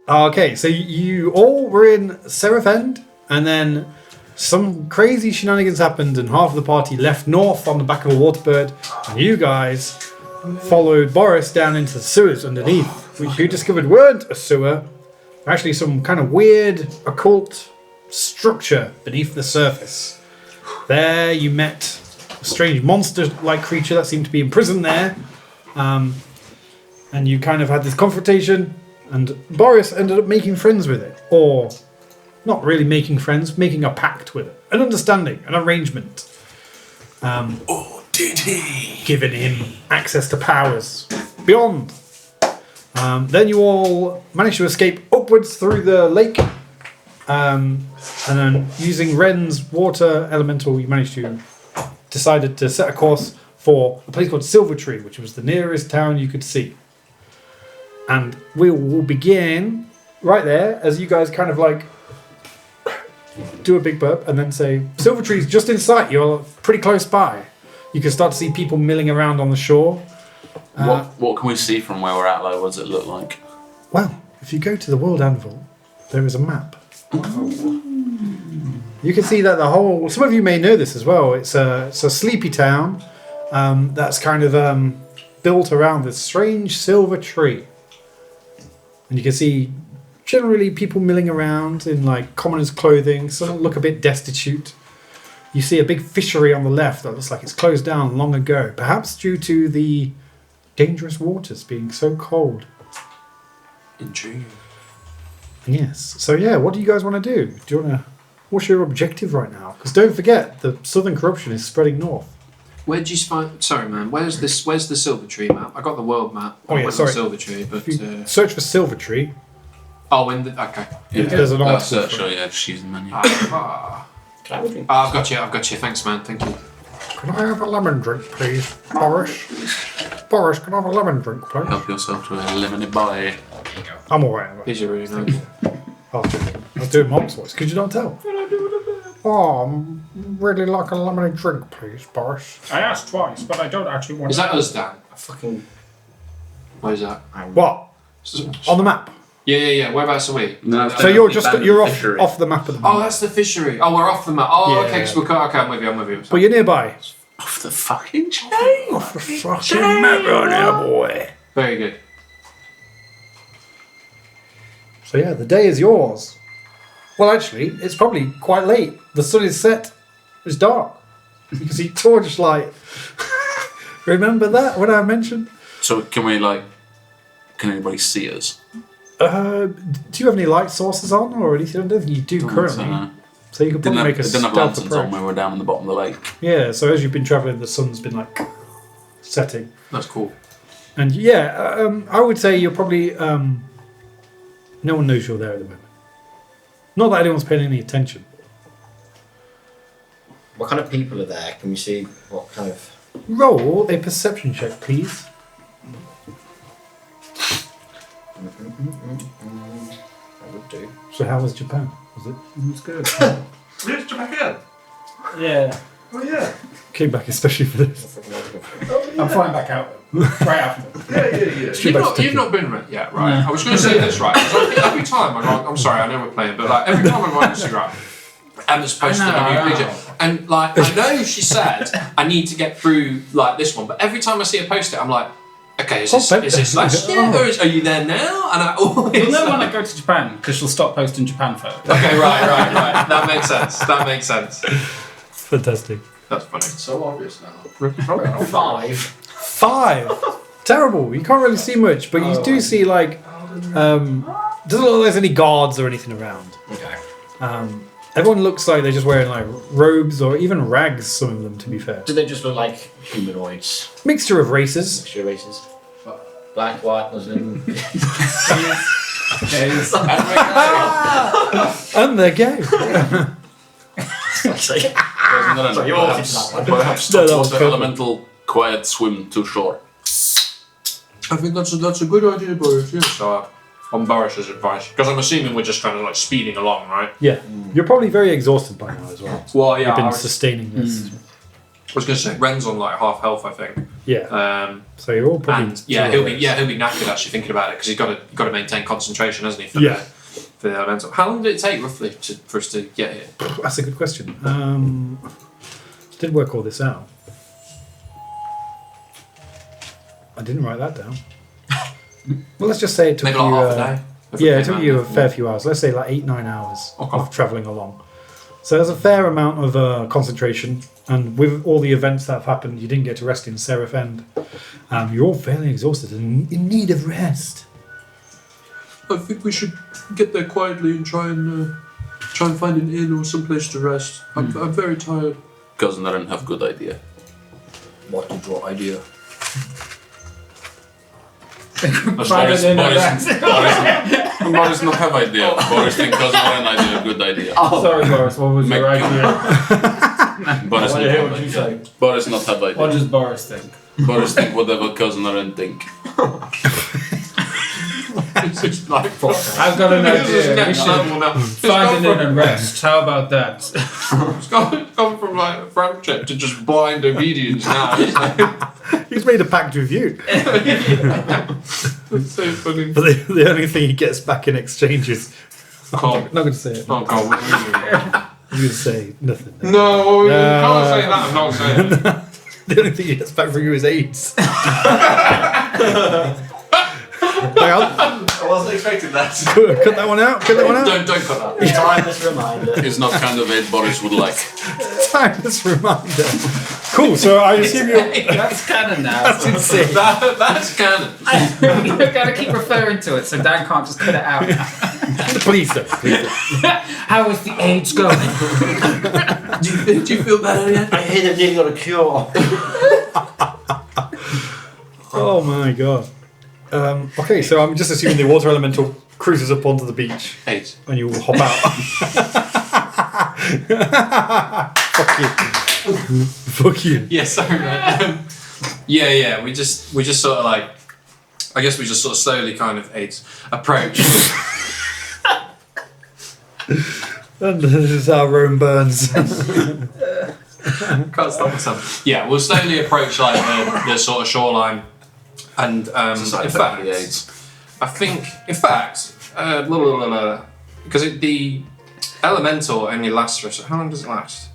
Okay, so you all were in Seraph End, and then some crazy shenanigans happened, and half of the party left north on the back of a waterbird, and you guys followed Boris down into the sewers underneath, which you discovered weren't a sewer, actually some kind of weird occult structure beneath the surface. There you met a strange monster-like creature that seemed to be imprisoned there, and you kind of had this confrontation, and Boris ended up making friends with it, or not really making friends, making a pact with it, an understanding, an arrangement. Oh, did he? Giving him access to powers beyond. Then you all managed to escape upwards through the lake, and then using Ren's water elemental, you managed to decided to set a course for a place called Silver Tree, which was the nearest town you could see. And we will begin right there as you guys kind of like do a big burp and then say, Silver Tree's just in sight, you're pretty close by. You can start to see people milling around on the shore. What can we see from where we're at? Like, what does it look like? Well, if you go to the World Anvil, there is a map. You can see that the whole... Some of you may know this as well. It's a sleepy town that's kind of built around this strange silver tree. And you can see generally people milling around in like commoners' clothing. Some look a bit destitute. You see a big fishery on the left that looks like it's closed down long ago. Perhaps due to the dangerous waters being so cold. Intriguing. Yes. So yeah, what do you guys want to do? Do you want to... What's your objective right now? Because don't forget, the southern corruption is spreading north. Where did you find... Sorry, man. Where's the Silver Tree map? I got the world map. Oh, yeah, sorry. Silver Tree, but... Search for Silver Tree. Oh, okay. Yeah, there's an article. Search, just use the menu. Can I have a drink? I've got you. Thanks, man. Thank you. Can I have a lemon drink, please, Boris? Boris, can I have a lemon drink, please? Help yourself to a lemony boy. I'm alright. These are really nice. I was doing Mom's voice. Could you not tell? Oh, really like a lemon drink, please, Boris. I asked twice, but I don't actually want Is that us, Dan? Where's that? What? On the map. Yeah. Whereabouts are we? No, So you're off the map of the map. Oh, that's the fishery. Oh, we're off the map. Oh, Yeah. okay. So I'm with you. But you're nearby. Off the fucking chain. Off the fucking map right now, boy. Very good. So yeah, the day is yours. Well, actually, it's probably quite late. The sun is set. It's dark. You can see torchlight. Remember that when I mentioned? So can anybody see us? Do you have any light sources on or anything? I don't think you do currently. So you could probably make a didn't have stealth lanterns on approach. when we were down in the bottom of the lake. Yeah, so as you've been travelling, the sun's been like setting. That's cool. And yeah, I would say you're probably... no one knows you're there at the moment. Not that anyone's paying any attention. What kind of people are there? Can we see what kind of... Roll a perception check, please. I would do. So how was Japan? Was it? It was good. Yes, Japan. Yeah. Oh yeah. Came back especially for this. I'm flying back out right after. Yeah. You've not been yet, right? I was going to say this, right? 'Cause I think every time I go, I'm sorry, I know we're playing, but like every time I go on Instagram, Emma's posted a new picture, and like I know she said I need to get through like this one, but every time I see her post it, I'm like, okay, is this last year or are you there now? And I always You'll know when I go to Japan because she'll stop posting Japan photos. Okay, right. That makes sense. Fantastic. That's funny. So obvious now. 5. Terrible. You can't really see much, but you do see like doesn't look like there's any guards or anything around. Okay. Everyone looks like they're just wearing like robes or even rags. Some of them, to be fair. Do they just look like humanoids? Mixture of races. Mixture races. Black, white, Muslim. And they're gay. Perhaps the elemental quiet swim to shore. I think that's a good idea, Boris. Yeah. So, on Boris's advice, because I'm assuming we're just kind of like speeding along, right? Yeah. You're probably very exhausted by now as well. Well, yeah. You've been sustaining this. I was going to say Ren's on like half health, I think. Yeah. So you're all probably. And yeah, he'll be knackered actually thinking about it because he's got to maintain concentration, hasn't he? For the elemental. How long did it take roughly for us to get here? That's a good question. Did work all this out. I didn't write that down. Well, let's just say it took Maybe you. like half a day. Yeah, it took you a fair few hours. Let's say like 8-9 hours of travelling along. So there's a fair amount of concentration, and with all the events that have happened, you didn't get to rest in Seraph End. You're all fairly exhausted and in need of rest. I think we should get there quietly and try and find an inn or some place to rest. I'm very tired. Cousin Aaron have good idea. What is your idea? Boris not have idea. Boris think Cousin Aaron idea good idea. Sorry, Boris. What was your idea? Boris not have What you idea. say? Boris not have What idea. does Boris think? Boris think whatever Cousin Aaron think. It's like I've got an idea. We should find an inn and rest. How about that? It's gone from like a friendship to just blind obedience now. It's like, He's made a pact with you. it's so funny. But the only thing he gets back in exchange is. Oh, I'm not going to say it. oh God, what are you doing? I'm going to say nothing. No, you can't say that. I'm not saying it. The only thing he gets back from you is AIDS. Hang on. I wasn't expecting that. Cut that one out. Cut that one out. Don't cut that. Timeless reminder. It's not kind of it Boris would like. Timeless reminder. Cool. So I assume you're. That's canon now. That's insane. That's canon. You've got to keep referring to it so Dan can't just cut it out. Please don't. Please don't. How is the AIDS going? Do you feel better yet? I hear they've nearly got a cure. Oh my god. Okay, so I'm just assuming the water elemental cruises up onto the beach 8. and you will hop out. Fuck you. Fuck you. Yeah, sorry, man. Yeah. We just sort of like, I guess we just sort of slowly kind of approach. And this is how Rome burns. Can't stop myself. Yeah, we'll slowly approach like the sort of shoreline, and in fact, I think, because the elemental only lasts for how long does it last?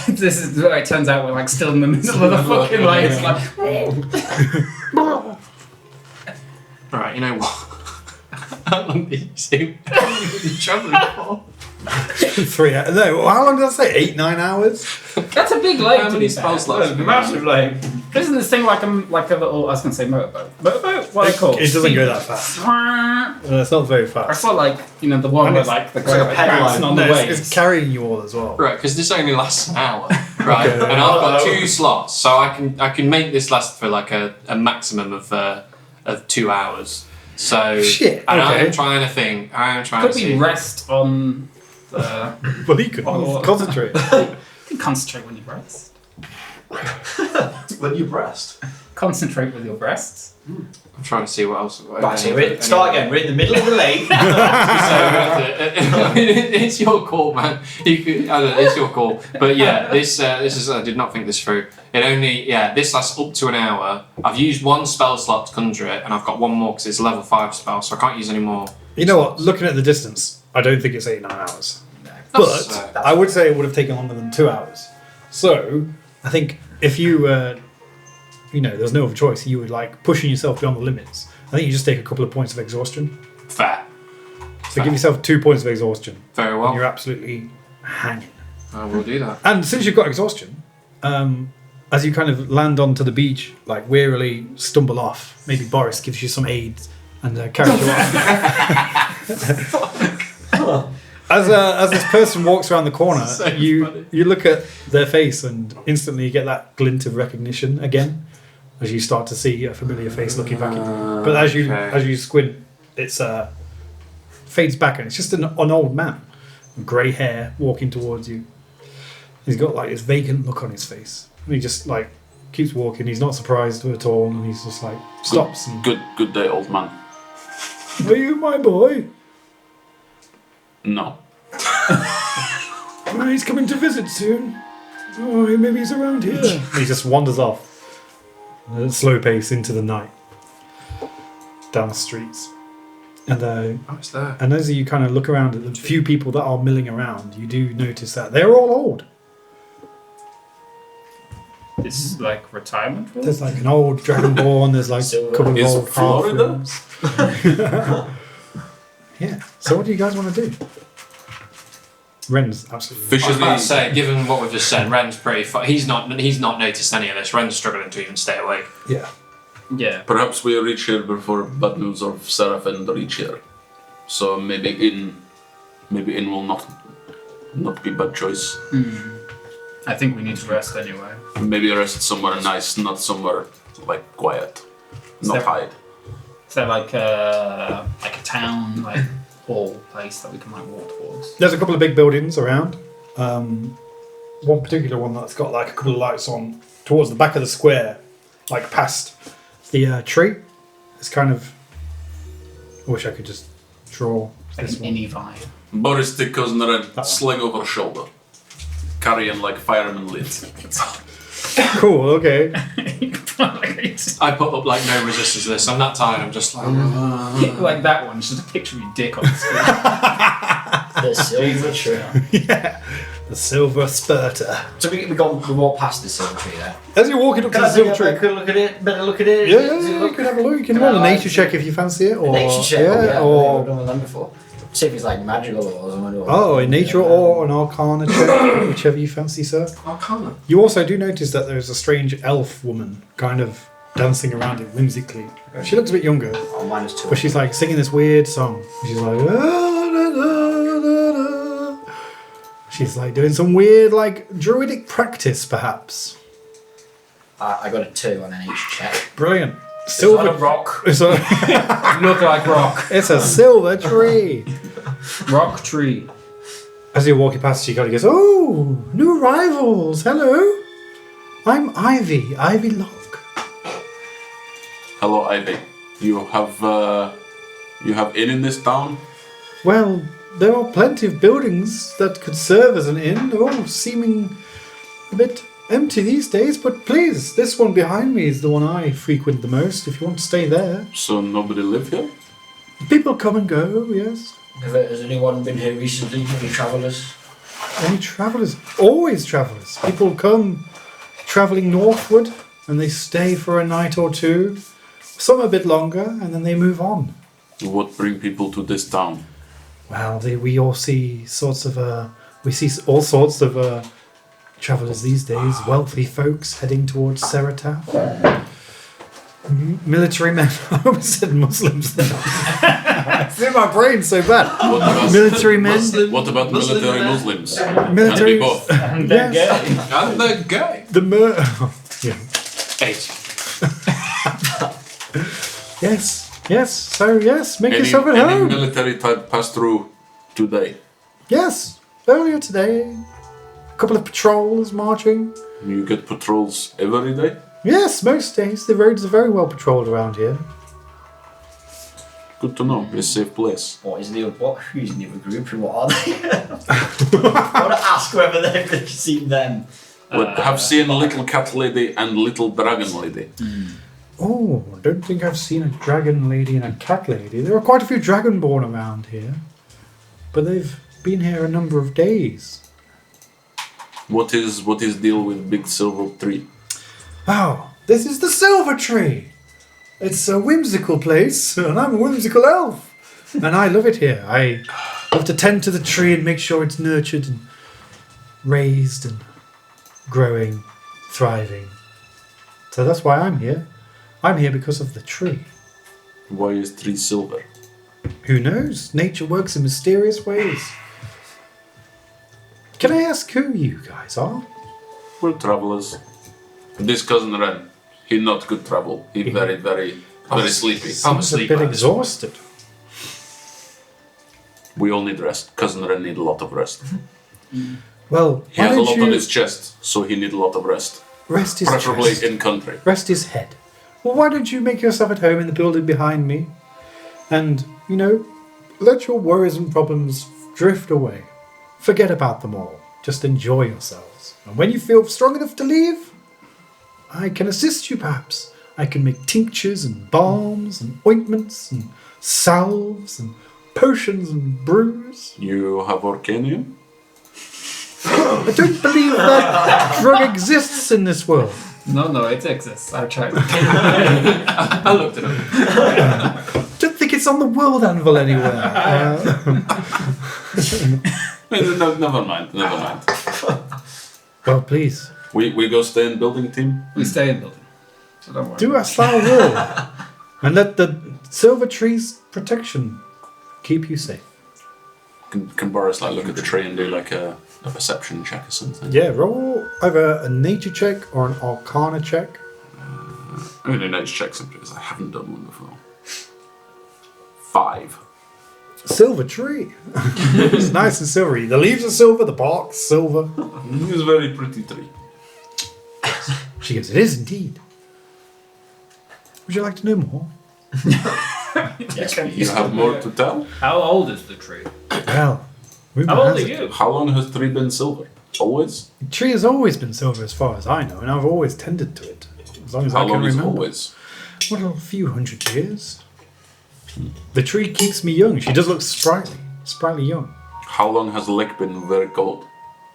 This is where it turns out we're like still in the middle of the fucking lake. It's like, Right, you know what? How long did you say you're travelling for? 3 hours. No, how long did I say? 8-9 hours? that's a big lake. How To many be fair. spell slots? Massive lake. Isn't this thing like a little? I was going to say motorboat. Motorboat? What are they called? It doesn't go that fast. It's not very I fast. saw like the one with like the like a bouncing on the No, waves. it's carrying you all as well. Right, because this only lasts an hour, right? Okay. And I've got 2 slots, so I can make this last for like a maximum of 2 hours. So Shit, and okay. I'm trying to think. Could we rest on the? Well, he could Oh. concentrate. You can concentrate when you rest. When you breast. Concentrate with your breasts. I'm trying to see what else. Right, so start again. We're in the middle of the lake. It's your call, man. It's your call. But yeah, this is. I did not think this through. It only this lasts up to an hour. I've used 1 spell slot to conjure it, and I've got 1 more because it's a level 5 spell, so I can't use any more. You know what? Looking at the distance, I don't think it's 8-9 hours. That's, But I would say it would have taken longer than 2 hours. So I think if you, there's no other choice, you would like pushing yourself beyond the limits. I think you just take a couple of points of exhaustion. fair. So give yourself 2 points of exhaustion. Very And well. you're absolutely hanging. I will do that. And since you've got exhaustion, as you kind of land onto the beach, like wearily stumble off, maybe Boris gives you some aid and carries you off. As this person walks around the corner, So you funny. look at their face and instantly you get that glint of recognition again, as you start to see a familiar face looking back at you. But as you squint, it's fades back and it's just an old man, with grey hair, walking towards you. He's got like this vacant look on his face, and he just like keeps walking. He's not surprised at all, and he's just like stops and. Good day, old man. Are you my boy? No. He's coming to visit soon. Oh, maybe he's around here. He just wanders off at a slow pace into the night, down the streets. And Oh, it's there. and as you kind of look around at the few people that are milling around, you do notice that they're all old. This is like retirement for There's like an old Dragonborn. There's like a couple of Is old Florida? halflings. Yeah. So what do you guys want to do? Ren's absolutely. I was about to Fishes say, given what we've just said, Ren's pretty. He's not noticed any of this. Ren's struggling to even stay awake. Yeah. Yeah. Perhaps we reach here before bad news of Seraphim reach here. So maybe inn will not be bad choice. I think we need to rest anyway. Maybe rest somewhere nice, not somewhere like quiet, not there- hide. Is there like a town like hall place that we can like walk towards? There's a couple of big buildings around. One particular one that's got like a couple of lights on towards the back of the square, like past the tree. It's kind of. I wish I could just draw Like this an one. innie vibe. Boris the cousin and one. sling over shoulder, carrying like fireman lead. Cool. Okay. I put up like no resistance to this. I'm that tired. I'm just like. Like that one, just a picture of your dick on the screen. The silver tree. Yeah. The silver spurter. So we walk past the silver tree there. As you're walking up to Can the I silver take a tree. good look at it? Better look at it? Yeah, Does it you can have a look. You can Can roll a I nature like- check if you fancy it, or nature check? yeah, I've or never done one of them before. See if it's like magical or something. oh, a nature or an arcana check, whichever you fancy, sir. Arcana. You also do notice that there's a strange elf woman kind of dancing around it whimsically. She looks a bit younger, Oh, -2. but she's like singing this weird song. She's like, "Ah, da, da, da, da." She's like doing some weird, like druidic practice, perhaps. I got a 2 on an each check. Brilliant. Not a Silver. rock. It's a, Look like rock. it's a silver tree. Rock tree. As you're walking past, she kind of goes, "Oh, new arrivals. Hello. I'm Ivy Locke." Hello, Ivy. You have inn in this town? Well, there are plenty of buildings that could serve as an inn. They're all seeming a bit empty these days, but please, this one behind me is the one I frequent the most, if you want to stay there. So nobody live here? People come and go, yes. Has anyone been here recently? Any travellers? Any travellers? Always travellers. People come travelling northward, and they stay for a night or two. Some a bit longer, and then they move on. What bring people to this town? Well, we all see sorts of we see all sorts of travellers these days. Wealthy folks heading towards Serataf. Military men. I almost said Muslims then. It's in my brain so bad. What about Military men. What about military Muslims? Military. Can be both. And they're Yes. gay. And they're gay. The yeah. 8. Yes. So yes, make yourself at Any home. military type pass through today? Yes. Earlier today, a couple of patrols marching. You get patrols every day? Yes, most days the roads are very well patrolled around here. Good to know. It's a safe place. Who's in the other group and what are they? I want to ask whether they've seen them. But have seen Little Cat Lady and Little Dragon Lady. Oh, I don't think I've seen a dragon lady and a cat lady. There are quite a few dragonborn around here, but they've been here a number of days. What is deal with big silver tree? Oh, this is the Silver Tree. It's a whimsical place, and I'm a whimsical elf, and I love it here. I love to tend to the tree and make sure it's nurtured and raised and growing, thriving. So that's why I'm here. I'm here because of the tree. Why is tree silver? Who knows? Nature works in mysterious ways. Can I ask who you guys are? We're travelers. This cousin Ren, he not good travel. He very sleepy. I'm Seems a asleep. bit exhausted. We all need rest. Cousin Ren need a lot of rest. Well, He why has a don't lot you on his chest, so he need a lot of rest. rest his Preferably chest, in country. rest his head. Well, why don't you make yourself at home in the building behind me, and let your worries and problems drift away. Forget about them all. just enjoy yourselves. And when you feel strong enough to leave, I can assist you perhaps. I can make tinctures and balms and ointments and salves and potions and brews. You have Arcanium? I don't believe that drug exists in this world. No, it exists. I tried. I looked at him. Don't think it's on the world anvil anywhere. No, never mind. Well, please, We go stay in building team? We stay in building. So don't worry. do as thou will. And let the silver tree's protection keep you safe. Can Boris like look at the tree and do like a perception check or something? Yeah, roll either a nature check or an arcana check. I'm going to do nature checks simply because I haven't done one before. 5. Silver tree. It's nice and silvery. The leaves are silver, the bark's silver. It's a very pretty tree. She goes, it is indeed. Would you like to know more? You have more to tell? How old is the tree? Well, How old are you? How long has tree been silver? Always? The tree has always been silver as far as I know, and I've always tended to it. As long as How I can long is remember. always? What, a few hundred years? The tree keeps me young. She does look sprightly young. How long has the lake been very cold?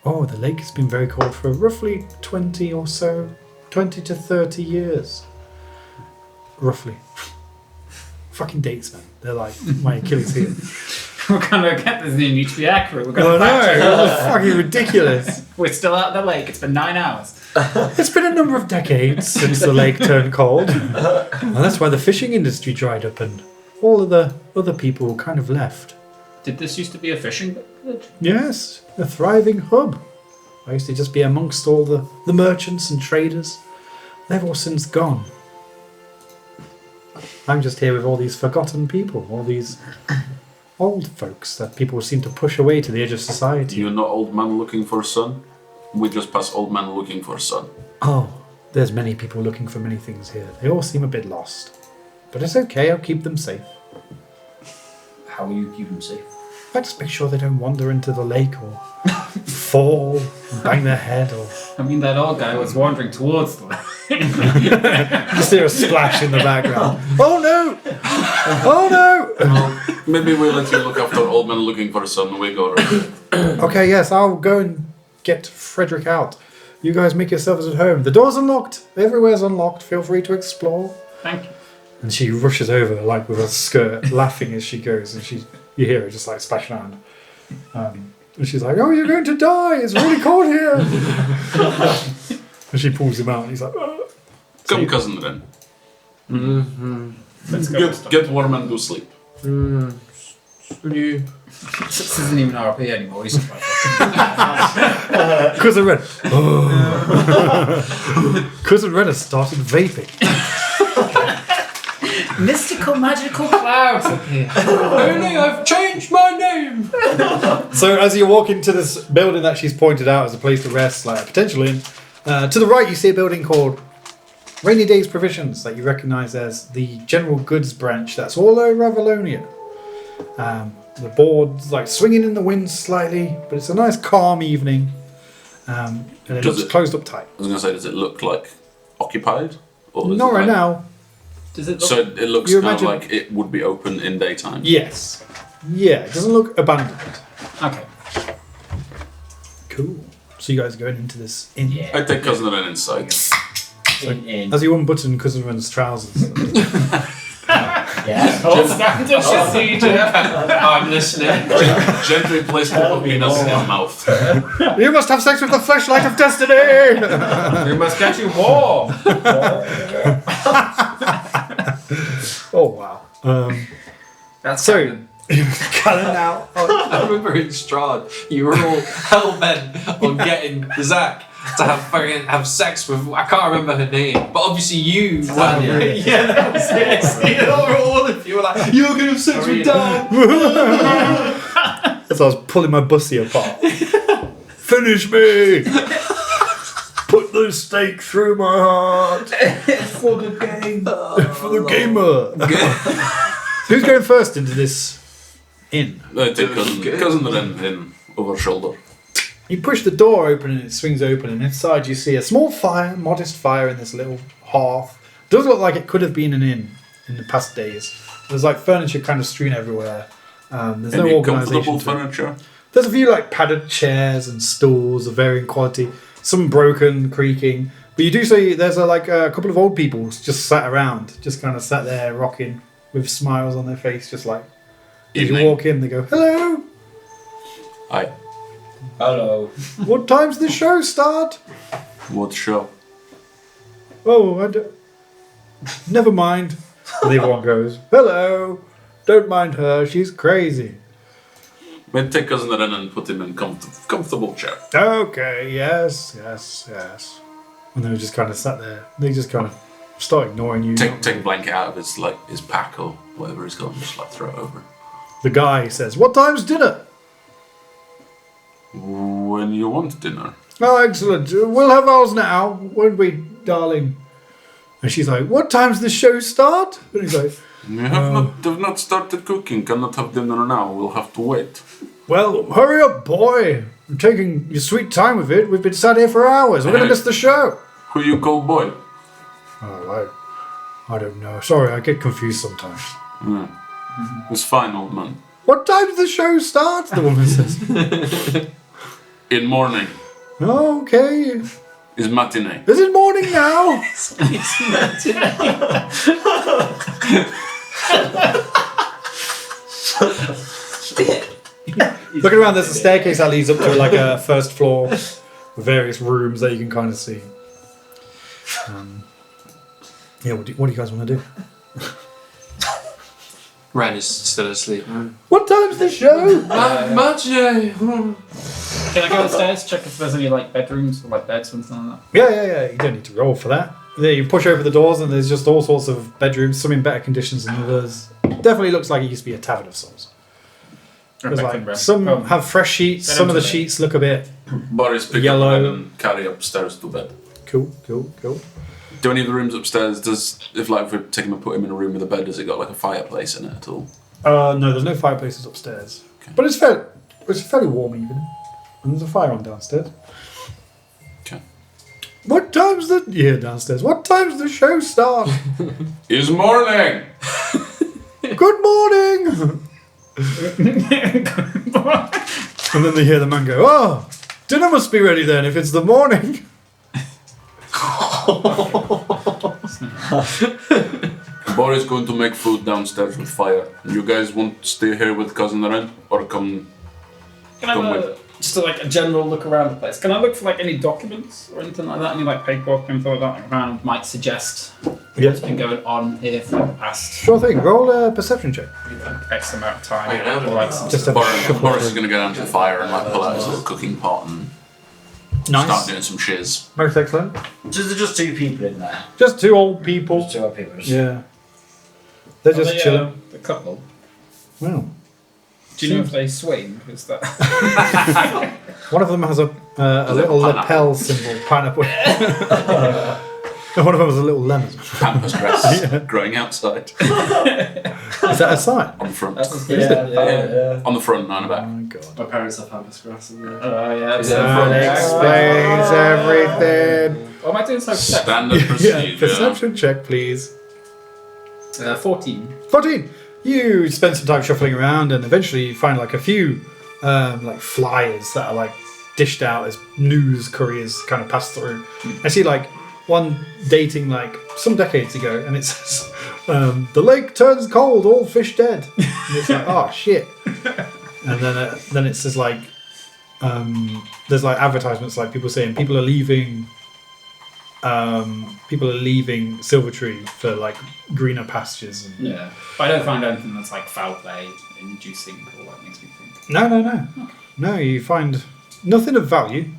Oh, the lake has been very cold for roughly 20 or so, 20 to 30 years. Roughly. Fucking dates, man. They're like my Achilles heel. We're gonna get this. You need to be accurate. We're Oh gonna. no, it's fucking ridiculous. We're still out of the lake. It's been 9 hours. It's been a number of decades since the lake turned cold. And that's why the fishing industry dried up and all of the other people kind of left. Did this used to be a fishing village? Yes, a thriving hub. I used to just be amongst all the merchants and traders. They've all since gone. I'm just here with all these forgotten people, all these old folks that people seem to push away to the edge of society. You're not old man looking for son? We just pass old man looking for son. Oh, there's many people looking for many things here. They all seem a bit lost. But it's okay, I'll keep them safe. How will you keep them safe? I just make sure they don't wander into the lake or fall and bang their head or... I mean, that old guy was wandering towards the lake. Just hear a splash in the background. Oh no! Oh no! Well, maybe we'll let you look after old man looking for son and we go around. Okay, yes, I'll go and get Frederick out. You guys make yourselves at home. The door's unlocked. Everywhere's unlocked. Feel free to explore. Thank you. And she rushes over, like with her skirt, laughing as she goes. And you hear her just like splash around. And she's like, "Oh, you're going to die! It's really cold here." And she pulls him out, and he's like, "Oh." Come, cousin, then. Let's go. Get warm and go sleep. This isn't even RP anymore. He's just like, Cousin Red. Cousin Red has started vaping. mystical, magical clouds appear. Only I've changed my name. So as you walk into this building that she's pointed out as a place to rest, like a potential inn, to the right you see a building called Rainy Days Provisions that you recognise as the general goods branch that's all over Avalonia. The board's like swinging in the wind slightly, but it's a nice calm evening, and it Does looks it- closed up tight. I was going to say, does it look like occupied? Or is Not it right like- now. Does it look? So it looks You kind of imagine- like it would be open in daytime. Yes. Yeah, it doesn't look abandoned. Okay. Cool. So you guys are going into this inn. I take cousin Ren inside. In. As you unbutton Cousin Ren's trousers. Yeah. Hold standard procedure. I'm listening. Gently place the penis in your mouth. You must have sex with the fleshlight of destiny! We must get you warm. Oh, wow. That's So- canon. Callan now. I remember in Strahd, you were all hell bent on getting Zach to have sex with. I can't remember her name, but obviously you. Yeah, that was it. You know, all of you were like, "You're gonna have sex with Dan." As I was pulling my bussy apart. Finish me! Put the stake through my heart! For the game. For the gamer! Who's going first into this inn? I take cousin Ren in over shoulder. You push the door open and it swings open, and inside you see a small fire, modest fire in this little hearth. Does look like it could have been an inn in the past days. There's like furniture kind of strewn everywhere. There's no Any organisation. comfortable to it. furniture? There's a few like padded chairs and stools of varying quality, some broken, creaking. But you do see there's a couple of old people just sat around, just kind of sat there rocking with smiles on their face, just like as you Evening. walk in, they go, "Hello, Aye. Hello. what time's the show start?" What show? "Oh, never mind." And the other one goes, "Hello, don't mind her, she's crazy." We'll take Cousin Ren and put him in comfortable chair. "Okay, yes. And they just kind of sat there. They just kind of start ignoring you. Take a blanket out of his pack or whatever he's got and just like throw it over. The guy says, "What time's dinner?" When you want dinner. "Oh, excellent. We'll have ours now, won't we, darling?" And she's like, "What time's the show start?" And he's like, We have not started cooking, cannot have dinner now, we'll have to wait. "Well, hurry up, boy. You're taking your sweet time with it. We've been sat here for hours. We're going to miss the show." Who you call boy? "Oh, I don't know. Sorry, I get confused sometimes." Yeah. It's fine, old man. "What time's the show start?" the woman says. In morning "Oh, okay. is matinee. Is it morning now?" Looking around, there's a staircase that leads up to like a first floor with various rooms that you can kind of see. Yeah, what do you guys want to do? Ren is still asleep. What time's the show? Matinee. Can I go upstairs, check if there's any like bedrooms or like beds or something like Yeah. You don't need to roll for that. Yeah, you push over the doors and there's just all sorts of bedrooms, some in better conditions than others. Definitely looks like it used to be a tavern of sorts. that? There's Or like, bedroom? some Oh, have fresh sheets, Get some of the into it. sheets look a bit Boris pick Yellow. up Ren and carry upstairs to bed. cool. Do any of the rooms upstairs, if we're taking him and put him in a room with a bed, does it got like a fireplace in it at all? No, there's no fireplaces upstairs. Okay. But it's fairly warm even. And there's a fire on downstairs. Okay. What time's the... You hear downstairs. What time's the show start? Is morning! Good morning! And then they hear the man go, "Oh, dinner must be ready then if it's the morning." Boris is going to make food downstairs with fire. You guys want to stay here with Cousin Ren or come? Can I have just a general look around the place? Can I look for like any documents or anything like that? Any like paperwork, anything like that around might suggest what's been going on here for the past Sure thing. Roll a perception check. X amount of time. I know. Or like Just a Boris is going to go down to the fire and pull out his little cooking pot and start Nice. doing some shiz. Most excellent. There's just two people in there. Just two old people. Just two old people. Yeah. They're Are just they, chilling. the couple. Wow. Do you know if they swing? Is that One of them has a little pineapple. lapel symbol, pineapple. And one of them has a little lemon. Pampas grass growing outside Is that a sign? on the front. that's a Yeah. On the front, not on the Oh back. my god. My parents have pampas grass in there. Oh yeah. Is it That explains everything. What am I doing? So perception. Standard Yeah, procedure. perception check, please. 14. 14. You spend some time shuffling around and eventually you find like a few like flyers that are like dished out as news couriers kind of pass through. I see like one dating like some decades ago and it says the lake turns cold, all fish dead. And it's like, oh shit. And then it says like there's like advertisements like people saying people are leaving Silvertree for like greener pastures. And Yeah. But I don't find anything that's like foul play inducing or that makes me think. No, you find nothing of value.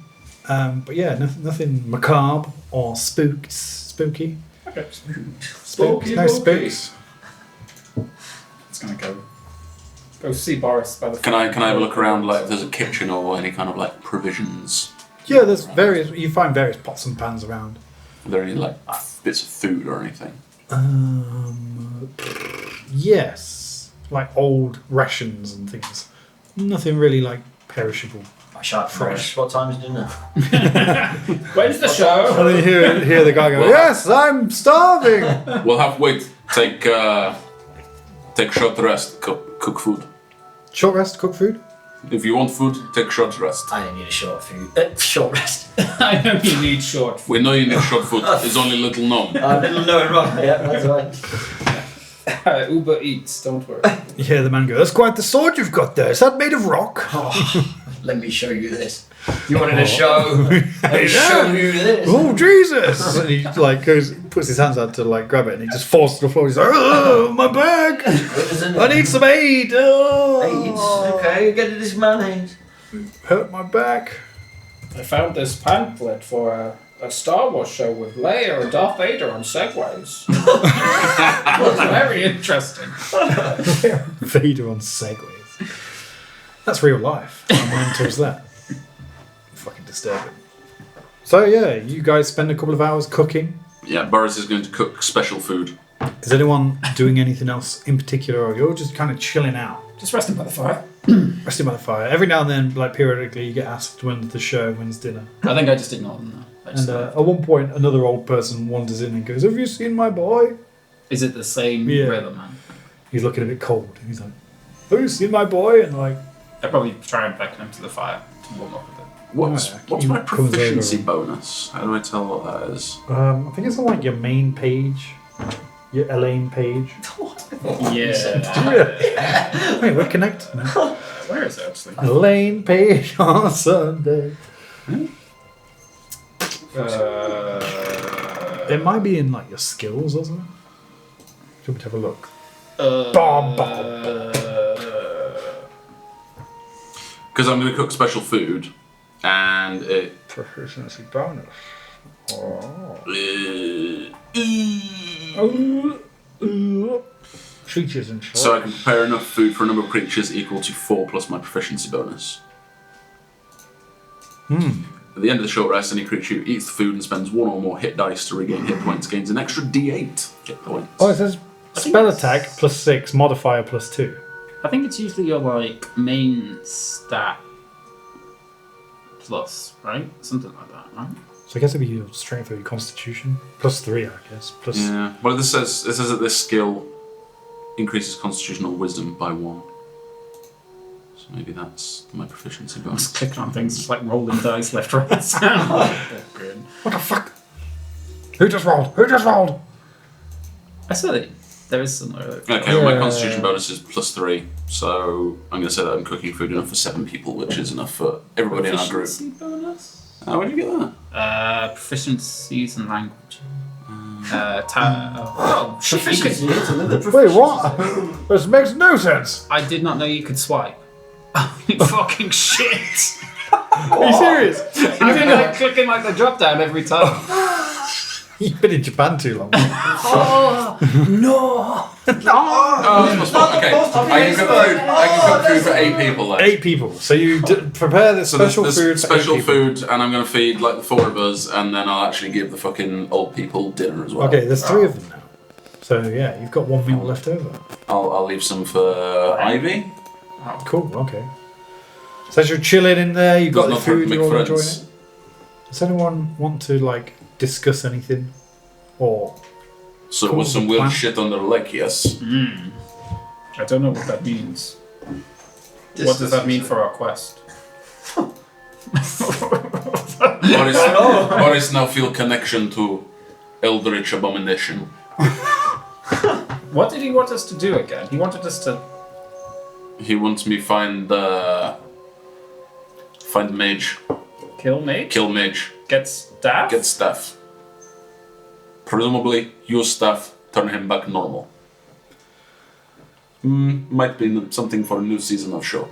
But yeah, nothing macabre or spooky. Okay. Spooks, no spooks. It's gonna go see Boris by the Can I have a look around like if there's a kitchen or any kind of like provisions? Yeah, there's you find various pots and pans around. Are there any like bits of food or anything? Yes, like old rations and things. Nothing really like perishable. Sharp fresh. What time is dinner? When's the show? And then you hear the guy go, "Yes, I'm starving." We'll have wait. Take short rest. Cook food. Short rest, cook food. If you want food, take short rest. I don't need a short rest. I know you need short food. We know you need short food. It's only little known. Little known wrong. Yeah, that's right. Uber Eats, don't worry. You hear the man go, "That's quite the sword you've got there. Is that made of rock?" Let me show you this. You wanted a show? Let me show you this. Oh Jesus! And he like puts his hands out to like grab it, and he just falls to the floor. He's like, "Oh, my back! I need some aid! Oh, Okay, get this mayonnaise. hurt my back." I found this pamphlet for a Star Wars show with Leia and Darth Vader on Segways. It was very interesting. Vader on segways. That's real life. I'm running towards that. Fucking disturbing. So yeah, you guys spend a couple of hours cooking. Yeah, Boris is going to cook special food. Is anyone doing anything else in particular, or you're just kind of chilling out? Just resting by the fire. Resting by the fire. Every now and then, like periodically, you get asked when's the show, when's dinner. I think I just ignored them though. And at one point, another old person wanders in and goes, "Have you seen my boy?" Is it the same Yeah. Riverman? He's looking a bit cold. He's like, "Have you seen my boy?" And like, I'd probably try and beckon him to the fire to warm up with it. What's he my comes proficiency over. bonus? How do I tell what that is? I think it's on like your main page, your Elaine page. Yeah. Wait, we're connected now. Where is it actually? Elaine page on Sunday. It might be in like your skills or something. Should we have a look? Because I'm going to cook special food, and it. Proficiency bonus. Creatures and short. So I can prepare enough food for a number of creatures equal to 4 plus my proficiency bonus. At the end of the short rest, any creature who eats the food and spends 1 or more hit dice to regain hit points gains an extra D8 hit points. Oh, it says spell attack +6, modifier +2. I think it's usually your like main stat plus, right? Something like that, right? So I guess it'd be your strength or your constitution. +3, I guess. Plus. Yeah. Well, it says that this skill increases constitutional wisdom by 1. So maybe that's my proficiency I'm bonus. just clicking on things, just like rolling dice left, right, center. What the fuck? Who just rolled? Who just rolled? I saw that there is somewhere. Okay, well, my constitution bonus is +3, so I'm going to say that I'm cooking food enough for 7 people, which is enough for everybody in our group. Proficiency bonus? Where did you get that? Proficiencies in language. Shit, you could, Proficiency. It's another Wait, proficiency. what? This makes no sense. I did not know you could swipe. Holy fucking shit! Are you serious? I've been like clicking like the drop down every time. You've been in Japan too long. No. Oh, that's possible. Okay, I can cook food for 8 people then. 8 people. So you prepare this So special there's food. for 8 special people. food, and I'm going to feed like the 4 of us, and then I'll actually give the fucking old people dinner as well. Okay, there's 3 of them now. So yeah, you've got 1 meal left over. I'll leave some for Ivy. Cool. Okay. So as you're chilling in there, you've got Does the not hurt food. to You're make all enjoying friends. it. Does anyone want to like discuss anything, or So Cool, with some good weird plan. shit on their leg, yes. I don't know what that means. What does that mean for our quest? Boris now feel connection to Eldritch Abomination. What did he want us to do again? He wanted us to. He wants me find mage, Kill mage? kill mage, Get staff? get staff. Presumably use staff, turn him back normal. Might be something for a new season of show.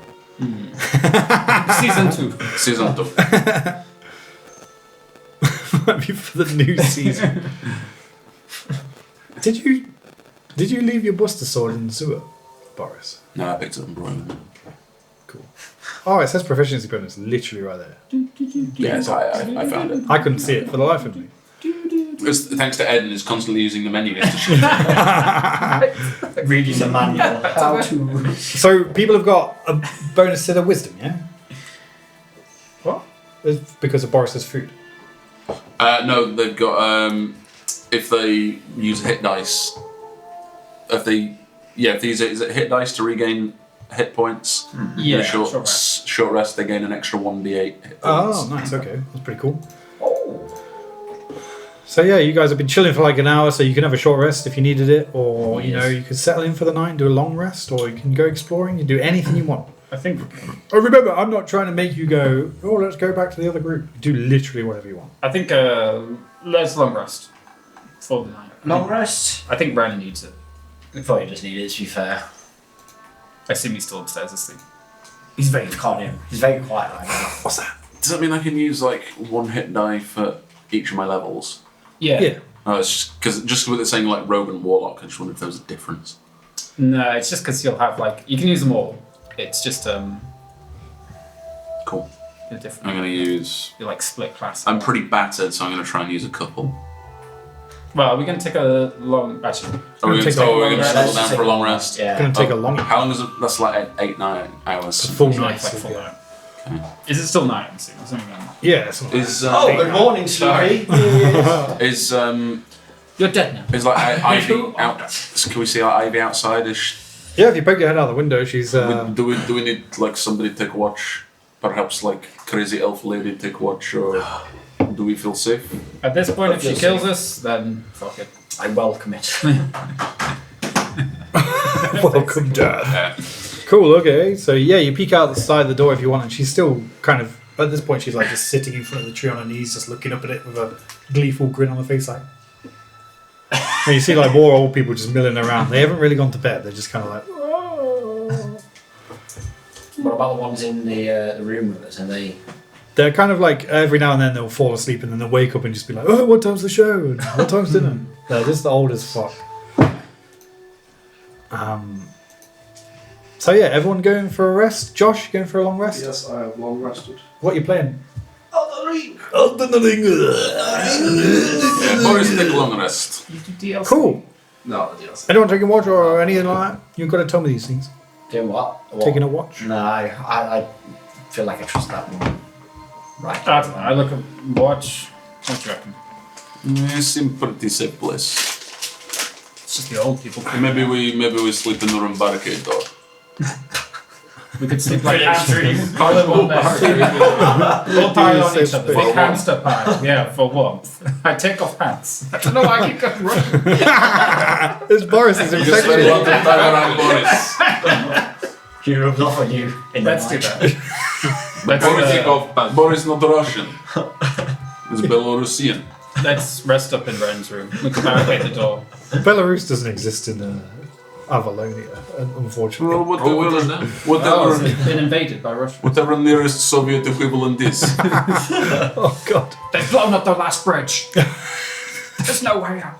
Season 2. Season 2. might be for the new season? Did you leave your Buster Sword in the sewer, Boris? No, I picked it up and brought it. Cool. Oh, it says proficiency bonus literally right there. Yes, I found it. I couldn't see it for the life of me. It's thanks to Ed and is constantly using the menu. Reading the manual. How to. So people have got a bonus to their wisdom, yeah? It's because of Boris's food. No, they've got if they use hit dice. If they use it, is it hit dice to regain hit points? Yeah, In a short rest, they gain an extra 1d8 hit points. Oh, nice. Okay, that's pretty cool. Oh. So yeah, you guys have been chilling for like an hour, so you can have a short rest if you needed it, or you Yes. know, you could settle in for the night and do a long rest, or you can go exploring. You do anything you want. I think Oh, remember, I'm not trying to make you go. Oh, let's go back to the other group. Do literally whatever you want. let's long rest for the night. Long rest? I think Ren needs it. We probably just need it, to be fair. I assume he's still upstairs asleep. He's very calm. He's very quiet right now. What's that? Does that mean I can use like one hit die for each of my levels? Yeah. Yeah. Oh, it's just with it saying like rogue and warlock. I just wondered if there was a difference. No, it's just because you'll have like you can use them all. It's just Cool. a different. I'm gonna use. You like split class. I'm pretty battered, so I'm gonna try and use a couple. Well, are we going to take a long? Actually, Are we Take a gonna long rest. settle down for a long rest? Yeah. Gonna take a long. How long is it? That's like 8-9 hours. Full like night. full night. Is it still night? I'm assuming. Something like that. Yeah. Something like Is Oh, good morning, Sloopy. is You're dead now. is like Ivy out? Can we see like Ivy outside? that. Yeah, if you poke your head out the window, she's. Do we need like somebody to take watch? Perhaps like crazy elf lady take watch, or do we feel safe? At this point, if she You'll kills see. us, then fuck it. I welcome it. Welcome, Dad. Yeah. Cool. Okay. So yeah, you peek out the side of the door if you want, and she's still kind of. At this point, she's like just sitting in front of the tree on her knees, just looking up at it with a gleeful grin on her face, like. And you see like more old people just milling around. They haven't really gone to bed. They're just kind of like. "Oh." What about the ones in the room with us? Are they? They're kind of like every now and then they'll fall asleep and then they'll wake up and just be like, "Oh, what time's the show? And what time's dinner?" They're just old as fuck. So yeah, everyone going for a rest. Josh, going for a long rest. Yes, I have long rested. What are you playing? Yeah, Boris, take a long rest. You do DLC. Cool. No, yes. Anyone taking watch or anything like that? You've got to tell me these things. Doing what? Taking a watch. No, I feel like I trust that one. Right. I don't know. I look at watch. What do you reckon? You seem pretty safe place. It's just the old people. Maybe we sleep in the room barricade door. We could sleep like hamsters. We'll pile on each other. Big hamster pile. Yeah, for warmth. I take off pants. I don't know why I keep going wrong. It's Boris's You just spend a lot infection. of time around Boris. He rubs off on you. In the Let's do night. that. Let's, Boris, take off pants. Boris not Russian. It's Belarusian. let's rest up in Ren's room. We can barricade the door. Belarus doesn't exist in Avalonia, unfortunately. Well, Oh, what is that? Oh, whatever, so it's been invaded by Russia. whatever nearest Soviet equivalent is. Oh god. They've blown up the last bridge. There's no way out.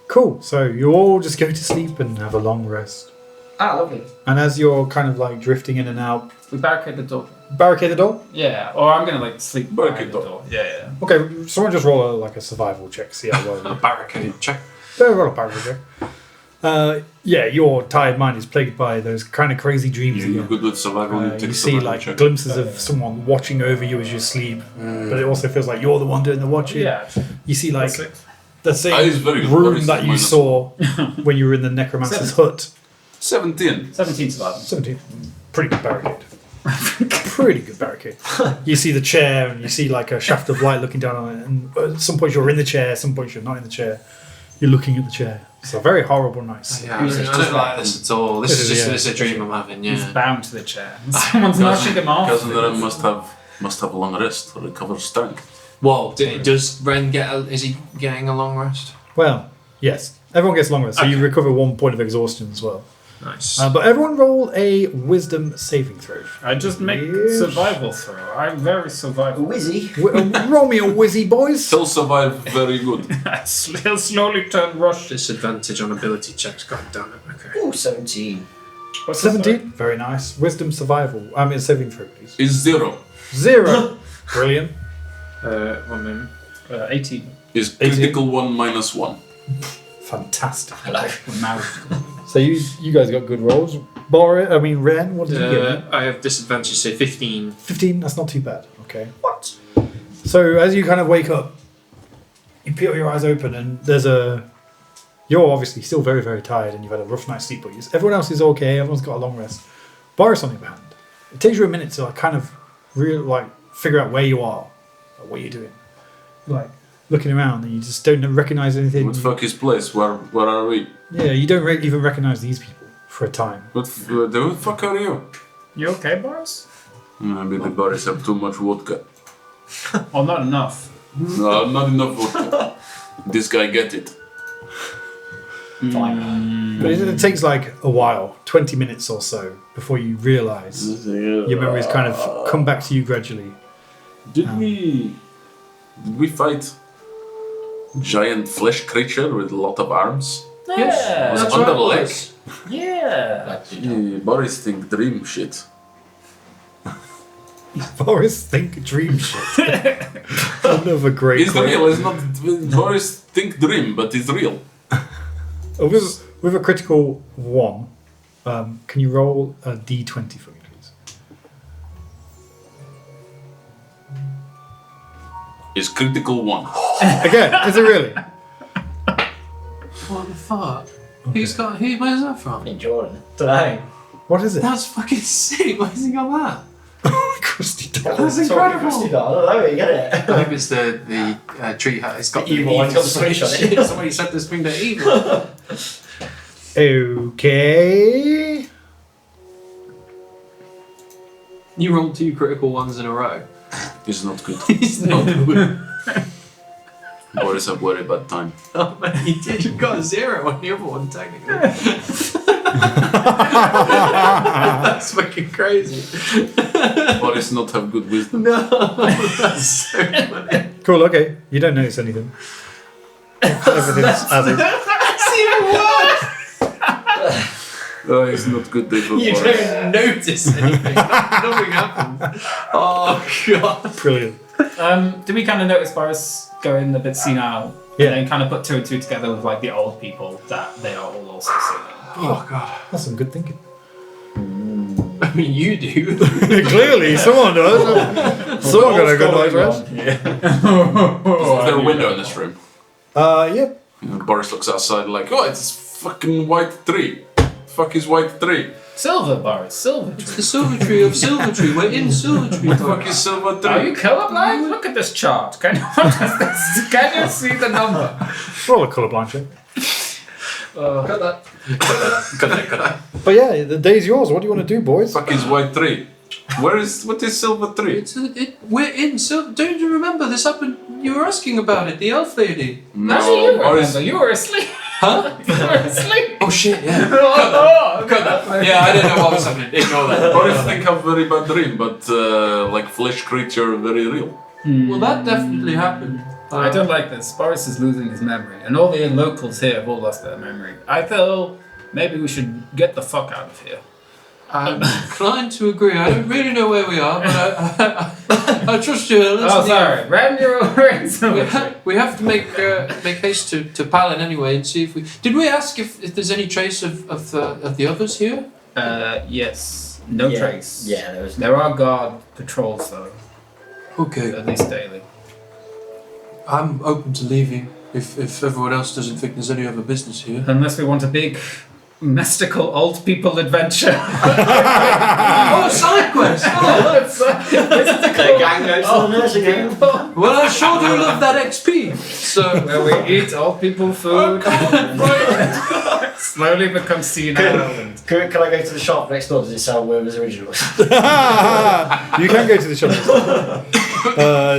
Cool. So you all just go to sleep and have a long rest. Ah, lovely. And as you're kind of like drifting in and out, We barricade the door. barricade the door. Yeah, or I'm gonna like sleep Barricade behind the door. door. Yeah, yeah. Okay, someone just roll like a survival check. See how well. A barricade check. Roll a barricade check. Yeah, your tired mind is plagued by those kind of crazy dreams. You're again. good with survival. You take You see survival like check. glimpses of someone watching over you as you sleep, but it also feels like you're the one doing the watching. Yeah. You see like Six. the That is same very good. room Very that you minus- saw when you were in the necromancer's hut. 17. 17 survival. 17. Pretty good barricade. Pretty good barricade. You see the chair and you see like a shaft of light looking down on it, and at some point you're in the chair, some point you're not in the chair. You're looking at the chair. It's a very horrible night. Yeah, I don't like this at all. This is just this is a dream I'm having. He's Yeah. bound to the chair. Someone's knocking him off. Cousin Ren must have a long rest to recover strength. Well, does Ren get? Is he getting a long rest? Well, yes. Everyone gets long rest, so you Okay. recover 1 point of exhaustion as well. Nice. But everyone roll a wisdom saving throw. I just make Yes. survival throw. I'm very survival. Wizzy. Roll me a whizzy, boys. Still survive very good. He'll slowly turn rush. Disadvantage on ability checks. God damn it. Okay. Ooh, 17. What's this 17. Very nice. Wisdom survival. I mean, saving throw, please. Is 0. 0. Brilliant. 1 minute. 18. Is critical 1 minus 1. Fantastic. Hello. Mouse. So you guys got good rolls. Ren, what did you get? I have disadvantage, say 15. 15. That's not too bad. Okay. What? So as you kind of wake up, you peel your eyes open, and you're obviously still very, very tired, and you've had a rough night's sleep. But everyone else is okay. Everyone's got a long rest. Boris, on the other hand, it takes you a minute to kind of figure out where you are, or what you're doing. You're like looking around, and you just don't recognize anything. What the fuck is place? Where are we? Yeah, you don't even recognize these people for a time. Who the fuck are you? You okay, Boris? Maybe the Boris have too much vodka. Or not enough? No, not enough vodka. This guy get it. Fine. But it takes like a while, 20 minutes or so, before you realise your memories kind of come back to you gradually. Did we fight giant flesh creature with a lot of arms? Yeah, Was that's on the right, leg? boys. yeah. Yeah, Boris think dream shit. Boris think dream shit. Another great It's quote. real. It's not Boris think dream, but it's real. With a critical 1, can you roll a d20 for me, please? It's critical 1. Again, is it really? What the fuck? Where's that from? In Jordan. Dunno. What is it? That's fucking sick. Where's he got that? Crusty That's doll. incredible. Crusty doll. I don't know where you get it. I hope it's the tree hat. It's got The evil one, it's got the switch on it. shit. Somebody said this thing to evil. Okay. You rolled 2 critical ones in a row. It's not good. It's not good. Boris have very bad time. Oh man, you did. You got a 0 on the other one, technically. That's fucking crazy. Boris not have good wisdom. No, that's so funny. Cool, okay. You don't notice anything. Everything's as is. That's even worse. Oh, it's not good day for You Boris. don't notice anything. Nothing happens. Oh god. Brilliant. Do we kind of notice Boris going a bit senile? Yeah. And then kind of put 2 and 2 together with like the old people that they are all also senile. Oh god. That's some good thinking. I mean, you do. Clearly, someone does. Someone got a good night's rest. Is there a window in this room? Yeah. Boris looks outside like, oh, it's this fucking white tree. Fuck is white tree? Silver, Boris, silver. It's the silver tree of silver tree. We're in silver tree. Fuck is silver Are you tree? colorblind? Look at this chart. Can you see the number? Roll a colourblind check. Got that. But yeah, the day's yours. What do you want to do, boys? Fuck is white tree? What is silver tree? We're in silver. Don't you remember this happened? You were asking about it, the elf lady. Actually, you Boris. remember. You were asleep. Huh? You were asleep. Oh shit, yeah. Oh, Got that. Yeah, I didn't know what was happening. Ignore that. Boris think have very bad dream, but like flesh creature very real. Well, that definitely happened. I don't like this. Boris is losing his memory, and all the locals here have all lost their memory. I feel maybe we should get the fuck out of here. I'm inclined to agree. I don't really know where we are, but I trust you. Oh, sorry. Ren, you're over in We have to make haste to Palin anyway and see if we. Did we ask if there's any trace of the others here? Yes. No Yeah. trace. Yeah, there was. There are guard patrols, though, Okay. at least daily. I'm open to leaving if everyone else doesn't think there's any other business here. Unless we want a big mystical old people adventure. Oh, side quest! Oh, The gang goes to the nursing home. well, I sure do love that XP. So Where we eat old people food. Slowly become senile. And Can I go to the shop next door? Does it sell Wormers Originals? You can go to the shop.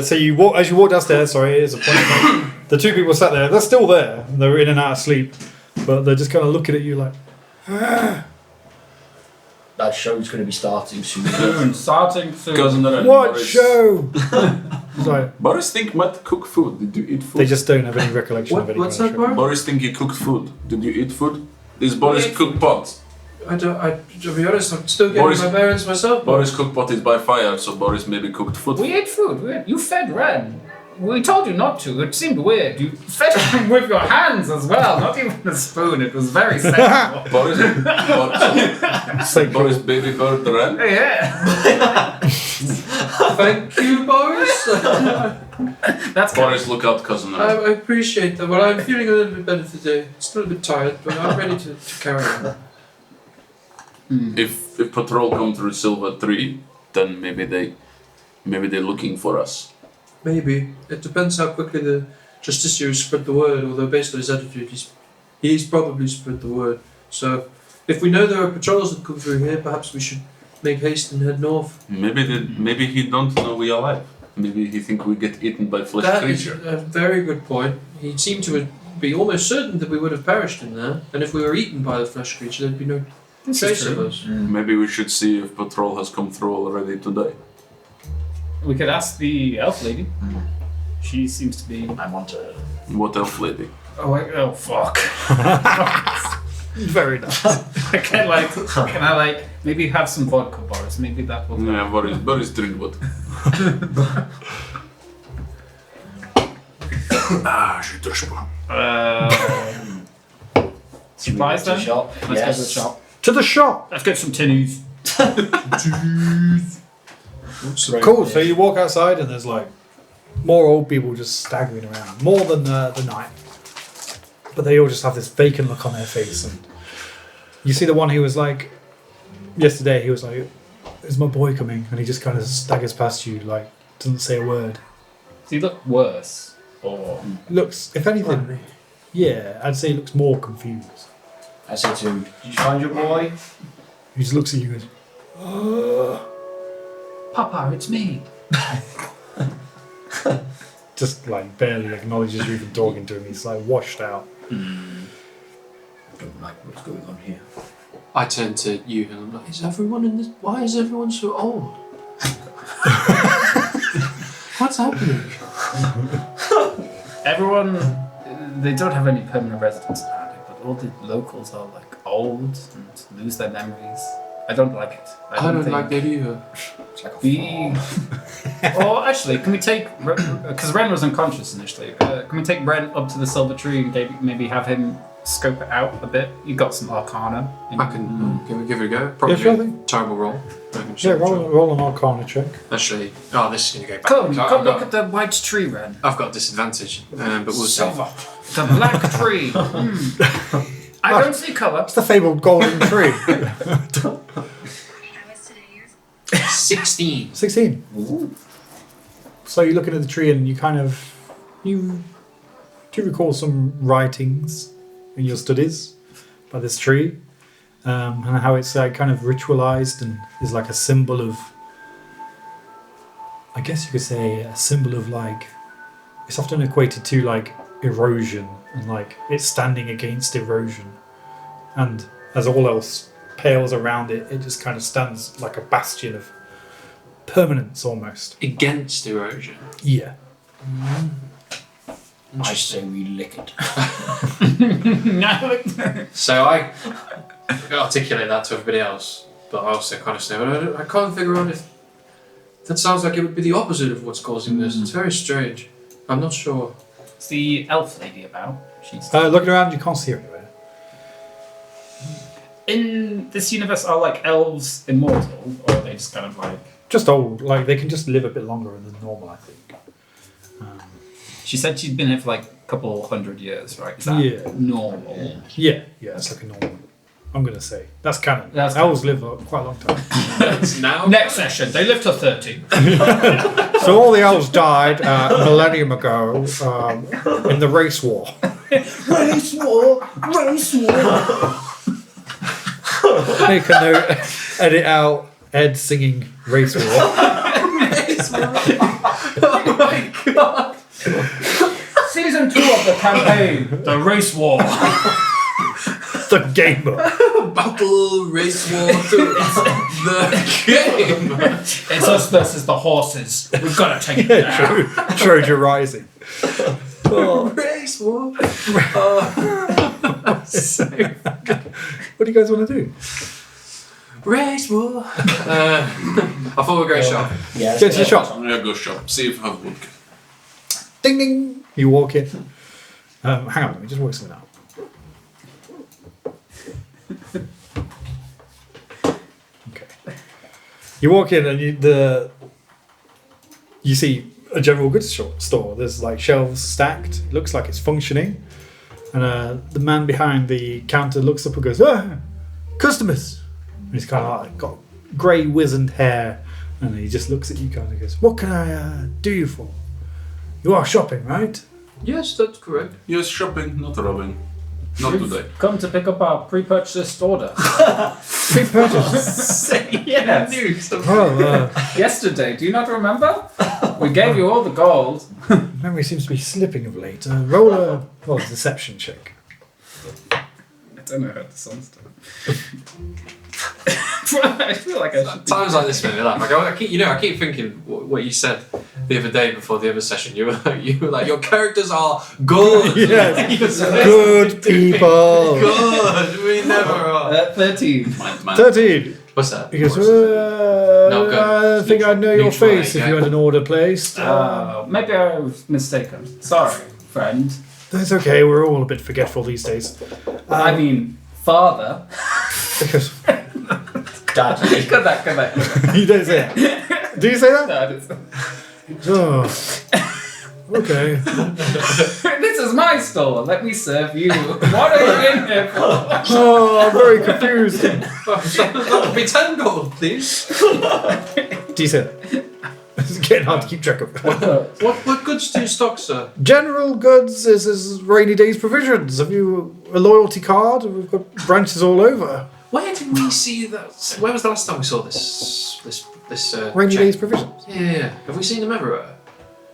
So you walk as you walk downstairs. Sorry, it is a point. The 2 people sat there. They're still there. They're in and out of sleep, but they're just kind of looking at you like. That show's going to be starting soon. starting soon. Cousin Ren, What Boris. show? It's like, Boris think Matt cook food. Did you eat food? they just don't have any recollection of any what's kind that, of show. Boris? Boris think you cooked food. Did you eat food? This Boris cook pot. To be honest, I'm still getting Boris- my bearings myself. Boris cook pot is by fire, so Boris maybe cooked food. We ate food. You fed Ren. We told you not to. It seemed weird. You fed him with your hands as well, not even a spoon. It was very sexual. Boris, So Boris baby bird Ren. Yeah. Thank you, Boris. That's Boris, look out, cousin. I appreciate that. Well, I'm feeling a little bit better today. Still a bit tired, but I'm ready to carry on. If patrol come through Silver 3, then maybe they're looking for us. Maybe. It depends how quickly the Justiciars spread the word, although based on his attitude, he's probably spread the word. So, if we know there are patrols that come through here, perhaps we should make haste and head north. Maybe he don't know we are alive. Maybe he think we get eaten by flesh That is creature. a very good point. He seemed to be almost certain that we would have perished in there, and if we were eaten by the flesh creature, there'd be no trace of us. Maybe we should see if patrol has come through already today. We could ask the elf lady. She seems to be. I want to. What elf lady? Oh fuck. Very nice. Can I like maybe have some vodka, Boris? Maybe that will. Yeah, Boris drink vodka. J'ai trošku. Supplies then? Shop. Let's go to the shop. To the shop. Let's get some tinnies. Cool. So you walk outside and there's like more old people just staggering around, more than the night. But they all just have this vacant look on their face, and you see the one who was like yesterday. He was like, "Is my boy coming?" And he just kind of staggers past you, like doesn't say a word. Does he look worse? Or Looks, if anything, yeah, I'd say he looks more confused. I say to him, "Did you find your boy?" He just looks at you and goes, Papa, it's me. just like barely acknowledges you even talking to him. He's like washed out. I don't like what's going on here. I turn to you and I'm like, why is everyone so old? What's happening? Everyone, they don't have any permanent residence around here, but all the locals are like old and lose their memories. I don't like it. I don't like that either. It's like a We, or actually, can we take, because Ren was unconscious initially, can we take Ren up to the silver tree and maybe have him scope it out a bit? You got some arcana. I can give it a go. Probably sure a thing. terrible roll. Yeah, roll an arcana check. Actually, this is going to go back. Come look at the white tree, Ren. I've got disadvantage, but we'll see. Silver. The black tree. I don't see colour. It's the fabled golden tree. 16. 16. So you're looking at the tree and you do recall some writings in your studies by this tree, and how it's kind of ritualized and is like a symbol of, I guess you could say a symbol of like, it's often equated to like erosion and like it's standing against erosion, and as all else pales around it, it just kind of stands like a bastion of permanence almost. Against erosion. Yeah. I say we lick it. So I articulate that to everybody else, but I also kind of say, well, I can't figure out if that sounds like it would be the opposite of what's causing this. It's very strange. I'm not sure. What's the elf lady about? She's Looking around, you can't see her anywhere. in this universe. Are like elves immortal, or are they just kind of like? Just old, like they can just live a bit longer than normal, I think. She said she'd been here for like a couple hundred years, right? Is that normal? Yeah, it's like a normal. I'm gonna say that's canon. That's Elves live quite a long time. Now? Next session, they live to 30. So all the elves died a millennium ago in the race war. Race war! Race war! Make a note, edit out Ed singing race war. Oh my god! Season 2 of the campaign, the race war. The gamer. Battle Race War 2. The game! It's us versus the horses. We've got to take it down. Trojan Rising. Race War! So What do you guys want to do? Race War! I thought we'd go shop. Yeah, Get to the shop. I'm gonna go shop, see if I have vodka. Ding ding. You walk in. Hang on, let me just work something out. Okay. You walk in and You see a general goods store. There's like shelves stacked. It looks like it's functioning. And the man behind the counter looks up and goes, customers. And he's kind of like got grey wizened hair. And he just looks at you kind of goes, what can I do you for? You are shopping, right? Yes, that's correct. Yes, shopping, not robbing. Not today. Come to pick up our pre-purchased order. Pre-purchase. Yes. Oh, Yesterday, do you not remember? We gave you all the gold. memory seems to be slipping of late. Roll a deception check. I don't know how to sound stuff. I feel like I should. Times like this made me laugh. Like, I keep thinking what you said the other day before the other session. You were like, your characters are good. Yes. Good people. Good. We never are. 13. 13. What's that? He goes, No, go. I think I'd know your Neutral, face if yeah. you had an order placed. Maybe I was mistaken. Sorry, friend. That's okay, we're all a bit forgetful these days. I mean, father. Because Dad. Come back. you don't say that. Do you say that? Dad, it's- Oh. Okay. This is my store. Let me serve you. What are you in here for? Oh, I'm very confused. That'll be 10 gold, please. Do you say that? It's getting hard to keep track of. What goods do you stock, sir? General goods is rainy days provisions. Have you a loyalty card? We've got branches all over. Where did we see that? Where was the last time we saw this? Rainy check? days provisions. Yeah. Have we seen them everywhere?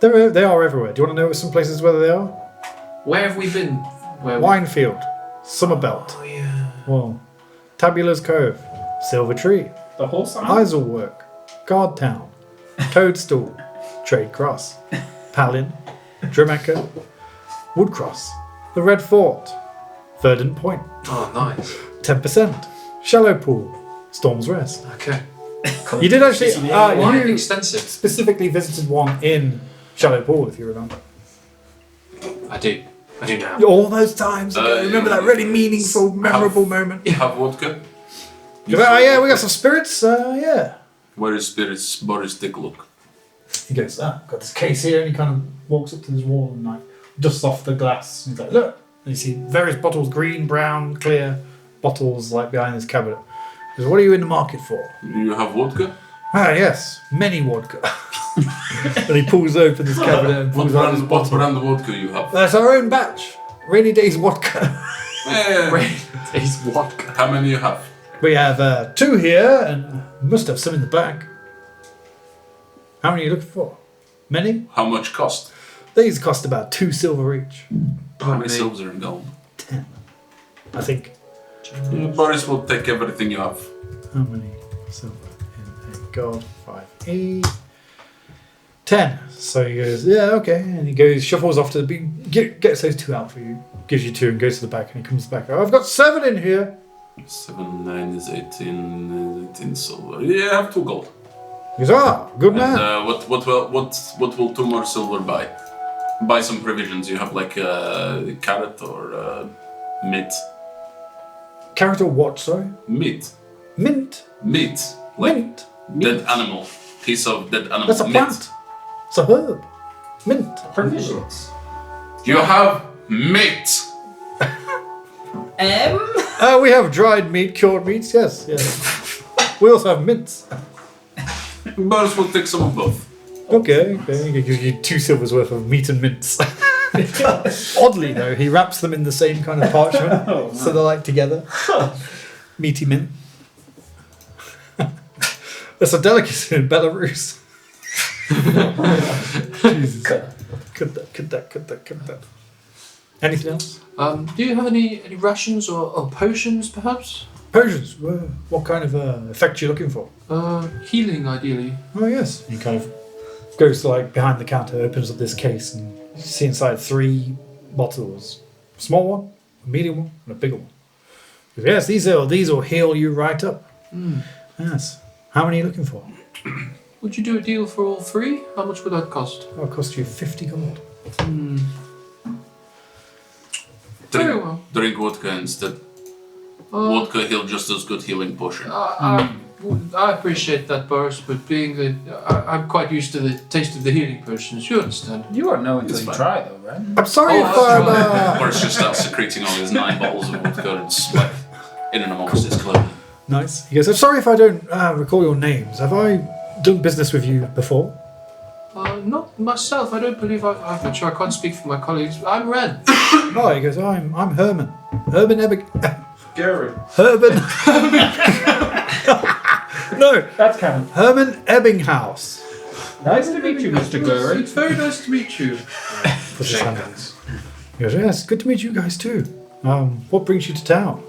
They are everywhere. Do you want to know some places where they are? Where have we been? Where? Winefield, Summerbelt, Oh yeah. well, Tabula's Cove, Silver Tree, The whole sign? Islework, Guardtown, Toadstool, Trade Cross, Palin, Dramaca, Woodcross, the Red Fort, Verdant Point, Oh nice. 10%, Shallow Pool, Storm's Rest. Okay. You did actually, Quite you extensive. specifically visited one in Shallow Pool, if you remember. I do now. All those times ago, remember that really meaningful, memorable moment? You have vodka? Yeah, we got some spirits, yeah. Where is spirits? Boris, take a look. He goes, got this case here, and he kind of walks up to this wall and like dusts off the glass. And he's like, look. And you see various bottles, green, brown, clear bottles, like behind this cabinet. He goes, what are you in the market for? You have vodka? Ah, yes, many vodka. And he pulls open this cabinet and What pulls out this brand, what bottle. brand of vodka you have? That's our own batch. Rainy Days vodka. It's vodka. How many you have? We have 2 here, and we must have some in the back. How many are you looking for? Many? How much cost? These cost about 2 silver each. How many silver and gold? 10, I think. Boris will take everything you have. How many silver in a gold? 5, 8, 10. So he goes, yeah, okay. And he goes, shuffles off to the big, gets those 2 out for you, gives you 2 and goes to the back, and he comes back. Oh, I've got 7 in here. 7, 9 is 18 silver. Yeah, I have 2 gold. He goes, good man. And what will 2 more silver buy? Buy some provisions. You have like a carrot or meat. Carrot or what, sorry? Meat. Mint. Meat. Like Mint. dead animal. Piece of dead animal. That's a Meat. plant. It's a herb. Mint. Provisions. You have meat. We have dried meat, cured meats, yes. We also have mints. Boris will take some of both. Okay. He gives you 2 silvers worth of meat and mints. Oddly, though, he wraps them in the same kind of parchment, so they're like together. Meaty mint. That's a delicacy in Belarus. Jesus. Cut that. Anything else? Do you have any rations or potions, perhaps? Potions. What kind of effect are you looking for? Healing, ideally. Oh, yes. He kind of goes to like behind the counter, opens up this case, and you see inside 3 bottles. A small one, a medium one, and a bigger one. He goes, yes, these will heal you right up. Yes. How many are you looking for? Would you do a deal for all 3? How much would that cost? It'll cost you 50 gold. Very well. Drink vodka instead. Vodka heal just as good healing potion. I appreciate that, Boris, but I'm quite used to the taste of the healing potions. You understand? You won't know until It's you fine. try, though, right? I'm sorry if I'm... Boris just starts secreting all his 9 bottles of vodka and sweat in and amongst his clothing. Nice. He goes, I'm sorry if I don't recall your names. Have I done business with you before? Not myself. I don't believe I'm not sure. I can't speak for my colleagues. I'm Ren. Oh, he goes, I'm Herman. Herman Ebbing... Gary. Herman... No, That's kind of Herman Ebbinghaus. nice to meet you, Mr. Gurry. It's very nice to meet you. Puts his hand out. He goes, yes, good to meet you guys too. What brings you to town?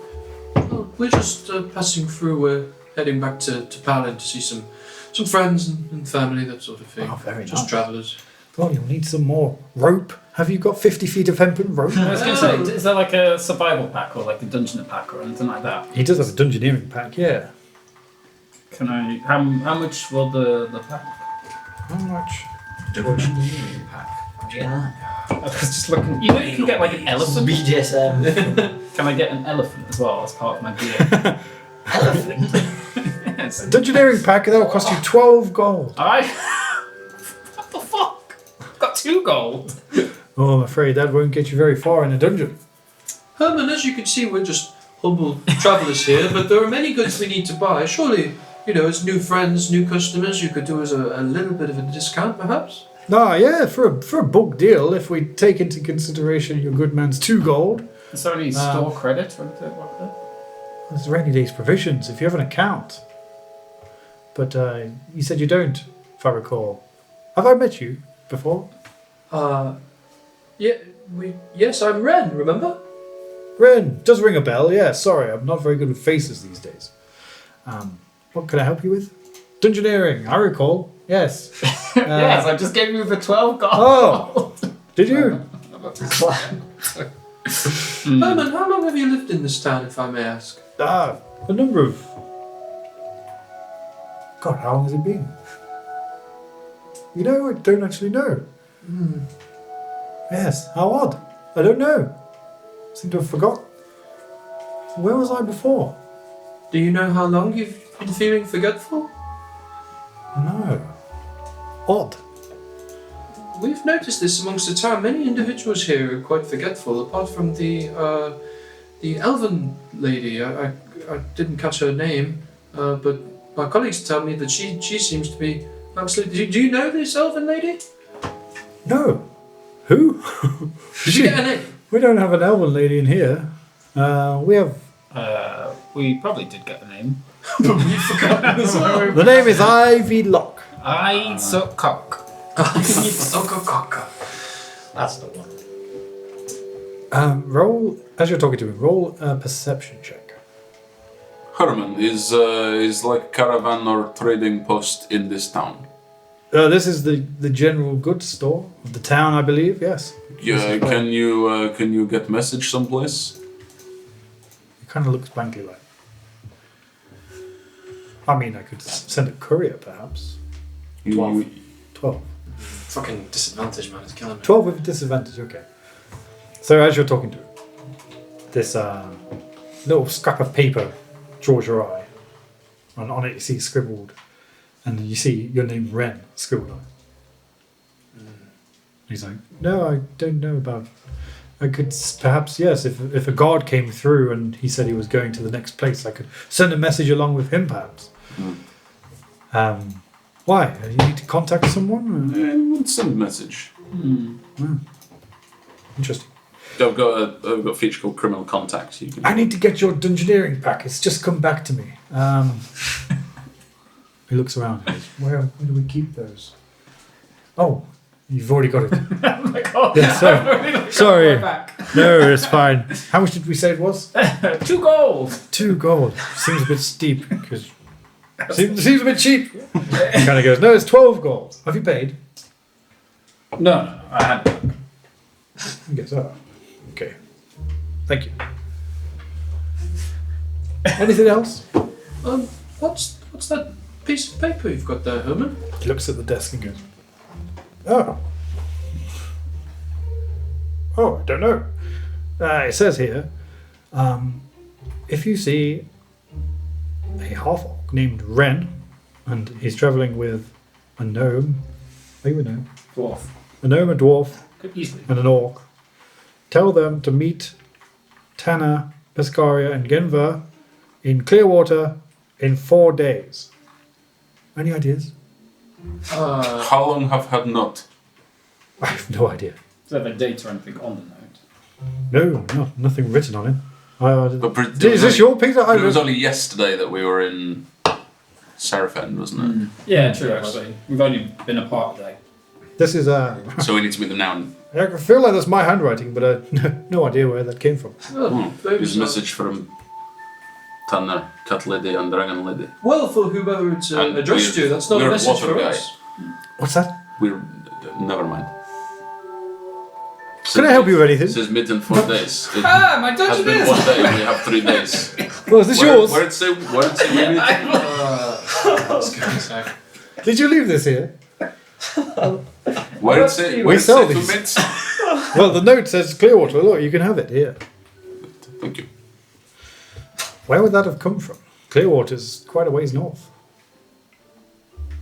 Oh, we're just passing through. We're heading back to Palin to see some friends and family, that sort of thing. Oh, very Just nice. travellers. Well, you'll need some more rope. Have you got 50 feet of hempen rope? I was going to say, is there like a survival pack or like a dungeon pack or anything like that? He does have a dungeoneering pack, yeah. Can I? How much will the pack? How much? Dungeoneering pack. How'd you get that? I was just looking. You know, you can get like an elephant. BDSM. Can I get an elephant as well as part of my gear? Elephant. Yes. Dungeoneering pack, that'll cost you 12 gold. I. What the fuck? I've got 2 gold. Oh, I'm afraid that won't get you very far in a dungeon. Herman, as you can see, we're just humble travellers here, but there are many goods we need to buy. Surely, as new friends, new customers, you could do us a little bit of a discount, perhaps? Ah, yeah, for a bulk deal, if we take into consideration your good man's 2 gold. Is there any store credit or anything like that? There's rainy days provisions if you have an account. But you said you don't, if I recall. Have I met you before? Yes, I'm Ren, remember? Ren, does ring a bell, yeah, sorry, I'm not very good with faces these days. What can I help you with? Dungeoneering, I recall, yes. Yes, I just gave you the 12 gold. Oh, did you? Herman, how long have you lived in this town, if I may ask? A number of... God, how long has it been? I don't actually know. Yes, how odd. I don't know. Seem to have forgotten. Where was I before? Do you know how long you've been feeling forgetful? No. Odd. We've noticed this amongst the town. Many individuals here are quite forgetful, apart from the elven lady. I didn't catch her name, but my colleagues tell me that she seems to be absolutely... Do you know this elven lady? No. Who? Did you get her name? We don't have an elven lady in here. We have... We probably did get the name. The name is Ivy Lock. I suck cock. That's the one. Roll, as you're talking to him, roll a perception check. Herman, is like caravan or trading post in this town? This is the general goods store of the town, I believe, yes. Yeah, can you get message someplace? He kind of looks blankly like... I mean, I could send a courier, perhaps. 12. 12. Fucking disadvantage, man. It's killing me. 12 with disadvantage, okay. So as you're talking to him, this little scrap of paper draws your eye. And on it you see scribbled, and you see your name Ren scribbled on it. He's like, no, I don't know about... I could perhaps, yes, if a guard came through and he said he was going to the next place, I could send a message along with him, perhaps. Why? You need to contact someone? Send a message. Interesting. I've got a feature called Criminal Contact. You can... I need to get your dungeoneering pack. It's just come back to me. He looks around and goes, where do we keep those? Oh, you've already got it. Oh my god. Yeah, sorry. Back. No, it's fine. How much did we say it was? 2 gold. 2 gold. Seems a bit steep. Because seems a bit cheap. He kind of goes, no, it's 12 gold. Have you paid? No, I had. He goes, oh, okay. Thank you. Anything else? What's that piece of paper you've got there, Herman? He looks at the desk and goes, oh, I don't know. It says here, if you see a half-orc named Ren, and he's travelling with a gnome. Maybe a gnome. Dwarf. A gnome, a dwarf, Could easily. and an orc. Tell them to meet Tana, Pescaria, and Genva in Clearwater in 4 days. Any ideas? How long have had not? I have no idea. Does it have a date or anything on the note? No, nothing written on it. Is this your piece? It was only yesterday that we were in Seraphin, wasn't it? Yeah, true, actually. We've only been apart a day. This is So we need to meet them now. I feel like that's my handwriting, but no idea where that came from. Here's a message from Tanner, Cat Lady, and Dragon Lady. Well, for whoever it's And addressed we're- to, that's not we're a message water for guy. us. What's that? We're never mind. Can I help you with It anything? says meet in 4 days. It My has dungeon been 1 day. We have 3 days. Well, is this yours? Where it say we meet? That's good, so. Did you leave this here? Where it say We sell to these. meet? Well, the note says Clearwater. Look, you can have it here. Thank you. Where would that have come from? Clearwater's quite a ways north,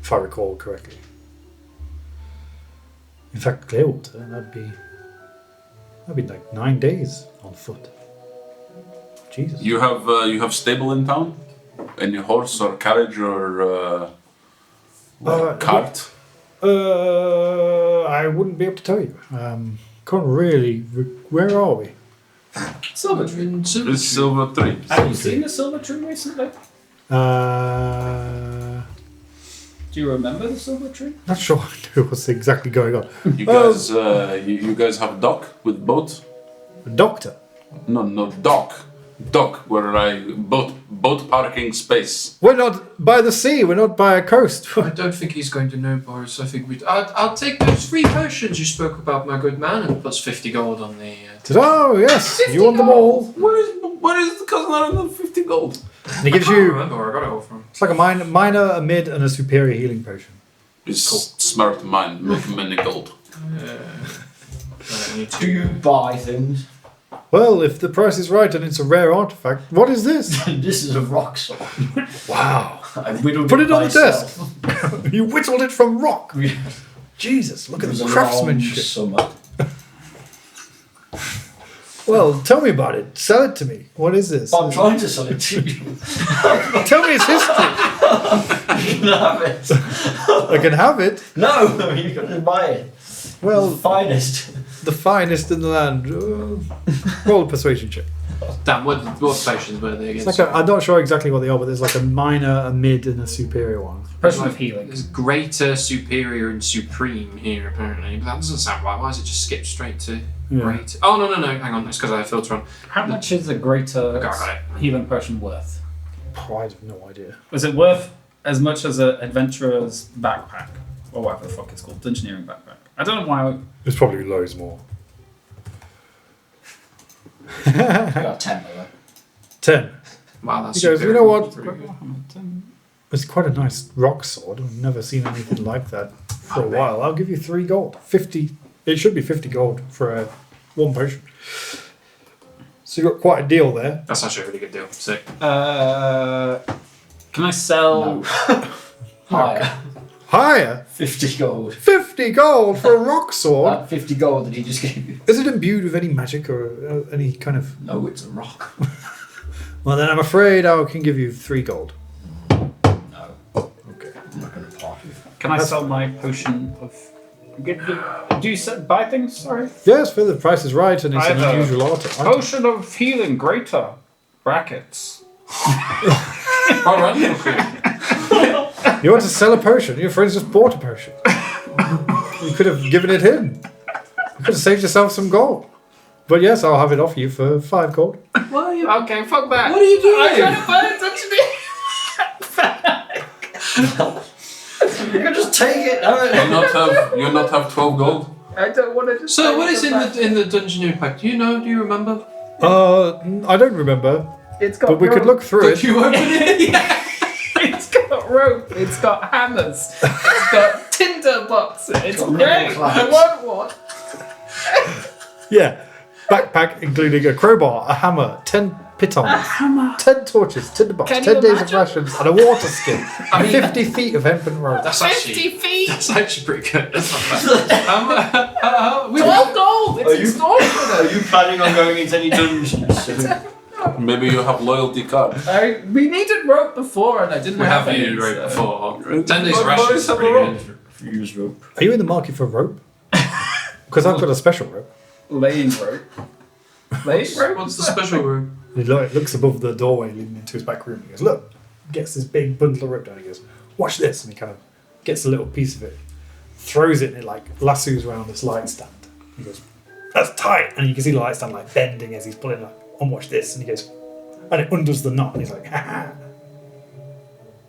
if I recall correctly. In fact, Clearwater, that'd be like 9 days on foot. Jesus. You have stable in town? Any horse or carriage or cart? I wouldn't be able to tell you. Can't really. Where are we? Silver Tree. It's Silver Tree. Have you seen the Silver Tree recently? Do you remember the Silver Tree? Not sure I know what's exactly going on. You guys, you guys have dock with boat? Doctor. No, dock. Dock, where boat parking space. We're not by the sea. We're not by a coast. I don't think he's going to know, Boris. I think I'll take those 3 potions you spoke about, my good man, and puts 50 gold on the. Oh yes, you want them all. Where is the cousin out of the 50 gold? And he gives I can't you. remember where I got it all from. It's like a minor, a mid, and a superior healing potion. It's smart mind, make many gold. Do you buy things? Well, if the price is right and it's a rare artifact, what is this? This is a rock sword. Wow! I whittled Put it on the myself. desk. You whittled it from rock. Jesus, look It at was the a long craftsmanship. summer. Well, tell me about it. Sell it to me. What is this? I'm trying to sell it to you. Tell me its history. You can have it. I can have it. No, you can buy it. Well, The finest. the finest in the land. Roll a persuasion check. Damn, what potions were they It's against? like I'm not sure exactly what they are, but there's like a minor, a mid, and a superior one. Potion of healing. There's greater, superior, and supreme here, apparently. But that doesn't sound right. Why does it just skip straight to Yeah. greater? Oh, no. Hang on. It's because I have a filter on. How much is a greater Okay, I got it. healing potion worth? Oh, I have no idea. Was it worth as much as an adventurer's backpack? Or whatever the fuck it's called. Dungeoneering backpack. I don't know why. It's probably loads more. You got 10 of them. 10. Wow, that's He goes, superior. you know what? Pretty good. It's quite a nice rock sword. I've never seen anything like that for a while. I'll give you 3 gold. 50. It should be 50 gold for a 1 potion. So you got quite a deal there. That's actually a really good deal. Sick. Can I sell? Higher. Higher. 50 gold. 50 gold for a rock sword. That 50 gold that he just gave you. Is it imbued with any magic or any kind of... No, it's a rock. Well, then I'm afraid I can give you 3 gold. No. Okay. I'm not going to part with you. Can I sell my potion of? Do you buy things? Sorry. Yes, for the price is right and it's I an have a unusual item. Potion of healing greater. Brackets. Quite right. You want to sell a potion? Your friends just bought a potion. You could have given it him. You could have saved yourself some gold. But yes, I'll have it off you for 5 gold. Why are you? Okay, fuck that. What are you doing? I'm trying to buy a You can just take it. You not have 12 gold? I don't want to just. So what is in the Dungeoneering pack? Do you know? Do you remember? I don't remember, It's got. but we could look through Did it. you open it? It's got rope. It's got hammers. It's got tinder boxes. It's Got great. little I clamps. want one. Yeah. Backpack including a crowbar, a hammer, 10 pitons, hammer. 10 torches, tinderbox, Can 10 you days of imagine? rations, and a water skin. I mean- 50 feet of hempen rope. That's 50 actually feet! that's actually pretty good. That's not bad. 12 gold! It's Are you- extortionate! Are you planning on going into any dungeons? Maybe you have loyalty card. We needed rope before and I didn't We have any, needed rope so- before. 10 days But of rations boys is have pretty a rope. good. Use rope. Are you in the market for rope? Because I've got a special rope. Laying rope. Laying rope? What's the special rope? He looks above the doorway leading into his back room. He goes, look, gets this big bundle of rope down. He goes, watch this. And he kind of gets a little piece of it, throws it, and it like lassos around this light stand. He goes, that's tight. And you can see the light stand like bending as he's pulling like, and watch this. And he goes, and it undoes the knot. And he's like, ha ha.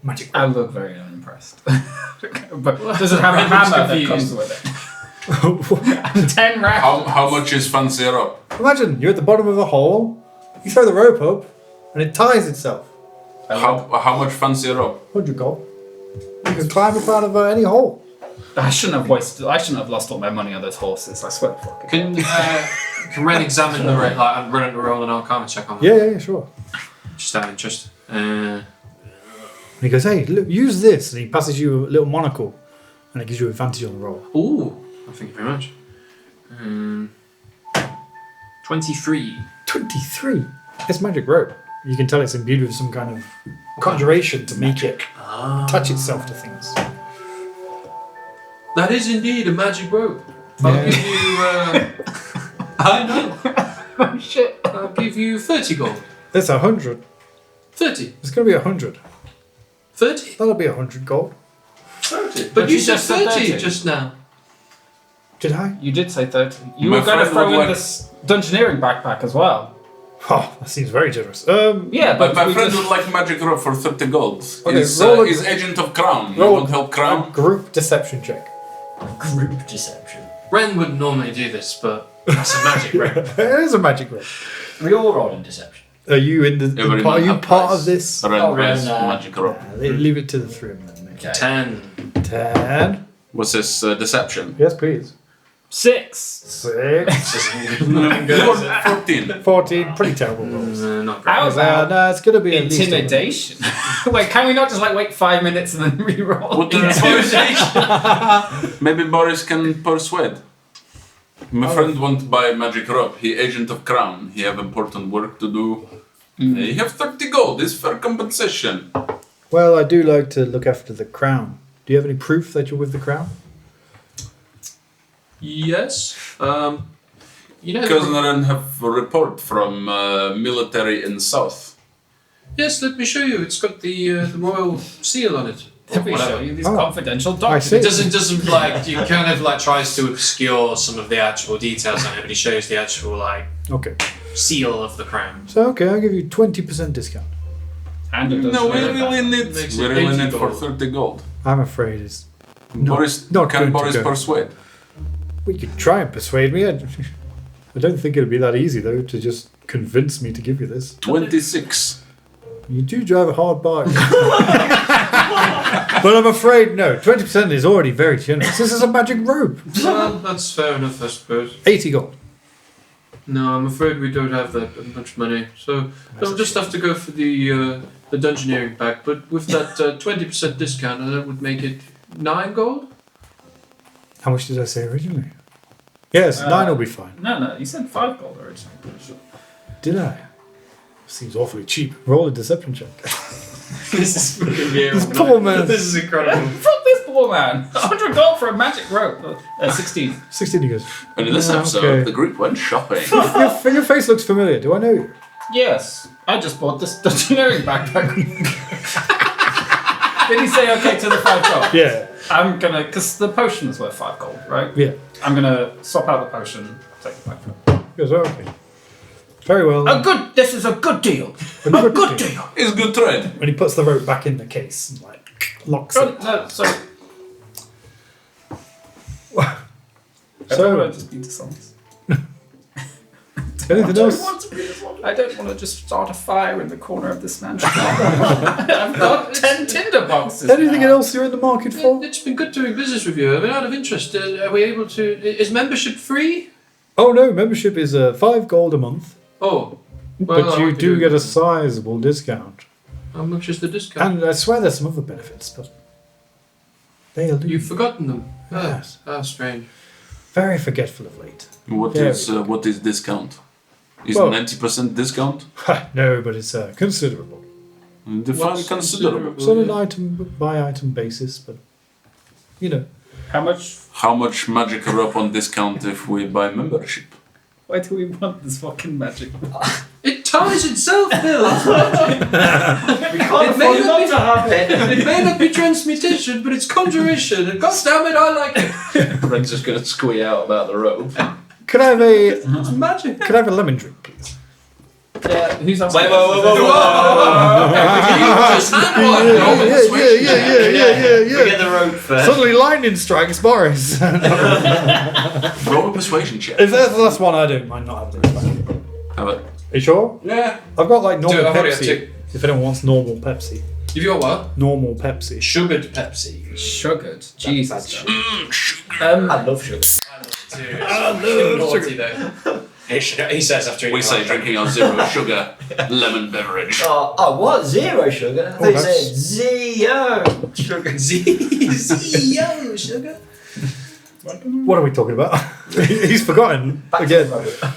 Magic I rope. look very unimpressed. But does it have a I'm hammer that confused. comes with it? And 10 rations. How much is fancy rope? Imagine you're at the bottom of a hole, you throw the rope up, and it ties itself. How much fancy rope? 100 gold. You can climb up out of any hole. I shouldn't have lost all my money on those horses. I swear to fuck it. Can Ren examine the like and run it roll an arcana check on that? Yeah, sure. Just out of interest. And he goes, hey, look, use this. And he passes you a little monocle, and it gives you advantage on the roll. Ooh, thank you very much. 23. 23. It's magic rope. You can tell it's imbued with some kind of conjuration to make it attach itself to things. That is indeed a magic rope. I'll Yeah. give you. I know. Oh shit. I'll give you 30 gold. It's 100. 30. It's going to be 100. 30. That'll be 100 gold. 30. But But you you said just said 30 30. just now. Did I? You did say 30. You My were going to friend throw would in like- this dungeoneering backpack as well. Oh, that seems very generous. Yeah, But but my we friend just- would like magic rope for 30 gold. Okay, Is roll a- is agent of Crown. You roll want help a Crown? group deception check. Group deception. Ren wouldn't normally do this, but that's a magic rope. It is a magic rope. We all roll in deception. Are you in the? Every Are man you have part price. of this? Ren Oh, has Ren, magic rope. Leave it to the three of them. Okay. 10. 10. What's this deception? Yes, please. 6. 6. 14. 14. Pretty terrible rolls. Not great. How about No, it's gonna be at least a- intimidation? Wait, can we not just like wait 5 minutes and then re-roll? Would Maybe Boris can persuade. My friend won't buy magic rope. He agent of Crown. He have important work to do. He have 30 gold. It's fair compensation. Well, I do like to look after the crown. Do you have any proof that you're with the crown? Yes. You know. Cousin Ren have a report from military in south. Yes, let me show you. It's got the royal seal on it. Let me Whatever. show you these Oh. confidential I documents. see. It doesn't like you kind of like tries to obscure some of the actual details on it, but he shows the actual like Okay. seal of the crown. So, okay, I'll give you 20% discount. And it does No, we really really bad. need. Makes We it really 80 need for gold. 30 gold. I'm afraid it's. No, Boris, not can good to Boris go. persuade? We could try and persuade me. I don't think it'd be that easy, though, to just convince me to give you this. 26. You do drive a hard bargain. But I'm afraid, no. 20% is already very generous. This is a magic rope. Well, that's fair enough, I suppose. 80 gold. No, I'm afraid we don't have that much money, so I'll just have to go for the dungeoneering pack. But with that 20% discount, that would make it 9 gold. How much did I say originally? Yes, 9 will be fine. No, you said 5 gold originally. Did I? Seems awfully cheap. Roll a deception check. This is fucking This poor man. This is incredible. Fuck this poor man! 100 gold for a magic rope. 16. 16 he goes. And in this Ah, episode, okay. the group went shopping. Your face looks familiar. Do I know you? Yes, I just bought this dungeoneering backpack. Did he say okay to the 5 gold? Yeah. I'm gonna, because the potion is worth 5 gold, right? Yeah. I'm gonna swap out the potion, take the backpack. He goes, oh, okay. Very well. This is a good deal. A good deal. It's good trade. And he puts the rope back in the case and like locks Oh, it. no, sorry. I don't So, want to just be dishonest. anything else? I don't want to just start a fire in the corner of this mansion. I've got 10 tinder boxes. Anything now. else you're in the market for? It's been good doing business with you. I mean, out of interest, are we able to? Is membership free? Oh no, membership is 5 gold a month. Oh, But you do get a sizable discount. How much is the discount? And I swear there's some other benefits, but they elude. You've forgotten them. Yes. Oh, strange. Very forgetful of late. What is discount? Is Well- 90% discount? No, but it's considerable. Define What's considerable. It's on an item by item basis, but you know. How much? How much magic are up on discount if we buy membership? Why do we want this fucking magic? It ties itself, Bill. We can't It may afford not not to have it. It may not be transmutation, but it's conjuration, and god damn it, I like it. Ren's just gonna squee out about the rope. Could I have a It's magic. could I have a lemon drink, please? Yeah, who's asking? Wait, whoa. You just had one. We get the rope first. Suddenly lightning strikes Boris. Roll a persuasion check. If that's the last one, I don't mind not having it. Have it. Are you sure? Yeah. I've got like normal Dude, I've already had Pepsi. two. If anyone wants normal Pepsi. You've got what? Normal Pepsi. Sugared Pepsi. Sugared. Jesus. I love sugar. Naughty though. He says after We say drinking our 0 sugar lemon beverage. Oh, what? 0 sugar? I thought you that's- said 0 sugar. Zio sugar. What are we talking about? He's forgotten Back to again. the rope.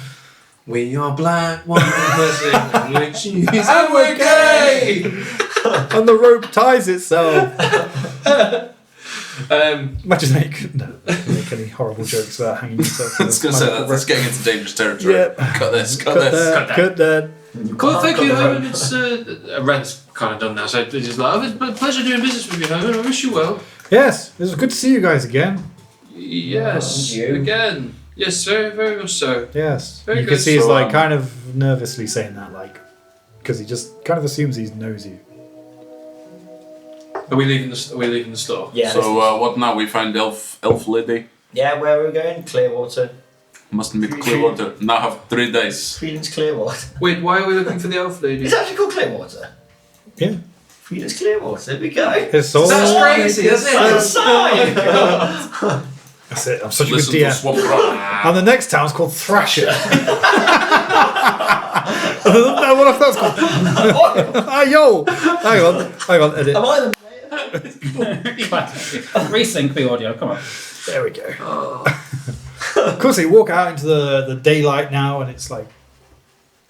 We are black, one person, and we're gay. And the rope ties itself. Imagine that you couldn't make any horrible jokes about hanging yourself. I was going to say that. That's getting into dangerous territory. Yep. Cut this. Cut Cut this. that. Cut that. Well, thank you, Cut the rope. Herman. It's Ren's kind of done now, so it's just like, it's a pleasure doing business with you, Herman. I wish you well. Yes, it was good to see you guys again. Yes, Thank you. again. Yes, very, very much so. Yes. Very you can good. see he's So, like kind of nervously saying that, like, because he just kind of assumes he knows you. Are we leaving the store? Yeah. So what now? We find elf lady. Yeah, where are we going? Clearwater. Mustn't be Clearwater. Now have 3 days. Freedom's Clearwater. Wait, why are we looking for the elf lady? It's actually called Clearwater. Yeah. Freedom's Clearwater. There we go. It's all. That's crazy, isn't it? That's a sign. That's it. I'm such a Listen good to DM. Swamp Rock. And the next town's called Thrasher. No, what if that's called? Ah, yo! Hang on, edit. Am I the Resync the audio. Come on. There we go. Of course, you walk out into the daylight now, and it's like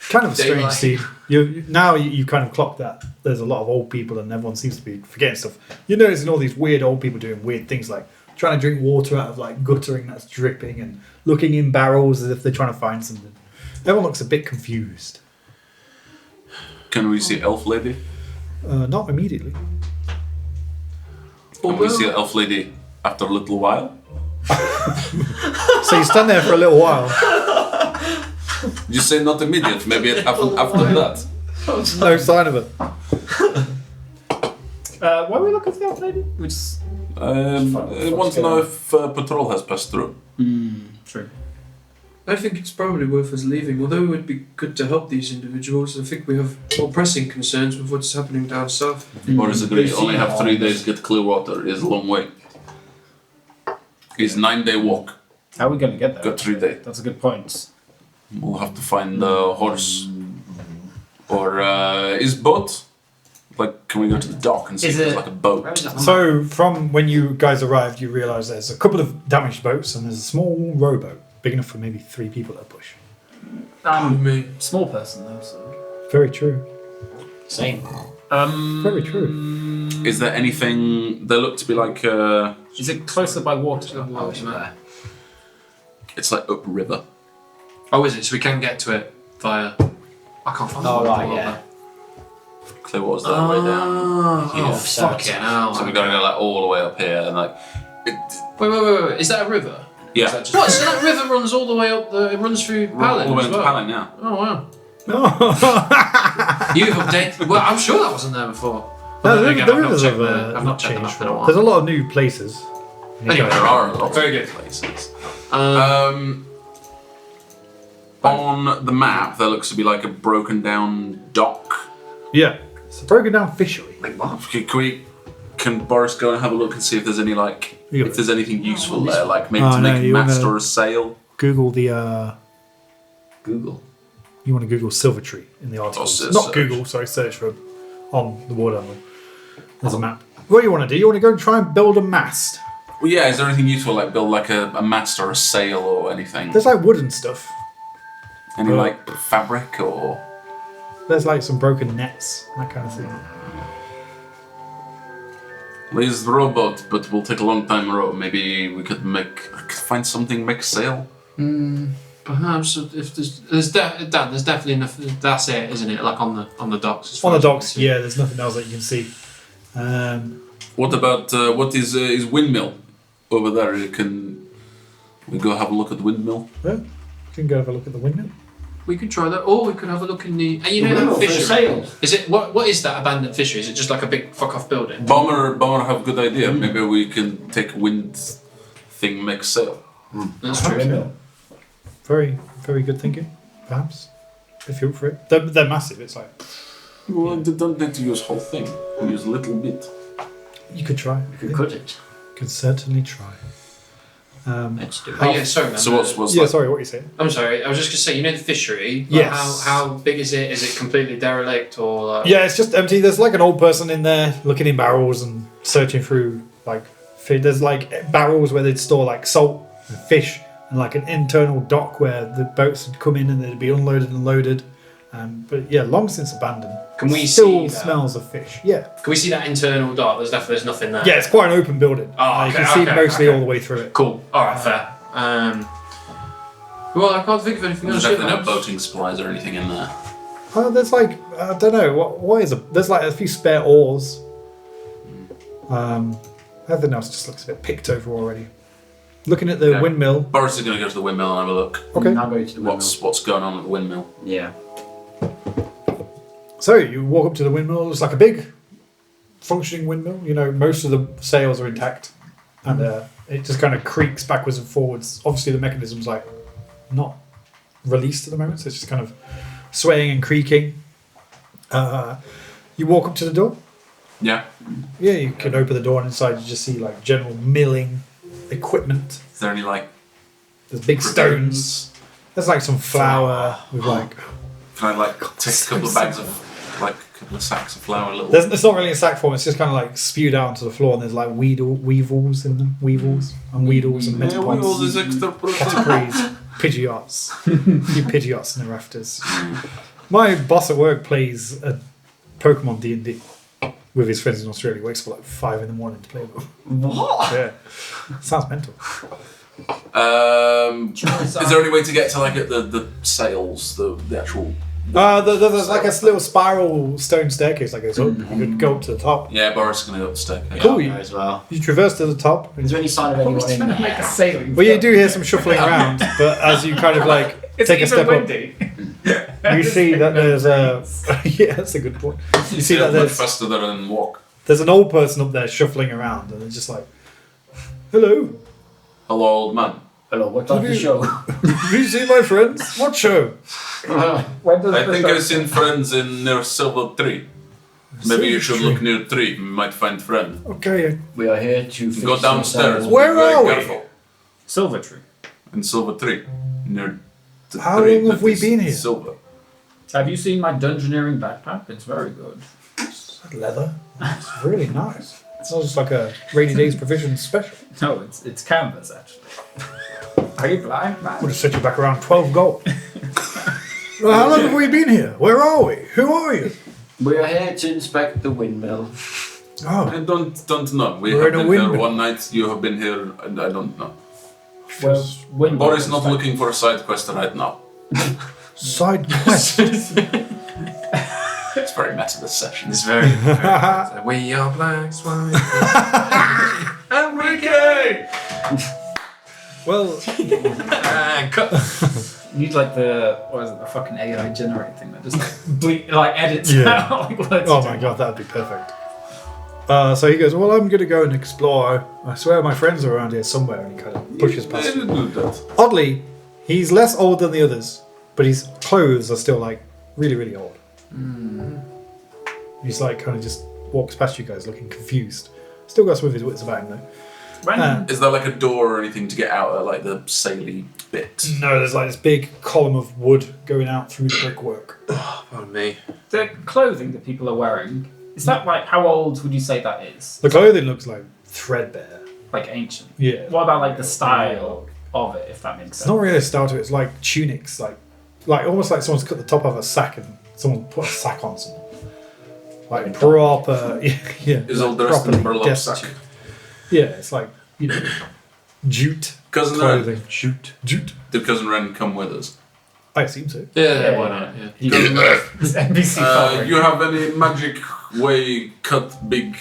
kind of a strange Daylight. scene. You kind of clock that there's a lot of old people, and everyone seems to be forgetting stuff. You're noticing all these weird old people doing weird things, like trying to drink water out of like guttering that's dripping, and looking in barrels as if they're trying to find something. Everyone looks a bit confused. Can we see elf lady? Not immediately. Can we see elf lady after a little while? So you stand there for a little while. You say not immediate. Maybe it happened after that. No sign of it. Why are we looking for the old lady? We just. I want to know if patrol has passed through. True. I think it's probably worth us leaving. Although it would be good to help these individuals, I think we have more pressing concerns with what's happening down south. Boris agreed. Only have 3 days to get Clearwater. It's a long way. It's 9-day walk. How are we going to get there? Got 3 days. That's a good point. We'll have to find a horse. Or is boat? Like, can we go to the dock and see Is if there's it- like a boat? So from when you guys arrived, you realise there's a couple of damaged boats and there's a small rowboat, big enough for maybe 3 people to push. Me. Small person though. So. Very true. Same. Very true. Is there anything? They look to be like. Is it closer by water? It's like upriver. Oh, is it? So we can get to it via. I can't find Oh, the right, road yeah. map. Clearwater's that way down. Oh, so- fucking hell. So we're going like all the way up here and like. Wait. Is that a river? Yeah. Is that just... What? So that river runs all the way up the. It runs through Palin all the way as into well. Palin, yeah. Oh wow. No, You've updated. Well, I'm sure that wasn't there before. the Then again, rivers I've have not not checked the changed. map in a while. There's a lot of new places. Anyway, There are a lot Very of good. places. On the map, there looks to be like a broken down dock. Yeah, it's a broken down fishery. Can Boris go and have a look and see if there's any like Yeah. if there's anything useful there, like maybe Oh, to no, make a you mast wanna- or a sail? Google the Google. You want to Google Silver Tree in the articles. Oh, Not search. Google, sorry, search for on the War Anvil. There's a map. What do you want to do? You want to go and try and build a mast? Well, yeah. Is there anything useful like build like a mast or a sail or anything? There's like wooden stuff. Any like fabric or? There's like some broken nets, that kind of thing. There's the rowboat, but will take a long time to row. Maybe we could find something, make a sail. Perhaps if there's definitely enough. That's it, isn't it? Like on the docks. as On far the as I can docks, see. yeah, there's nothing else that you can see. What about what is windmill over there? We go have a look at the windmill? Well, you can go have a look at the windmill. We could try that, or we could have a look in the. And you know Windmill that for fishery. sails. Is it what is that abandoned fishery? Is it just like a big fuck off building? Bomber have a good idea. Maybe we can take wind thing, make sail. That's true. Windmill. Very, very good thinking, perhaps. If you're up for it. They're massive, it's like... Well, they don't need to use whole thing. We use a little bit. You could try. You could cut it. Could certainly try. Let's do it. Oh yeah, sorry man. So what's Yeah, like? sorry, what are you saying? I'm sorry. I was just gonna say, you know the fishery. Like, Yes. How big is it? Is it completely derelict or? Like... Yeah, it's just empty. There's like an old person in there looking in barrels and searching through like food. There's like barrels where they'd store like salt and fish, and like an internal dock where the boats would come in and they'd be unloaded and loaded. But yeah, long since abandoned. Can we Still see that? smells of fish. Yeah. Can we see that internal dock? There's nothing there. Yeah, it's quite an open building. Oh, You okay, can see okay, mostly okay. all the way through it. Cool. All right, fair. Well, I can't think of anything There's else. definitely no boating supplies or anything in there. There's like I don't know what is it? There's like a few spare oars. Everything else just looks a bit picked over already. Looking at the Okay. windmill. Boris is going to go to the windmill and have a look. Okay. Now go to the windmill. What's going on at the windmill? Yeah. So you walk up to the windmill. It's like a big, functioning windmill. You know, most of the sails are intact, and it just kind of creaks backwards and forwards. Obviously, the mechanism's like not released at the moment, so it's just kind of swaying and creaking. You walk up to the door. Yeah. Yeah, you can open the door, and inside you just see like general milling equipment. Is there any like There's big stones. There's like some flour with like. Can I like take a couple of bags of like a couple of sacks of flour? It's not really in sack form. It's just kind of like spewed out onto the floor, and there's like weevils in them, weevils and weedles and Yeah, we all this metapons, extra protein. categories, pidgeots, few pidgeots in the rafters. My boss at work plays a Pokemon D&D with his friends in Australia. He wakes up at like 5 a.m. to play with them. What? Yeah, sounds mental. Is there any way to get to like the sails, the actual? There's like a little spiral stone staircase that goes up. You could go up to the top. Yeah, Boris is going to go up the staircase. Cool. Yeah, as well. You traverse to the top. Is there any sign of anyone in Make a there? sailing. Well, you do hear some shuffling around, but as you kind of like It's take a even step windy. up, you see that there's a. Yeah, that's a good point. You see that much there's faster than walk. an old person up there shuffling around, and it's just like, "Hello, Hello, old man. Hello, what time the show? have you seen my friends? What show? When does I the think show- I've seen friends in near Silver Tree. Maybe you should look near tree. You might find friend. Okay, We are here to fix Go downstairs. yourself. Where Be very are we? careful. Silver Tree. In Silver Tree, near. The How tree long have that we is been here? Silver. Have you seen my dungeoneering backpack? It's very good. leather. It's really nice. It's not just like a rainy days provision special. No, it's canvas actually. Are you blind, Would man? have set you back around 12 gold. Well, how long have we been here? Where are we? Who are you? We are here to inspect the windmill. Oh, I don't know. We We're have in a been here windmill. one night. You have been here, and I don't know. Well, when Boris not looking for a side quest right now. side quest. It's very meta this session. It's very. We are black swine. Enrique. Well, Cut. You need like what is it, the fucking AI generated thing that just like edits Yeah. out like words. oh my god, that'd be perfect. So he goes, well, I'm going to go and explore. I swear my friends are around here somewhere. And he kind of pushes They past. do that. Oddly, he's less old than the others, but his clothes are still like really, really old. He's like kind of just walks past you guys looking confused. Still got some of his wits about him though. Random. Is there like a door or anything to get out of like the saily bit? No, there's like this big column of wood going out through the brickwork. Oh me. The clothing that people are wearing, is that like, how old would you say that is? The clothing looks like threadbare. Like ancient? Yeah. What about like the style of it, if that makes It's sense? not really a style to it. It's like tunics, like almost like someone's cut the top of a sack and someone put a sack on someone. Like proper, yeah. Is all the rest of the properly burlap destitute. sack? Yeah, it's like jute Cousin clothing. Ren. Jute. Did Cousin Ren come with us? I assume so. Yeah, why not? Yeah. This NPC covering. You have any magic way cut big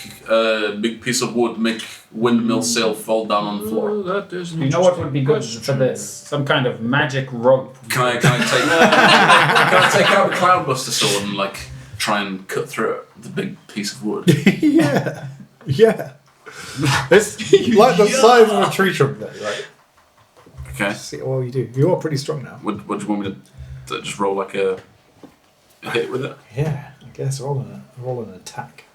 piece of wood, make windmill sail fall down on the floor? That is You know what would be good for this? Some kind of magic rope. Can I take out the cloudbuster sword and like try and cut through it with a big piece of wood? Yeah. It's like the size of a tree trunk, though, right? Okay. See how well you do. You are pretty strong now. What do you want me to just roll like a hit with it? Yeah, I guess roll an attack.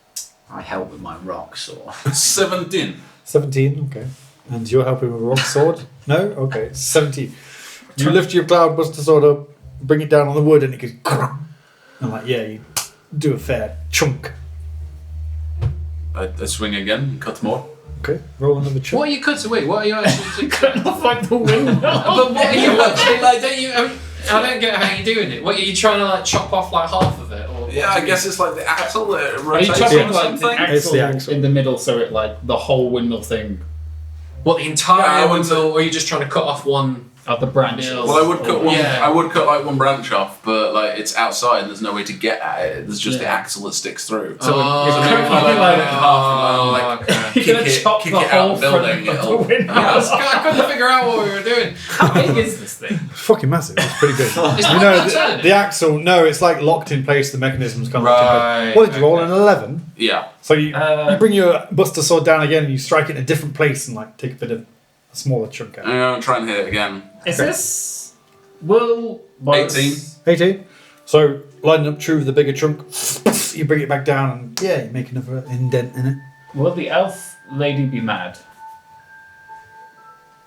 I help with my rock sword. 17. 17, okay. And you're helping with a rock sword? No? Okay, 17. You lift your cloudbuster sword up, bring it down on the wood, and it goes. And like, yeah, you do a fair chunk. I swing again and cut more. Okay, roll another chunk. What are you cutting? Wait, what are you actually Cutting off like the window. But what are you actually like? Don't you? I don't get how you're doing it. What are you trying to like chop off like half of it? Or Yeah, I guess it's like the axle that Are you rotates chopping or like the something. It's the axle axle. in the middle so it like the whole windmill thing what, the Yeah, I entire would windmill, or are you just trying to cut off one? of the branches? Mill. Well, I would cut one. Yeah. I would cut like one branch off, but like it's outside. And there's no way to get at it. There's just the Yeah. axle that sticks through. So Oh, you're maybe if I cutting like like half and okay. kick You're gonna it- chop kick the it out whole the building, front of it'll- the window. I couldn't figure out what we were doing. How big is this thing? It's fucking massive. It's pretty big. It's You not know, gonna turn the it. axle, no, it's like locked in place. The mechanism's kind of locked in Right, place. What did you roll? okay. An 11? Yeah. So you Uh, bring your buster sword down again and you strike it in a different place and like take a bit of a smaller chunk out. I'm gonna try and hit it again. Is this will 18. 18. So lining up true with the bigger chunk, you bring it back down and yeah, you make another indent in it. Will the elf lady be mad?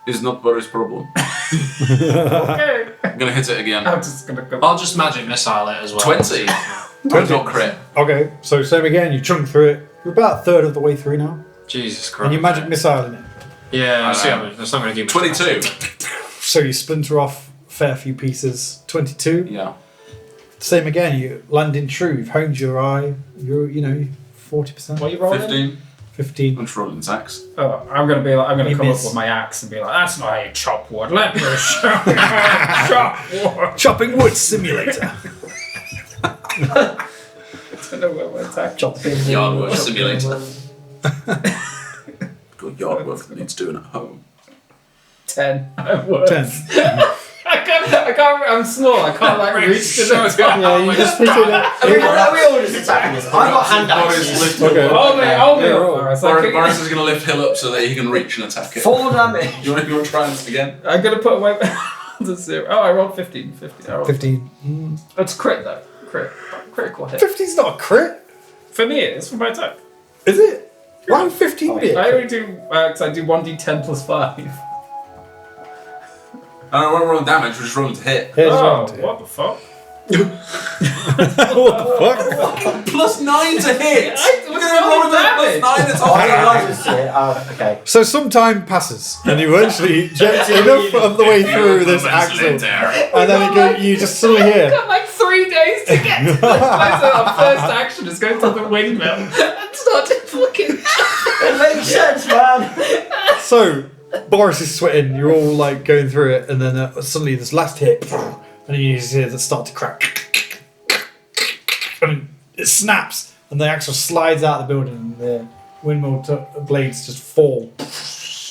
Is not Boris' problem. Okay. I'm gonna hit it again. I'm just gonna go. I'll just magic missile it as well. 20. 20. Not crit. Okay, so same again, you chunk through it. You're about a third of the way through now. Jesus Christ. And you magic missile in it. Yeah, I see. know. That's not going to do much. 22. So you splinter off a fair few pieces. 22. Yeah. Same again, you land in true. You've honed your eye. You're 40%. What are you rolling? 15. 15. I'm just rolling attacks. Oh, I'm gonna You come miss. up with my axe and be like, "That's not how you chop wood. Let me show you how to chop wood." Chopping wood simulator. I don't know where my attack chopping. Yard work simulator. Got yard work that needs doing at home. 10. It works. 10. I can't. I'm small. I can't like reach to the top. Yeah, you just hit it. Are we all just attacking this? I've got hand Boris axes. lift Okay. Oh mate, oh Yeah, roll. mate. It's like, Boris is gonna lift Hill up so that he can reach and attack it. 4 damage. You want to try it again? I'm gonna put away the 0. Oh, I rolled 15. 15. I rolled 15. That's crit though. Critical hit. 15's not a crit. For me, it is for my attack. Is it? Why would 15 be? I only do because I do 1d10 plus 5. I don't want to roll damage, we're just rolling to hit. Here's Oh, one. what the fuck? What the fuck? Plus 9 to hit! We're gonna roll damage. Plus 9 it's I all just see it. Oh, okay. So some time passes, and you eventually get enough of the way through this axle, and then you just suddenly I've hear. got like 3 days to get to this place. Our first action is go to the windmill and start to fucking. It makes sense, man. So Boris is sweating. You're all like going through it, and then suddenly this last hit, and you just hear that start to crack, and it snaps, and the axle slides out of the building, and the windmill blades just fall,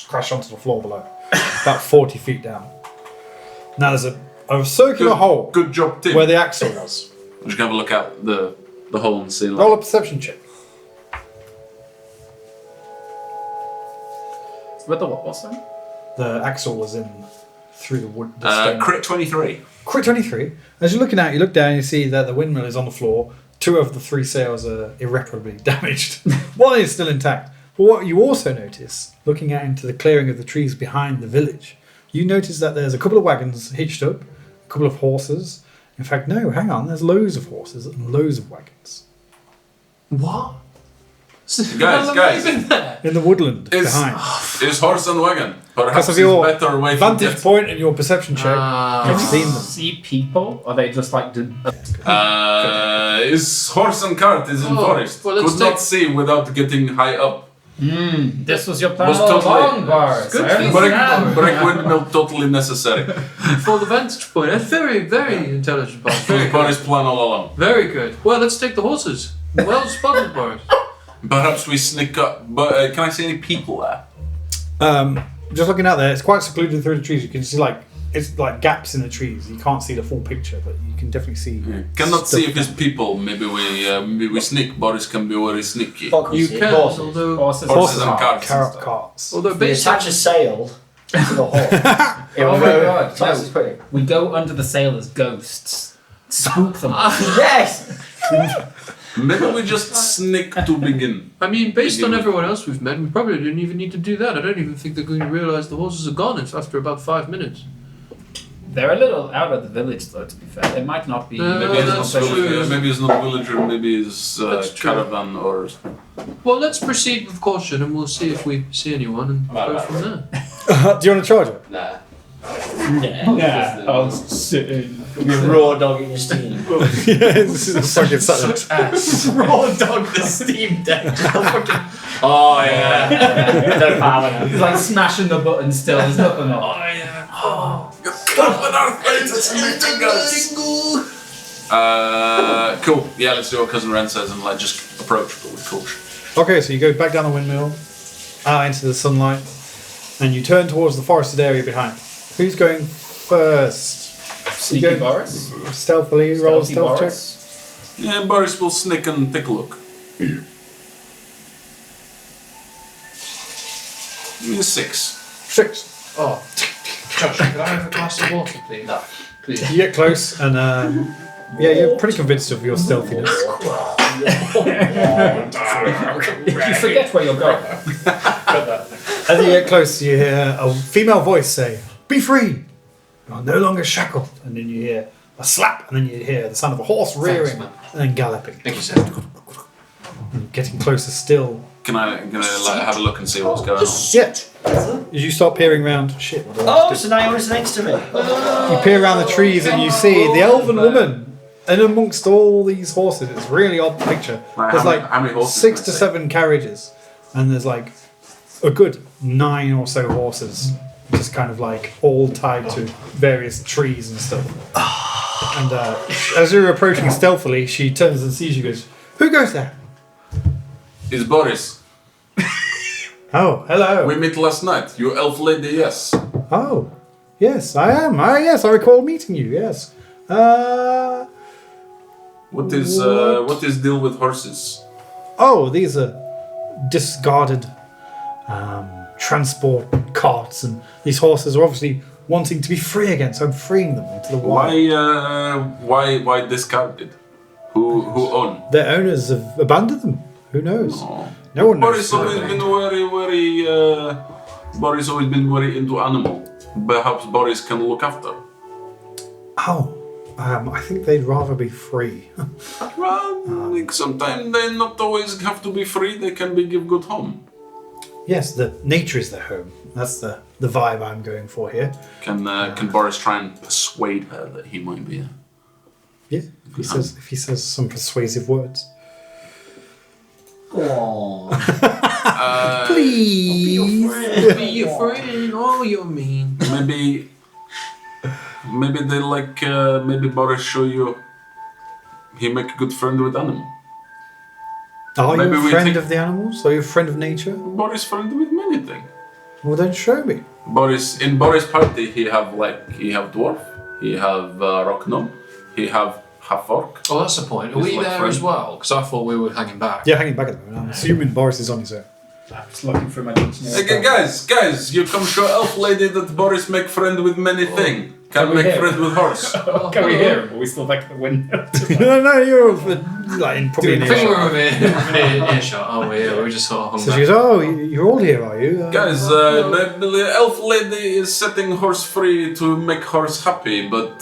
crash onto the floor below, about 40 feet down. Now there's a circular hole Good job, Tim. where the axle was. I'm just gonna have a look out the hole and see. Like, Roll a perception check. With the what? What's that? The axle was in through the wood. The stone. crit 23. Crit 23. As you're looking out, you look down and you see that the windmill is on the floor. 2 of the 3 sails are irreparably damaged. One is still intact. But what you also notice, looking out into the clearing of the trees behind the village, you notice that there's a couple of wagons hitched up, a couple of horses. In fact, no, hang on, there's loads of horses and loads of wagons. What? Guys, In the woodland behind. is horse and wagon. Perhaps Because of it's your better way to vantage get. point and your perception check, you've seen them. See people? Or are they just like... Is horse and cart is in forest. well, let's Could not take- see without getting high up. This was your plan Was all totally- along, Boris. Good I thing. understand. Break windmill totally necessary. For the vantage point. That's very, very intelligent, Boris. Very good. Boris plan all along. Very good. Well, let's take the horses. Well spotted, Boris. Perhaps we sneak up. But can I see any people there? Just looking out there, it's quite secluded through the trees. You can see it's like gaps in the trees. You can't see the full picture, but you can definitely see. Cannot see stuff. if it's people. Maybe we sneak. Boris can be very sneaky. Fuck You see can, horses. although Horses and carts. Carts. although We based attach on a sail to the horse. Oh my god, Twice no. as quick. We go under the sail as ghosts. Spook them. Yes! Maybe we just sneak to begin. I mean, based on everyone else we've met, we probably didn't even need to do that. I don't even think they're going to realise the horses are gone after about 5 minutes. They're a little out of the village, though, to be fair. It might not be... Maybe Oh, it's that's not true. maybe it's not villager. Maybe it's That's true. caravan or. Well, let's proceed with caution and we'll see if we see anyone and go from there. Do you want to charge it? Nah. Yeah, I'll sit in. You're raw dog in your steam. This is a fucking Saturday. Raw dog the steam deck. Oh yeah. No power now. He's like smashing the button still, there's nothing on. Cool. Yeah, let's do what Cousin Ren says and just approach, but with caution. Okay, so you go back down the windmill, out into the sunlight, and you turn towards the forested area behind. Who's going first? Sneaky You go Boris? stealthily, roll a Stealthy stealth check. Boris? Yeah, Boris will sneak and take a look. Yeah, 6. 6. Oh, Josh, could I have a glass of water, please? No. Please. You get close, and yeah, you're pretty convinced of your stealthiness. You forget where you're going. As you get close, you hear a female voice say, "Be free! You are no longer shackled." And then you hear a slap, and then you hear the sound of a horse rearing man. and then galloping. Thank you, sir. And getting closer still. Can I like, have a look and see what's going on? Yeah. As you start peering around, shit. What do I Oh, do? so now you're next to me. You peer around the trees and you see the elven woman. And amongst all these horses, it's a really odd picture. Like, There's how many horses 6 can I to see? 7 carriages, and there's like a good 9 or so horses, just kind of like all tied to various trees and stuff. And as you're approaching stealthily, she turns and sees you. Goes, "Who goes there?" It's Boris. Oh, hello. We met last night. You elf lady, yes. Oh, yes, I am. Yes, I recall meeting you. Yes. What is deal with horses? Oh, these are discarded transport carts, and these horses are obviously wanting to be free again. So I'm freeing them into the wild. Why discarded? Who own? Their owners have abandoned them. Who knows? Oh. No one knows. Boris always been very. Boris always been very into animal. Perhaps Boris can look after. Oh, I think they'd rather be free. Well, like sometimes they not always have to be free. They can be give good home. Yes, the nature is their home. That's the vibe I'm going for here. Can Boris try and persuade her that he might be? Yeah, if he says some persuasive words. Oh. Please. Be your friend. Oh, you're mean. Maybe they like. Maybe Boris show you. He make a good friend with animal. Are Maybe you we a friend think- of the animals? Are you a friend of nature? Boris friend with many things. Well, then show me. In Boris party he have dwarf, he have rock gnome, he have half orc. Oh, that's the point. Are He's we like there friend. as well? Because I thought we were hanging back. Yeah, hanging back at the moment. I'm assuming Boris is on his own. I'm just looking through my dictionary. Okay, guys, you come show elf lady that Boris make friend with many thing. Can we make hear friend with horse. Can we hear him? Are we still back at the window? No, you're like in probably I an think earshot. we're within earshot. Oh, we're just sort of hung So back. she goes, "Oh, you're all here, are you?" Guys, the elf lady is setting horse free to make horse happy, but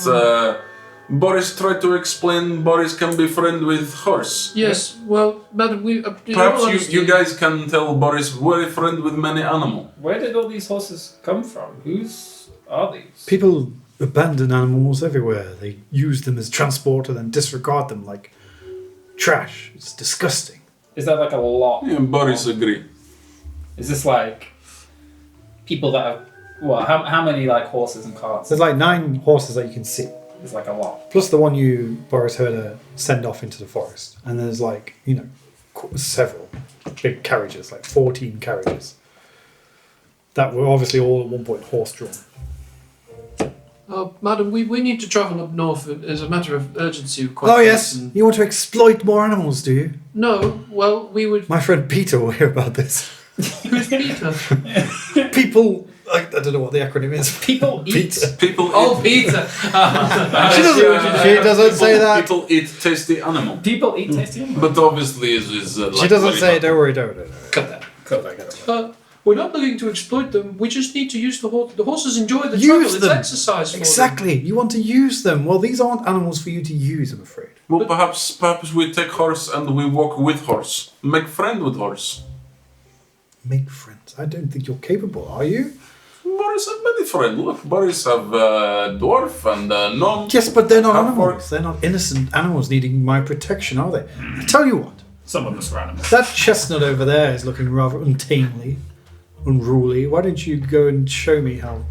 Boris tried to explain Boris can be friend with horse. Yes, well, madam, we... Perhaps you guys can tell Boris very friend with many animal. Where did all these horses come from? Whose are these? People abandon animals everywhere. They use them as transport and then disregard them like trash. It's disgusting. Is there like a lot? Yeah, Boris agree. Is this like people that have what? How many like horses and carts? There's like 9 horses that you can see, It's like a lot. plus the one Boris heard her send off into the forest. And there's like, several big carriages, like 14 carriages that were obviously all at one point horse-drawn. Madam, we need to travel up north as a matter of urgency. Oh yes, you want to exploit more animals, do you? No, well, we would... My friend Peter will hear about this. Who's Peter? People, I don't know what the acronym is. People eat. Peter. People Oh, eat, Peter! She doesn't say that. People eat tasty animal. People eat tasty animals. But obviously is like She doesn't say, lollipop. don't worry, don't. Cut that. Cut that. We're not looking to exploit them. We just need to use the horse. The horses enjoy the Use travel. It's them. exercise for them. Exactly. You want to use them. Well, these aren't animals for you to use, I'm afraid. Well, perhaps we take horse and we walk with horse. Make friend with horse. Make friends. I don't think you're capable, are you? Boris have many friends. Look, Boris have dwarf and gnome. Yes, but they're not Half orc. animals. They're not innocent animals needing my protection, are they? I tell you what. Some of us are animals. That chestnut over there is looking rather untamely, unruly. Why don't you go and show me how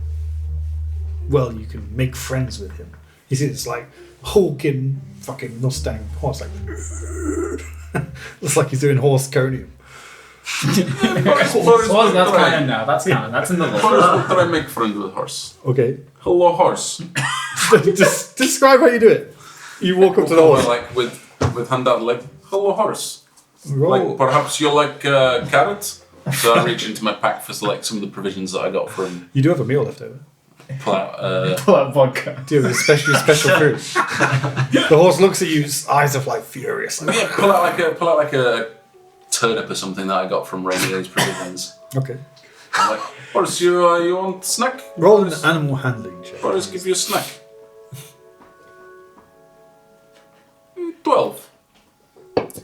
well you can make friends with him? You see this like hulking fucking Mustang horse, like looks like he's doing horse conium. Boris Well, that's will try. canon now. That's canon. That's in the law. Boris will try make friend with horse. Okay, Hello, horse. just describe how you do it. You walk up to the horse. Like with hand out, like hello, horse. Roll. Like perhaps you like carrots. So I reach into my pack for like some of the provisions that I got from You do have a meal left over. pull out. Pull out vodka. Do you have special food? The horse looks at you, his eyes are like furious. Like, Yeah, pull out like a turnip or something that I got from Rainier's provisions. okay. I'm like, Boris, you want snack? Roll an animal handling check. Boris, give you a snack. 12.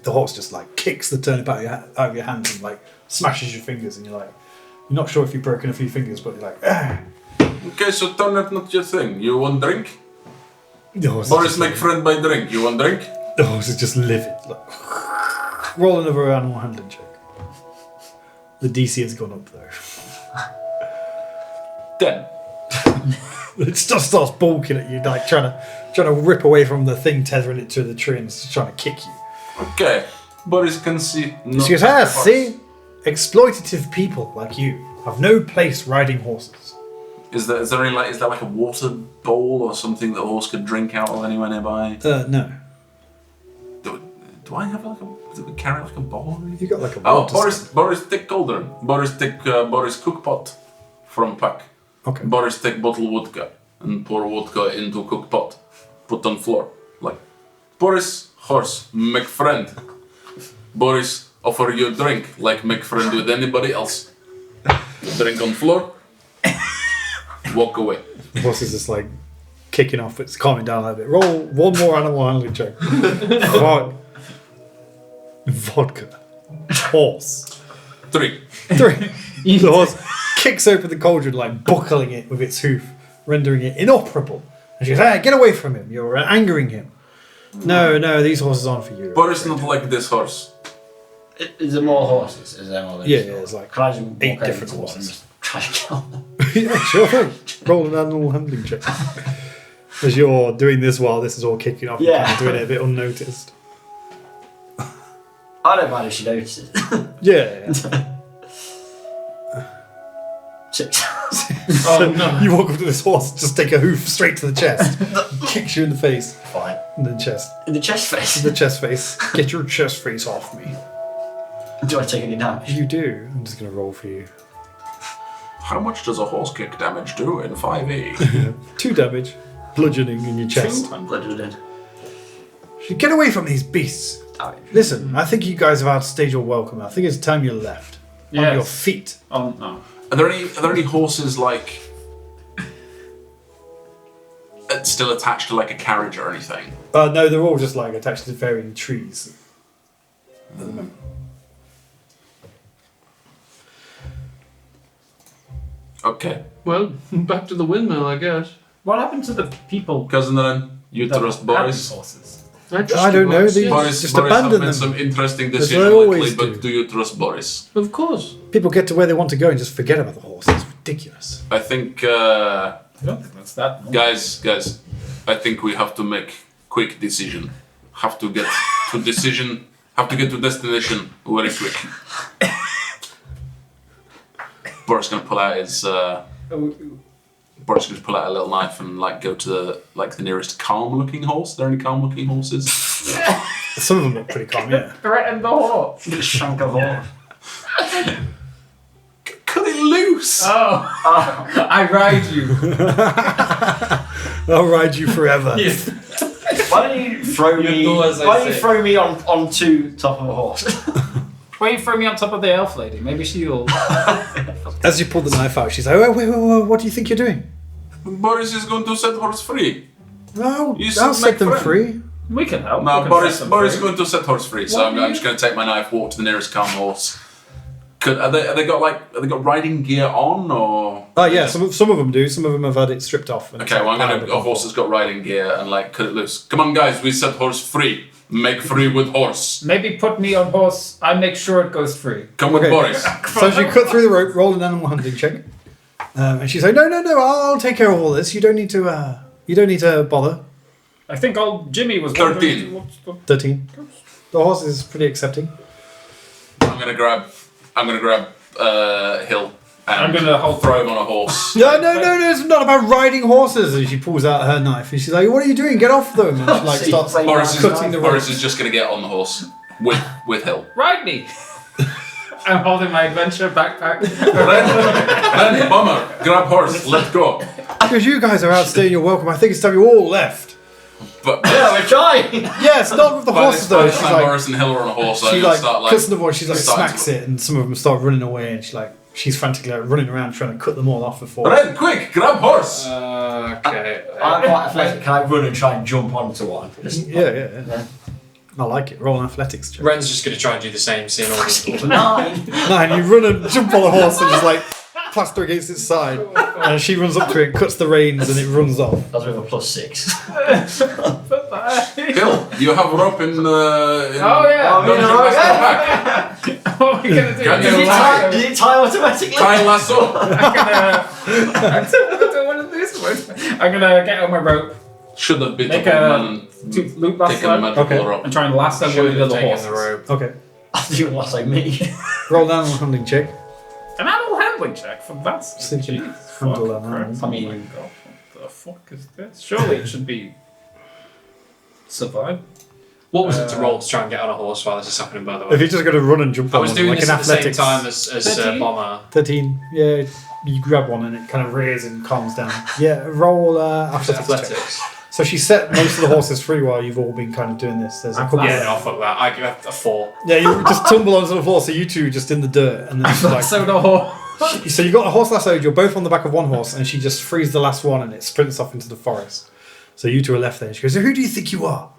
The horse just like kicks the turnip out of your hands and like smashes your fingers, and you're not sure if you've broken a few fingers, but you're like, ah. Okay, so turnip not your thing. You want drink? The horse, Boris make friend by drink. You want drink? the horse is just livid. Like, roll another animal handling check. The DC has gone up though. 10. It just starts balking at you, like trying to rip away from the thing tethering it to the tree, and it's trying to kick you. Okay. Boris can see. She goes, ah, see? Exploitative people like you have no place riding horses. Is there like a water bowl or something that a horse could drink out of anywhere nearby? No. Do I have like a? Do we carry like a bowl? Or anything? You got like a Oh, water Boris take cauldron. Boris take Boris cook pot from pack. Okay. Boris take bottle vodka and pour vodka into cook pot. Put on floor. Like Boris horse make friend. Boris offer you drink like make friend with anybody else. Drink on floor. Walk away. The horse is just like kicking off, it's calming down a little bit. Roll one more animal handling check. Vodka. Horse. 3. 3. The horse kicks open the cauldron, like buckling it with its hoof, rendering it inoperable. And she goes, hey, get away from him. You're angering him. No, these horses aren't for you. Boris not like this horse. Is there more horses? Is there more than Yeah, it's like Can I just walk 8 over different to one horses. and just try to kill them? Yeah, sure thing. Roll an animal handling check. As you're doing this while this is all kicking off, you're Yeah. kind of doing it a bit unnoticed. I don't mind if she notices. Yeah. 6. Oh no. You walk up to this horse, just take a hoof straight to the chest, kicks you in the face, Fine. and then chest. In the chest face. The chest face. Get your chest face off me. Do I take any damage? You do. I'm just going to roll for you. How much does a horse kick damage do in 5e? 2 damage. Bludgeoning in your chest. Bludgeoned. Get away from these beasts. Listen, I think you guys have outstayed your welcome. I think it's time you left. On your feet. Oh no. Are there any horses like still attached to like a carriage or anything? No, they're all just like attached to varying trees. Okay. Well, back to the windmill, I guess. What happened to the people? Cousin Ren, you that trust had Boris? these horses? I don't know. They Boris, just Boris have abandon made them. some interesting As decisions they lately, always but do. do you trust Boris? Of course. People get to where they want to go and just forget about the horse. It's ridiculous. I think, I don't think that's that. No. guys, I think we have to make quick decision. Have to get to decision. Have to get to destination very quick. Boris gonna pull out his. Boris gonna pull out a little knife and like go to the nearest calm-looking horse. Are there any calm-looking horses? Some of them look pretty calm, yeah. Threaten the horse. Just shank a horse. Cut it loose. Oh. I ride you. I'll ride you forever. Why don't you throw me? do as I Why don't you say. throw me onto top of a horse? Why you throw me on top of the elf lady? Maybe she'll. As you pull the knife out, she's like, wait, what do you think you're doing? Boris is going to set horse free. No, You I'll said set them friend. free. We can help. No, We can Boris set them is free. going to set horse free. So What I'm do you- just going to take my knife, walk to the nearest calm horse. Have they got riding gear on or? Oh yeah, some of them do. Some of them have had it stripped off. And Okay, well I'm powered gonna a up. horse that's got riding gear and like cut it loose. Come on, guys, we set horse free. Make free with horse. Maybe put me on horse. I make sure it goes free. Come with Okay. Boris. So as you cut through the rope, roll an animal handling check. And she's like, no, I'll take care of all this. You don't need to bother. I think old Jimmy was 13. wondering what's 13. The horse is pretty accepting. I'm gonna grab Hill and I'm gonna hold throw him on a horse. No, it's not about riding horses. And she pulls out her knife and she's like, what are you doing? Get off them. And she like See, starts play Boris is, knife. cutting the rope. Boris is just gonna get on the horse with Hill. Ride me. I'm holding my adventure backpack. Ren, Bomber, grab horse, let's go. Because you guys are outstaying your welcome. I think it's time you all left. But Yeah, we're trying. Yes, not with the by horses this though. time She's like, Boris and Hill are on a horse, so she I'm gonna like start cuts the voice. She's like starting smacks to- it, and some of them start running away. And she's frantically like running around trying to cut them all off before. Ren, quick, grab horse. Okay. I'm quite athletic. Can I run and try and jump onto one? Just- Yeah. I like it. Roll an athletics check. Ren's just going to try and do the same, seeing all the 9. Nine, you run and jump on the horse and just like plaster against its side. And she runs up to it, cuts the reins, and it runs off. That's with a +6. Hill, you have rope in Oh yeah. Dungeon yeah, Master yeah. pack. What are we gonna do? Can Did you it tie, did it tie automatically? Tie lasso. I'm gonna do one of these ones. I'm gonna get on my rope, Should have been make the a man loop last taking a one, magical Okay. rope. and try and lasso one of should the have other taken horses. the rope. Okay. I do last like me. Roll an animal handling check. An animal handling check for that. See if you can Jeez, handle fuck, that Christ. animal. I mean- Oh my God, what the fuck is this? Surely it should be survive. What was it to roll to try and get on a horse while this is happening, by the If way? you're just going to run and jump I on was one, doing like this an at the same athletics. time as 13? Bomber. 13. Yeah, you grab one and it kind of rears and calms down. Yeah, roll athletics check. Athletics. So she set most of the horses free while you've all been kind of doing this. There's a couple. Yeah, no, fuck that. I give it a 4. Yeah, you just tumble onto the floor, so you two are just in the dirt, and then she's like, So the horse. so you got a horse lassoed. You're both on the back of one horse, and she just frees the last one, and it sprints off into the forest. So you two are left there. And she goes, "Who do you think you are?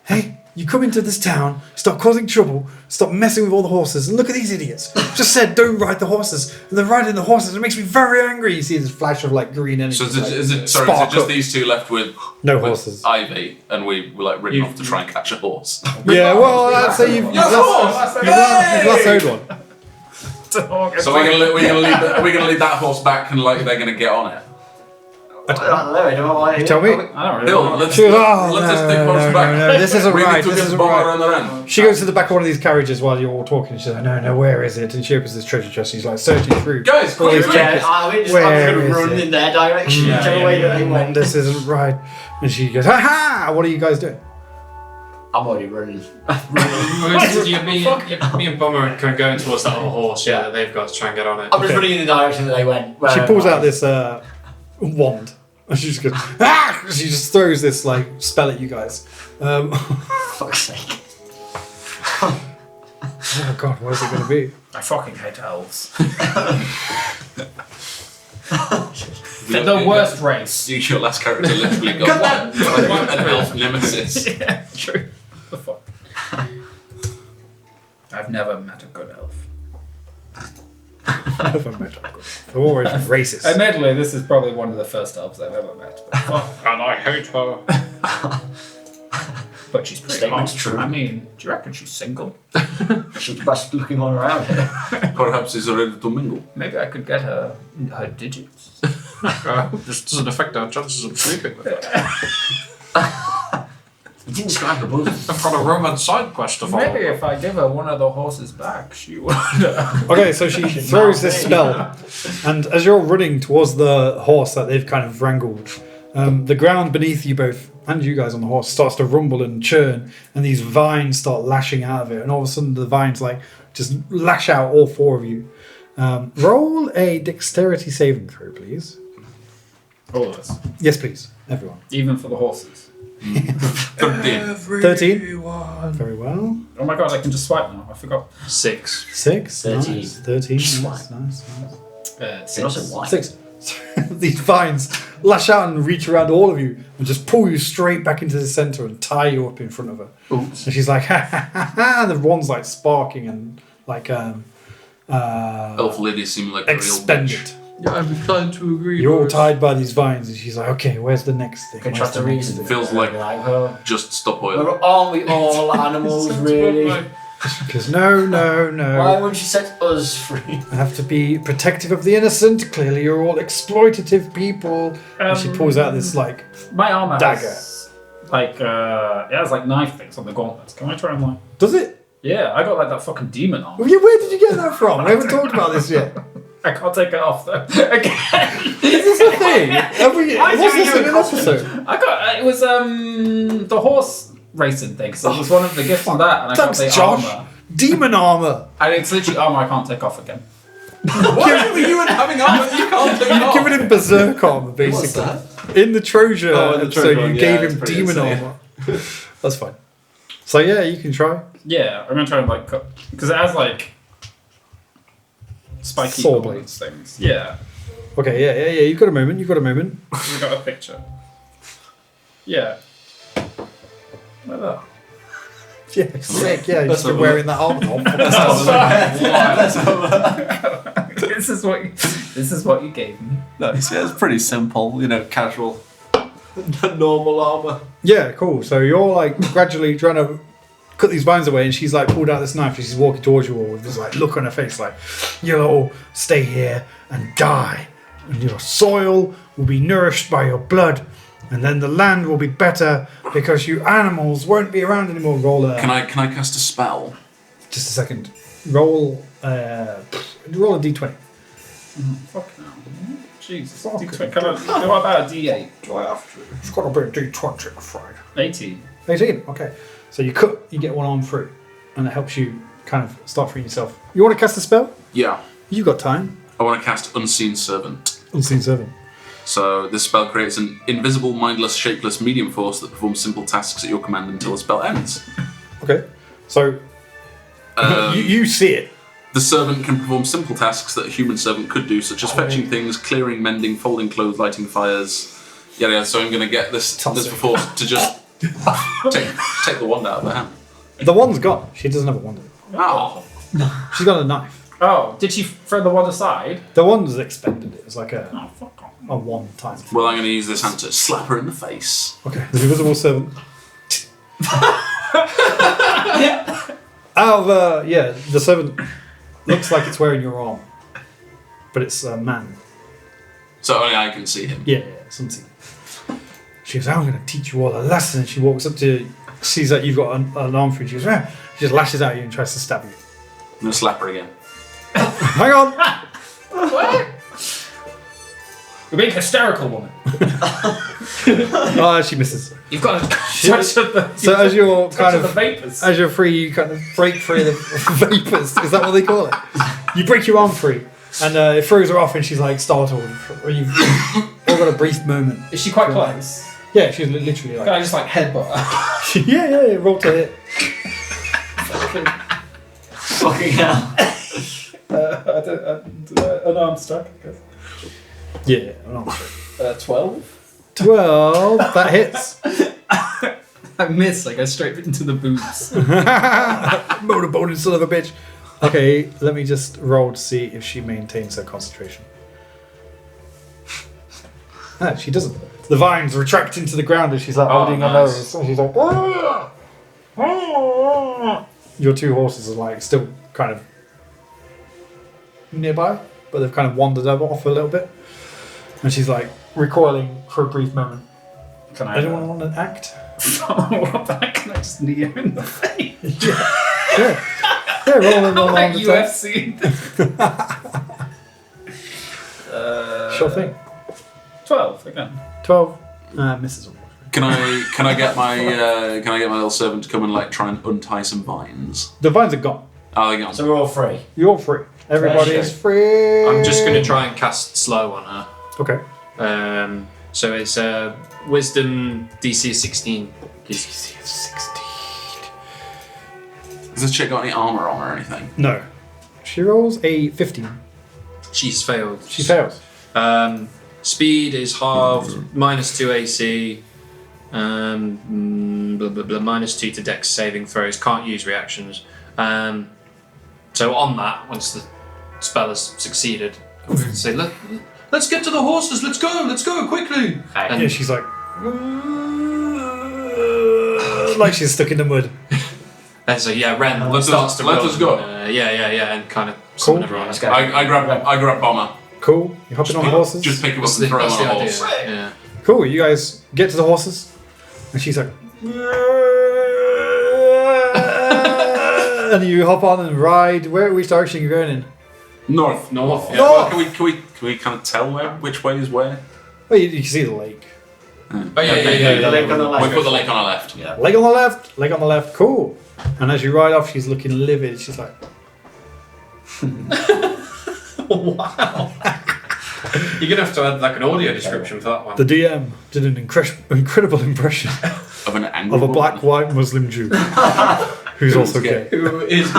Hey, you come into this town, stop causing trouble, stop messing with all the horses, and look at these idiots. Just said don't ride the horses, and they're riding the horses. It makes me very angry." You see this flash of like green energy. So is like, it spark just up. these two left with No with horses. Ivy, and we were like ridden off to try and catch a horse. Yeah, well, I'd say you've lassoed one. So we're gonna lead that horse back, and like they're gonna get on it. I don't know. I don't know why. You tell me. I don't really Hill, know. let's She goes, "Oh, let us no, take horse no, back. no, this isn't we right, need to this get isn't Bomber right." on the end. She goes to the back of one of these carriages while you're all talking. She's like, no, where is it? And she opens this treasure chest. She's like searching through. Guys, all quick, these quick. trinkets. I'm Where going is to run it? in their direction, whichever way that they want. This isn't right. And she goes, ha ha! What are you guys doing? I'm already running. Me and Bummer are kind of going towards that other horse, that they've got to try and get on it. I'm just running in the direction that they went. She pulls out this wand and she just goes, ah! She just throws this like spell at you guys. Fuck's sake. Oh god, what is it going to be? I fucking hate elves. They're the worst race. Your last character literally got an elf nemesis. Yeah, true. The fuck. I've never met a good elf. They're always racist. Admittedly, this is probably one of the first elves I've ever met. But fuck, and I hate her. But she's pretty Statement's hot. true. I mean, do you reckon she's single? She's the best looking one around here. Perhaps he's ready to mingle. Maybe I could get her digits. This doesn't affect our chances of sleeping with her. You didn't describe the book. I've got a romance side quest to follow. Maybe if I give her one of the horses back, she would. Okay, so she throws this spell, and as you're running towards the horse that they've kind of wrangled, the ground beneath you both and you guys on the horse starts to rumble and churn, and these vines start lashing out of it, and all of a sudden the vines like just lash out all four of you. Roll a dexterity saving throw, please. All of us. Yes, please, everyone. Even for the horses. 13. 13. Very well. Oh my god, I can just swipe now. I forgot. 6. 6. 13. Nice. 13. Swipe. Nice. You're also white. 6. These vines lash out and reach around all of you and just pull you straight back into the center and tie you up in front of her. Oops. And she's like, ha ha ha ha. And the one's like sparking and like Elf ladies seem like a real expended. bitch. Yeah, I'm inclined to agree. You're all tied by these vines, and she's like, okay, where's the next thing? Can Where's trust the the next reason. thing? Feels like well, just stop oil. aren't we all animals, really? Because no. Why wouldn't you set us free? I have to be protective of the innocent. Clearly, you're all exploitative people. And she pulls out this like My armor dagger. has like it has like knife things on the gauntlets. Can I try and like? Does it? Yeah, I got like that fucking demon armor. Where did you get that from? We haven't talked about this yet. I can't take it off though. Again. Is this a thing? Have we? Why Was do this you in an episode? I got it was the horse racing thing. So it was one of the gifts on that, and I got Thanks, the Josh. armor. Demon armor. And it's literally armor I can't take off again. What? You and having armor you can't take You've off. given him berserk armor, basically. In the Trojan, Oh, in the so Trojan you one, gave yeah, him it's pretty demon insane. armor. That's fine. So yeah, you can try. Yeah, I'm gonna try and like cut because it has like spiky Saw blades things. Yeah, Okay, yeah. You've got a moment. we got a picture. Yeah. Like that. Yeah, sick. Yeah, you've been wearing that armor. This is what you gave me. Nice, yeah, it's pretty simple, casual. Normal armour. Yeah, cool. So you're like gradually trying to cut these vines away, and she's like pulled out this knife. She's walking towards you all with this like look on her face, like you'll all stay here and die, and your soil will be nourished by your blood, and then the land will be better because you animals won't be around anymore. Roll a Can I cast a spell? just a second. Roll a d20. Fuck no. Jesus. D20. Can I, what about a D8? It's got to be a d20, I'm afraid. 18. 18. Okay. So you cut, you get one arm through, and it helps you kind of start freeing yourself. You want to cast a spell? Yeah. You got time. I want to cast Unseen Servant. Unseen Servant. So this spell creates an invisible, mindless, shapeless medium force that performs simple tasks at your command until the spell ends. Okay. So you see it. The servant can perform simple tasks that a human servant could do, such as fetching things, clearing, mending, folding clothes, lighting fires. Yeah. So I'm going to get this force to just take the wand out of her hand. The wand's gone. She doesn't have a wand. Oh. She's got a knife. Oh, did she throw the wand aside? The wand's expended. It was like a Fuck off. one time. Well, I'm going to use this hand to slap her in the face. Okay. The invisible servant. The servant looks like it's wearing your arm, but it's a man. So only I can see him. Yeah, something. She goes, I'm going to teach you all a lesson. And she walks up to, sees that you've got an arm through. She goes, ah. She just lashes at you and tries to stab you. I'm going to slap her again. Hang on. What? You're being hysterical, woman. Oh, she misses. You've got to touch the. So as you're kind the of vapors. as you're free, you kind of break free the vapors. Is that what they call it? You break your arm free, and it throws her off, and she's like startled. Or you've all got a brief moment. Is she quite close? Yeah, she's literally Can like. I just like headbutt her? yeah. Roll to hit. Fucking hell. No, I'm stuck. Yeah. No. 12. 12. That hits. I miss. I go straight into the boobs. Motorboating son of a bitch. Okay, let me just roll to see if she maintains her concentration. Ah, she doesn't. The vines retract into the ground as she's like holding her nose. And she's like, "Ah! Ah!" Your two horses are like still kind of nearby, but they've kind of wandered off a little bit. And she's like recoiling for a brief moment. Can I? Anyone want to act? What the heck? Can I just knee him in the face? Yeah. Yeah, roll Like the UFC. Sure thing. 12 again. 12. Misses. Can I get my little servant to come and like try and untie some vines? The vines are gone. Oh, they're gone. So we're all free. You're free. Everybody is free. I'm just going to try and cast slow on her. Okay. So it's Wisdom DC 16. DC 16. Has this chick got any armor on or anything? No. She rolls a 15. She's failed. She fails. Speed is halved, -2 AC, -2 to Dex saving throws. Can't use reactions. So on that, once the spell has succeeded, I'm going to say, let's get to the horses. Let's go quickly. Yeah, she's like she's stuck in the mud. And so yeah, Ren Let starts to us run. go. And kind of Cool. summon everyone. Let's go. I grab Bomber. Cool. You're hopping on the horses. Just pick him up That's and throw him that's on a the horse. idea. Yeah. Cool. You guys get to the horses, and she's like, and you hop on and ride. Which direction are you going in? North. North. North. Can we kind of tell which way is where? Well, you can see the lake. Oh yeah. The lake on the left. We put the lake on our left. Yeah. Leg on the left. Leg on the left. Cool. And as you ride off, she's looking livid. She's like, Wow. You're gonna have to add like an audio description for that one. the DM did an incredible impression Of an angry of a woman. black white Muslim Jew who's also gay. Who is?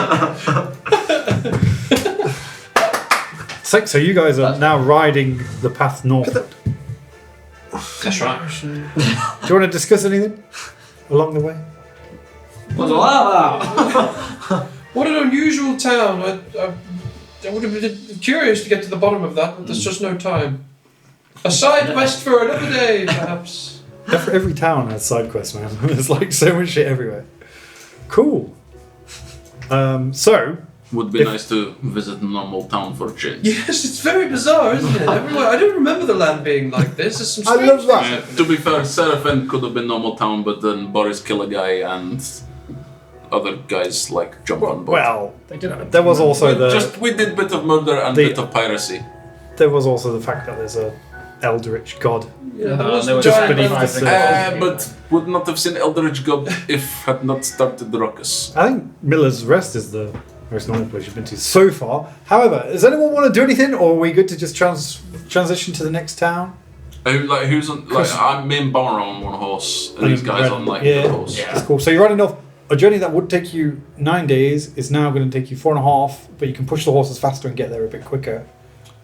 So you guys are now riding the path northward. That's right. Do you want to discuss anything along the way? What's all that about? What an unusual town. I would have been curious to get to the bottom of that, but there's just no time. A side quest for another day, perhaps. Every town has side quests, man. There's like so much shit everywhere. Cool. So Would be nice to visit a normal town for a change. Yes, it's very bizarre, isn't it? Everywhere. I don't remember the land being like this. There's some I strange love that. To be fair, Seraphin could have been normal town, but then Boris killed a guy and other guys like jump on board. well, They did have a there was also We did bit of murder and the- bit of piracy. there was also the fact that there's a eldritch god. Yeah, there was just giant beneath the rising surface. god. But would not have seen Eldritch God if had not started the ruckus. I think Miller's Rest is the most normal place you've been to so far. However, does anyone want to do anything, or are we good to just transition to the next town? Who's on? I'm me and Bomber on one horse, and these guys on like yeah, the horse. That's cool. So you're riding off. A journey that would take you 9 days is now going to take you 4.5, but you can push the horses faster and get there a bit quicker.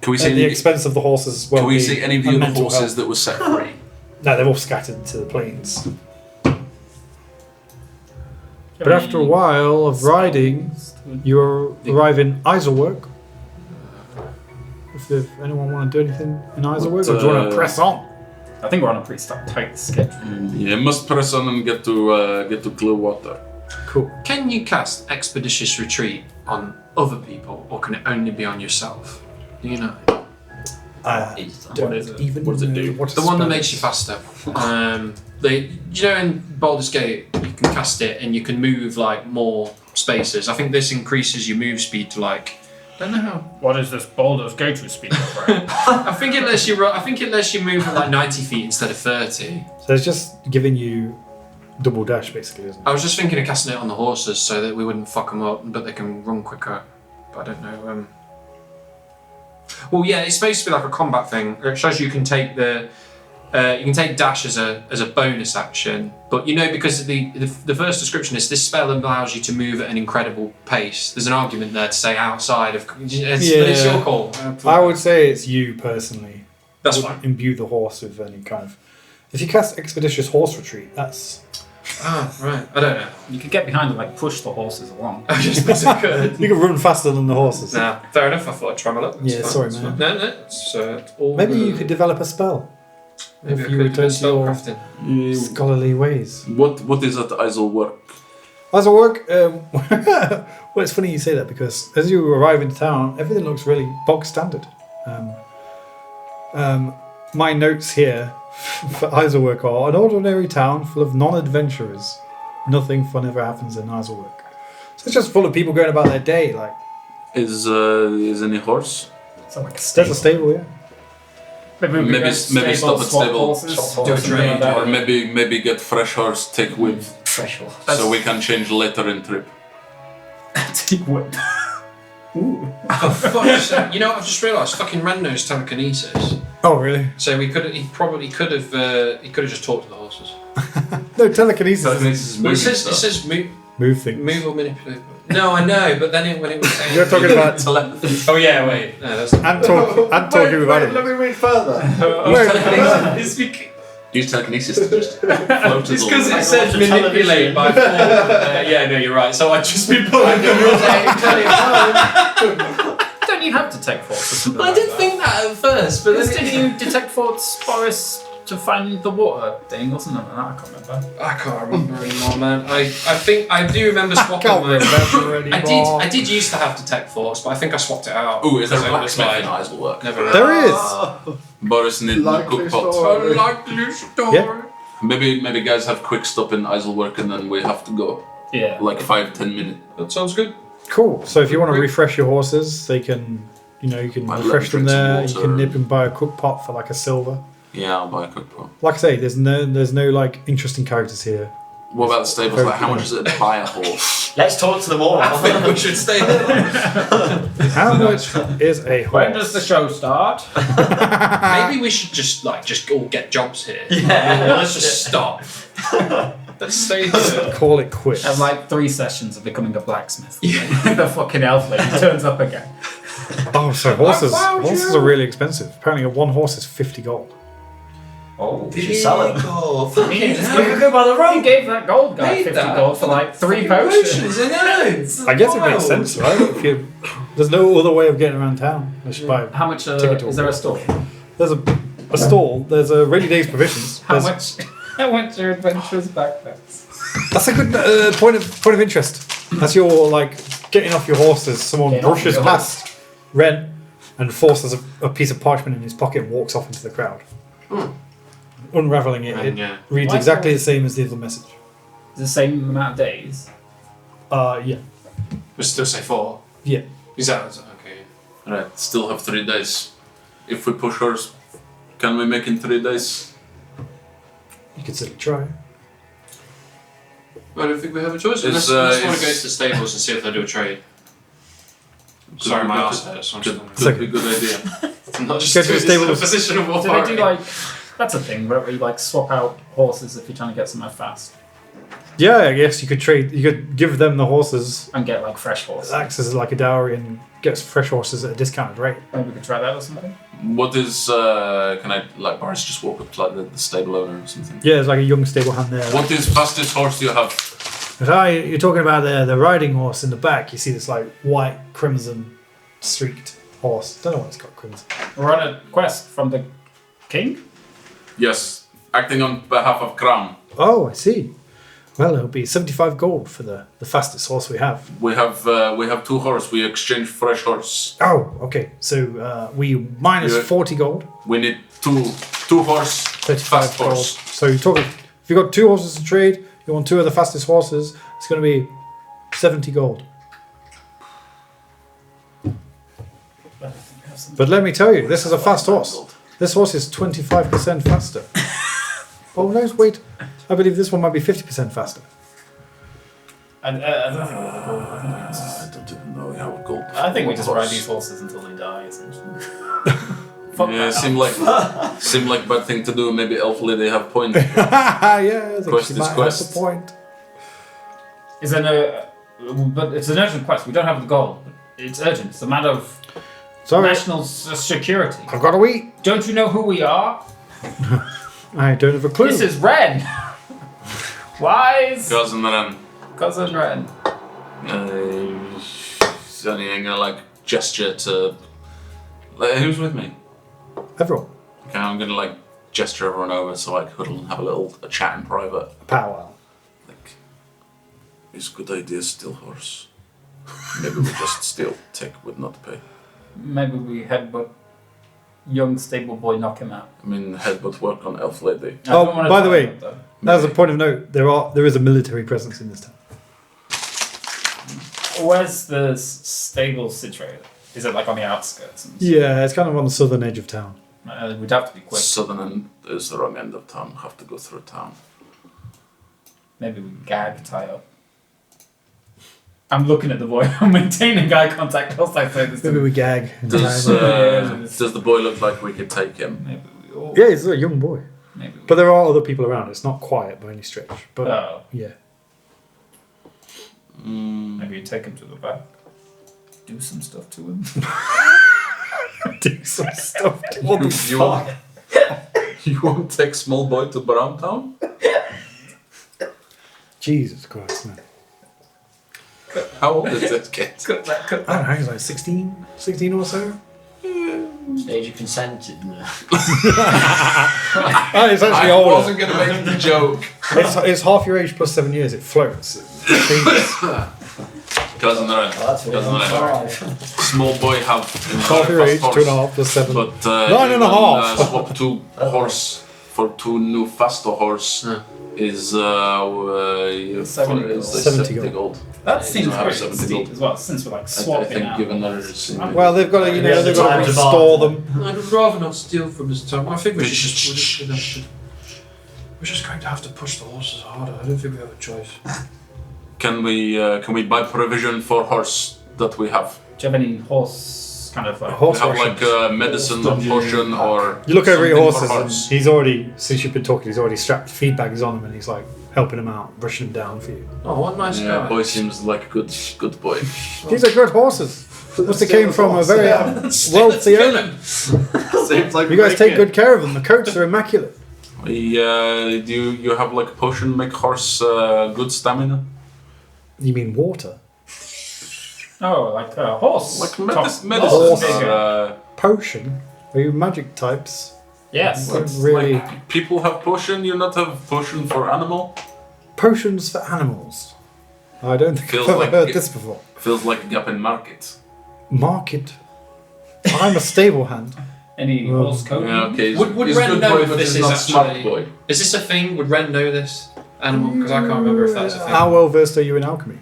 Can we At see? the expense of the horses. Can we see any of the and other mental horses health. that were set free? No, they're all scattered to the plains. But after a while of riding, you arrive in Islework. If anyone want to do anything in Islework, or do you want to press on? I think we're on a pretty tight schedule. Yeah, must press on and get to Clearwater. Cool. Can you cast Expeditious Retreat on other people, or can it only be on yourself? Do you know? Don't is it? even What does it know do? what The one that spell makes it you is. faster. In Baldur's Gate, you can cast it and you can move like more spaces. I think this increases your move speed to like don't know how. What is this Baldur's Gate speed for? I think it lets you. I think it lets you move at like 90 feet instead of 30. So it's just giving you double dash, basically, isn't it? I was just thinking of casting it on the horses so that we wouldn't fuck them up, but they can run quicker. But I don't know. Well, yeah, it's supposed to be like a combat thing. It shows you can take the. You can take dash as a bonus action, but because the first description is this spell allows you to move at an incredible pace. There's an argument there to say outside of. But it's your call. I would say it's you personally. That's would fine. Imbue the horse with any kind of. If you cast Expeditious Horse Retreat, that's. Ah, right. I don't know. You could get behind and like push the horses along. I just think I could. You can run faster than the horses. Nah, fair enough. I thought I'd try my luck. That's Yeah, fine. sorry, That's man. fine. No, it's all. Maybe you good. could develop a spell. Maybe if I you could return do to your spellcrafting. scholarly ways. What is at Isle work? As I work, well, it's funny you say that because as you arrive into town, everything looks really bog standard. My notes here for Islework are an ordinary town full of non-adventurers. Nothing fun ever happens in Islework. So it's just full of people going about their day. Like, Is any horse? So like a there's a stable, yeah. Maybe stop at stable. Do a trade, Or maybe get fresh horse, take whip, Fresh horse. so we can change later in trip. Take whip. Ooh. Oh, fuck's sake. I've just realised fucking Ren knows telekinesis. Oh, really? So he could have just talked to the horses. No, telekinesis. Well, it says move, Move things. move or manipulate. No, I know, but then when it was saying You're talking about telepathy. oh yeah, wait, no, that's and talking about it. Let me read further. Use telekinesis to just float It's us because all. it said Watch a manipulate by force. Yeah, no, you're right. So I'd just be pulling Don't you have detect force or something I like did that? think that at first, but Because then didn't you detect force Boris to find the water thing or something like that? I can't remember. I can't remember anymore, man. I think I do remember swapping Can't my. remember anymore. I did used to have detect force, but I think I swapped it out. Ooh, is there a Because it was blacksmith in like- Isle work? Never. There is. Boris need a Likely cook pot. story. Unlikely story. Yeah. Maybe guys have quick stop in Isle work and then we have to go. Yeah. Like 5-10 minutes. That sounds good. Cool. So if you want to refresh your horses, they can, you can Buy refresh them electrics there. and You water. can nip and buy a cook pot for like a silver. Yeah, I'll buy a cook pot. Like I say, there's no like interesting characters here. What about the stables? Like, how much is it to buy a horse? Let's talk to them all. I think we should stay there. How much is a horse? When does the show start? Maybe we should just all get jobs here. Yeah. Let's just stop. Let's stay here. Call it quits. Have like 3 sessions of becoming a blacksmith. The fucking elf lady turns up again. Oh, so horses found horses you. are really expensive. Apparently, one horse is 50 gold. Oh, we should sell it. Fucking We could go by the You road. gave that gold guy Paid 50 that gold for like 3 potions. I know. I guess it makes sense, right? If you, there's no other way of getting around town. I should buy. How much Ticket to is there a a- store? There's a stall. There's a rainy days provisions. How There's- much? How much are adventurers backpacks? That's a good point of interest. As you're like getting off your horses, someone Getting off brushes your past Ren and forces a piece of parchment in his pocket and walks off into the crowd. Unraveling it, it Yeah. reads Why exactly not? the same as the other message. The same amount of days. Yeah. We still say 4. Yeah. Is that okay? Right, still have 3 days. If we push horse, can we make in 3 days? You could still try. I don't think we have a choice. It's, Let's want to it's- go to the stables and see if they do a trade. Sorry, my ass hurts. I'm Could, just could be a good idea. I'm not just Go to the doing this in a stables. position of Do they authority. do like? That's a thing where you like swap out horses if you're trying to get somewhere fast Yeah, I guess you could trade. You could give them the horses, and get like fresh horses. acts as like a dowry, and gets fresh horses at a discounted rate. Maybe we could try that or something. What is, can I, like, Boris just walk up to like the stable owner or something? Yeah, there's like a young stable hand there. What is fastest horse you have? You're talking about the riding horse in the back. You see this like white crimson streaked horse. Don't know why it's got crimson. We're on a quest from the king. Yes, acting on behalf of Crown. Oh, I see. Well, it'll be 75 gold for the fastest horse we have. We have 2 horse. We exchange fresh horse. Oh, okay. So we minus Yeah. 40 gold, We need two horse, 35 fast gold. horse. So you're talking, if you've got 2 horses to trade, you want 2 of the fastest horses, it's going to be 70 gold. something. But let me tell you, this is a fast horse. This horse is 25% faster. Oh no, wait. I believe this one might be 50% faster. I don't think I don't even know how gold. I think we just horse. ride these horses until they die, essentially. Yeah, seem like bad thing to do. Maybe Elf Lady have point. Yeah, I think Quest she is might quest. have a point. Is there no... But it's an urgent quest. We don't have the goal. It's urgent. It's a matter of Sorry, national security. I've got to eat. Don't you know who we are? I don't have a clue. This is Ren. Wise Cousin Ren. cousin Ren. So I'm gonna like gesture to. Who's with me? Everyone. Okay, I'm gonna like gesture everyone over so I could huddle and have a chat in private. Powwow. Like, it's a good idea, steal horse. Maybe we just steal, take, would not pay. Maybe we headbutt young stable boy, knock him out. I mean, headbutt work on Elf Lady. I don't wanna by the tie way, him up, though. as a point of note, there is a military presence in this town. Where's the stable situated? Is it like on the outskirts? And Yeah, it's kind of on the southern edge of town. we'd have to be quick. Southern end is the wrong end of town. Have to go through town. Maybe we gag tie up. I'm looking at the boy. I'm maintaining eye contact whilst I say this. to Maybe him. we gag. and Does tie him. does the boy look like we could take him? Maybe we all. Yeah, he's a young boy. Maybe we But there are other people around. It's not quiet by any stretch. But Oh, yeah. maybe you take him to the back. Do some stuff to him. Do some stuff. You won't take small boy to Browntown? Jesus Christ, man. How old is this kid? Cut that, cut I don't know, he's like 16 or so. Stage of consent, isn't it? Oh, it's actually I older. wasn't going to make the joke. It's half your age plus 7 years. It floats. It changes. Cousin Ren. That's what Cousin I'm Ren. Small boy have Half your age, fast 2.5 plus 7. But 9.5. Swap two horse for two new faster horse is 70 70 gold. gold. That seems don't have pretty 70 steep gold. as well, since we're like I swapping think out. given that it's Well, they've got to, Yeah, they've got time to to restore buy. them. I'd rather not steal from this time. I think we're just going to have to push the horses harder. I don't think we have a choice. Can we buy provision for horse that we have? Do you have any horse kind of like... Horse We have rations. like medicine or potion or You look over your something for horses, and he's already, since you've been talking, he's already strapped feed bags on him, and he's like helping him out, brushing him down for you. Oh, what a nice Yeah, guy. boy seems like a good boy. These are good horses. Must have came from a very wealthy owner. Seems like You guys take good care of them. The coats are immaculate. Do you have like potion make horse good stamina? You mean water? Oh, like a horse. Like Top- medicine Horse. or Potion? Are you magic types? Yes. Don't really. like people have potion. You not have potion for animal? Potions for animals. I don't think Feels I've ever like heard it- this before. Feels like a gap in market. Market. I'm a stable hand. Any Well, horse coat? Yeah, okay. Would he's Ren good know boy, if but this he's is not smart actually- boy. Is this a thing? Would Ren know this animal? Because I can't remember if that's a thing. How well versed are you in alchemy?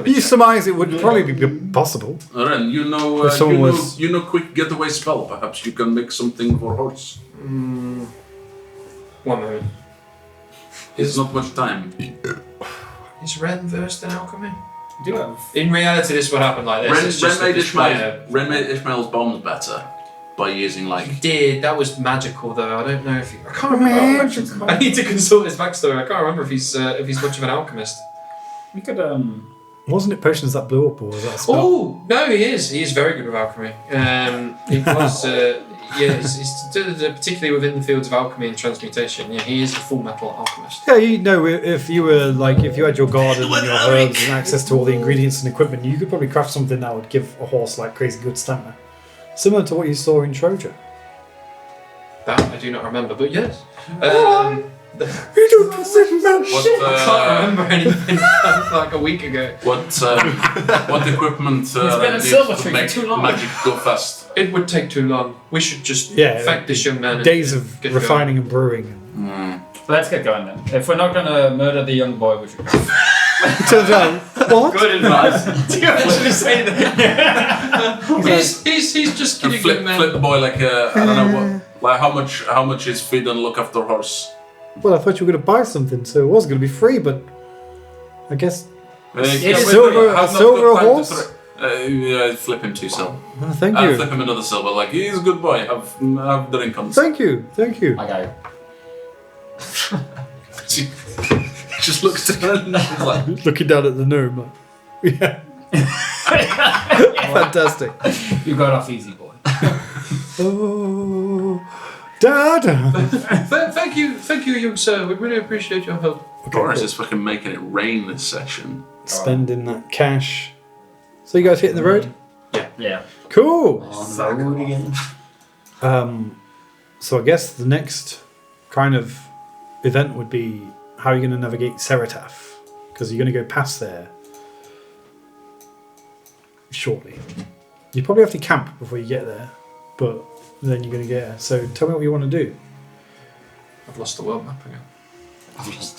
You surmise it would probably be possible. Ren, you know, If someone was- you know, quick getaway spell. Perhaps you can make something for horse. One moment. It's not much time. Is Ren versed in alchemy? We do have... In reality, this would happen like this. Ren, It's just Ren, that made this player Ren made Ishmael's bombs better by using like. did. That was magical, though. I don't know if I can't remember. I need to consult his backstory. I can't remember if he's much of an alchemist. We could, Wasn't it potions that blew up, or was that a spell? Oh no, he is. He is very good with alchemy. He was, he's particularly within the fields of alchemy and transmutation. Yeah, he is a full metal alchemist. Yeah, you know, if you were like, if you had your garden and your herbs and access to all the ingredients and equipment, you could probably craft something that would give a horse like crazy good stamina, similar to what you saw in Troja. That I do not remember, but yes. You don't remember shit. I can't remember anything like a week ago. What equipment been a needs silver to tree for make too long. magic go fast? It would take too long. We should just Yeah, infect this young man. And Days of get refining and brewing. Mm. let's get going then. If we're not going to murder the young boy, we should go. Turns out, what? Good advice. Do you actually say that? He's just And kidding. flip the boy like I don't know what. Like how much is feed and look after horse? Well, I thought you were going to buy something, so it was going to be free, but I guess. Silver horse? Yeah, flip him 2 silver. Oh, thank you. Flip him another silver. Like he's a good boy. Have drink on. Thank you. Thank you. I go. He just looks down. He's like, Looking down at the gnome, like, yeah. Fantastic. You got off easy, boy. Oh, Dada. Thank you, young sir. We really appreciate your help. Boris is fucking making it rain this session. Spending that cash. So you guys hitting the road? Yeah. Cool. On the road again. So I guess the next kind of event would be how are you going to navigate Serataf? Because you're going to go past there shortly. You probably have to camp before you get there, but then you're going to get there. So tell me what you want to do. I've lost the world map again.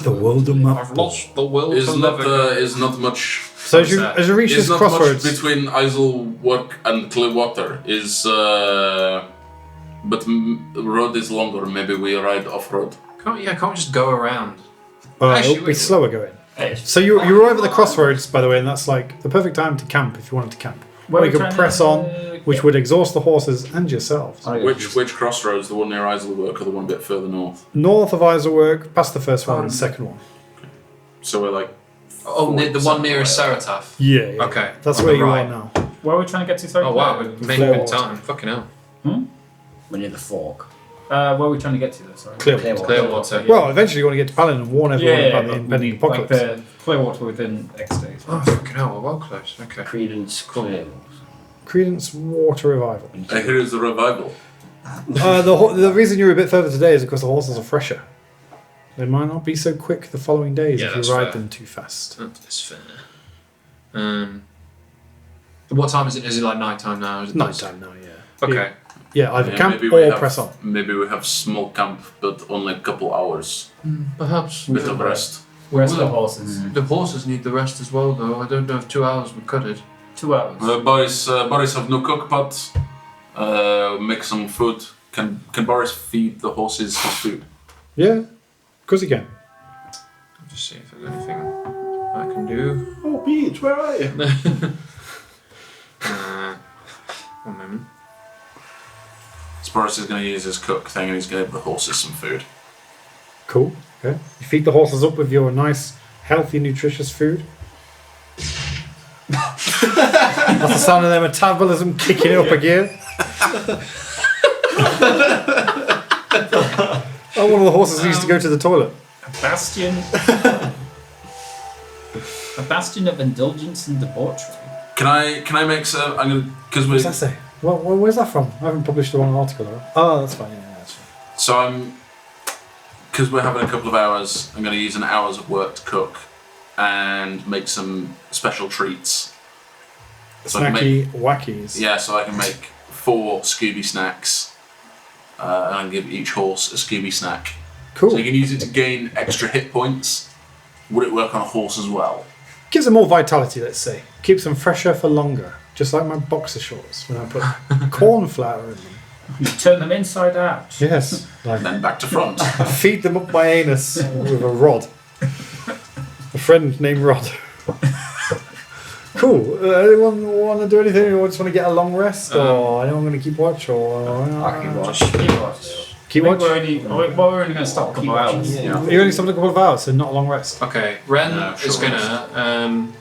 The world map. I've lost the world. Is not much. So as you reach Is this not crossroads, much between Islework and Clearwater. Is but the road is longer. Maybe we ride off road. Can't we just go around? it'll be wait. slower going. Hey, So you arrive at the crossroads, by the way, and that's like the perfect time to camp if you wanted to camp. Where Or you we're could trying press to, on, which would exhaust the horses and yourselves. Which crossroads? The one near Islework or the one a bit further north? North of Islework, past the first one and the second one. So we're like. Oh, the one nearest Serataf. Yeah. Okay. That's On where the you right. are now. Where are we trying to get to? Sorry. Oh wow, we're making good Clearwater. time. Fucking hell. we're near the fork. Where are we trying to get to? Though, sorry. Clearwater. Clearwater. Well, eventually you want to get to Palin and warn everyone about the but impending we- apocalypse. Like the Clearwater within X days. Oh fucking hell, we're well close. Okay. Credence Clear. Credence Water Revival. I hear it's a revival. The reason you're a bit further today is because the horses are fresher. They might not be so quick the following days Yeah, if that's you ride fair. them too fast. That is fair. What time is it? Is it like night time now? Is it Night time now, yeah. Okay. Yeah, either Yeah, camp maybe we or have- press on. Maybe we have small camp, but only a couple hours. Perhaps. Bit of rest. Where's the horses? The horses need the rest as well, though. I don't know if 2 hours would cut it. 2 hours. Boris have no cook pot. Make some food. Can Boris feed the horses his food? Yeah, of course you can. I'll just see if there's anything I can do. Oh, Beach, where are you? One moment. So Boris is going to use his cook thing and he's going to give the horses some food. Cool. Okay. You feed the horses up with your nice, healthy, nutritious food. That's the sound of their metabolism kicking up again. Oh, one of the horses needs to go to the toilet. A bastion. A bastion of indulgence and debauchery. Can I make some? I'm gonna because we. What's that say? Well, where's that from? I haven't published the one article. Though. Oh, that's fine. Yeah, that's fine. So I'm because we're having a couple of hours. I'm going to use an hour's of work to cook and make some special treats. So I can Snacky wackies. Yeah, so I can make 4 Scooby snacks, and give each horse a Scooby snack. Cool. So you can use it to gain extra hit points. Would it work on a horse as well? Gives them more vitality, let's say. Keeps them fresher for longer. Just like my boxer shorts when I put corn flour in them. You turn them inside out. Yes. And then back to front. Feed them up my anus with a rod. A friend named Rod. Cool. Anyone want to do anything? Or just want to get a long rest? Or anyone going to keep watch? Or I can watch. Keep watch. keep I watch? think we're only going to stop a couple of hours. Yeah. You're only stopping a couple of hours, so not a long rest. Okay, Ren Yeah, is sure. gonna.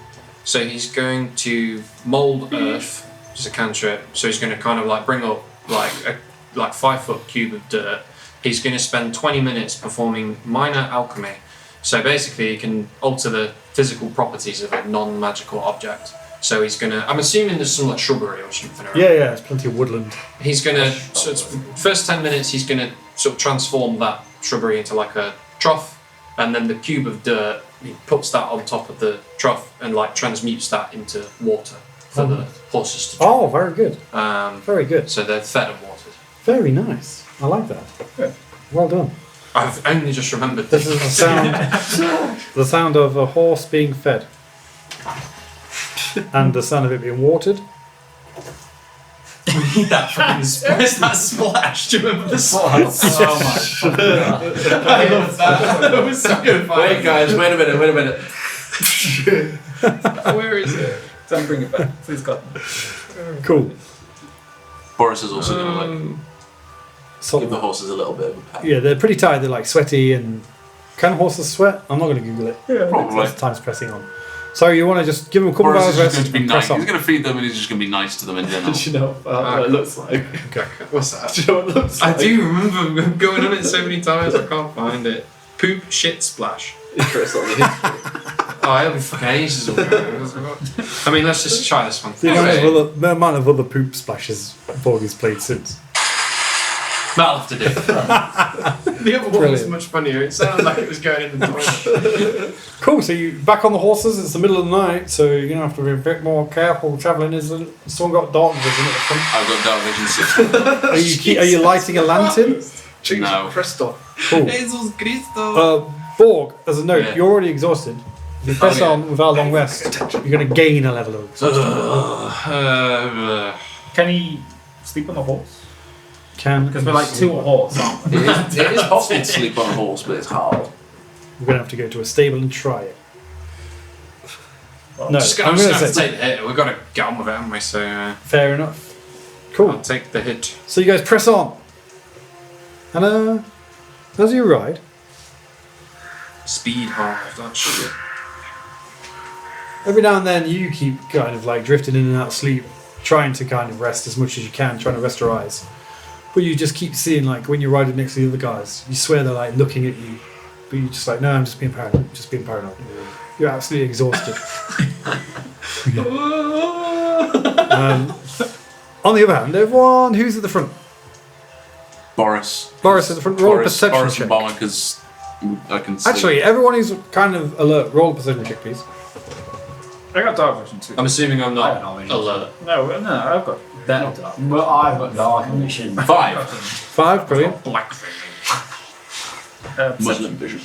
So he's going to mold earth, just a cantrip. So he's going to kind of like bring up like a 5-foot cube of dirt. He's going to spend 20 minutes performing minor alchemy. So basically, he can alter the physical properties of a non-magical object. So he's going to. I'm assuming there's some like shrubbery or something around. Yeah, there's plenty of woodland. He's going to. So it's first 10 minutes, he's going to sort of transform that shrubbery into like a trough, and then the cube of dirt, he puts that on top of the trough and like transmutes that into water for the horses to drink. Oh, very good. Very good. So they're fed and watered. Very nice. I like that. Good. Well done. I've only just remembered This is the sound of a horse being fed. And the sound of it being watered. that fucking where's that splash? Do you remember the splash? Oh my god. I love that. That was so good. Wait, guys, wait a minute. Where is it? Don't bring it back, please God. Cool. Boris is also gonna like Sort give the of, horses a little bit of a pat. yeah, they're pretty tired. They're like sweaty and. Can horses sweat? I'm not going to Google it. Probably. Time's pressing on. So you want to just give them a couple of Boris hours is just rest going to be and nice. press on. He's going to feed them and he's just going to be nice to them in general. Do you know what it looks like? What's that? Do you know what it looks like? I do remember going on it so many times. I can't find it. Poop shit splash. Chris on the history. Oh, it'll be fucking ages ago. I mean, let's just try this one. The amount of other poop splashes Borgie's played since. That'll have to do. The other one was much funnier. It sounded like it was going in the toilet. Cool, so you back on the horses, it's the middle of the night, so you're going to have to be a bit more careful travelling. Has someone got dark vision at the front? I've got dark vision 6. Are you lighting a lantern? No. Crystal. Cool. Jesus Cristo. Borg, as a note, Yeah. you're already exhausted. If you press yeah. on without a long rest, you're going to gain a level of exhaustion. Can he sleep on the horse? Because We're like 2 a horse, aren't we? It is possible to sleep on a horse, but it's hard. We're going to have to go to a stable and try it. No, I'm just I'm gonna going have to to say, take the hit. We've got to get on with it, haven't we? So fair enough. I'll Cool. take the hit. So you guys press on. And as you ride, Speed half. That shit. every now and then you keep kind of like drifting in and out of sleep, trying to kind of rest as much as you can, trying to rest your eyes. But you just keep seeing, like, when you're riding next to the other guys, you swear they're like looking at you, but you're just like, no, I'm just being paranoid. Just being paranoid. You're absolutely exhausted. On the other hand, everyone who's at the front. Boris. Boris at the front. Roll a Boris perception and check. Bomber, because I can see. Actually, everyone who's kind of alert, roll a perception check, please. I got dark vision too. I'm assuming I'm I don't not know, vision. alert. No, I've got that dark. Well, I've got dark vision. 5. 5, brilliant. Black. Muslim vision.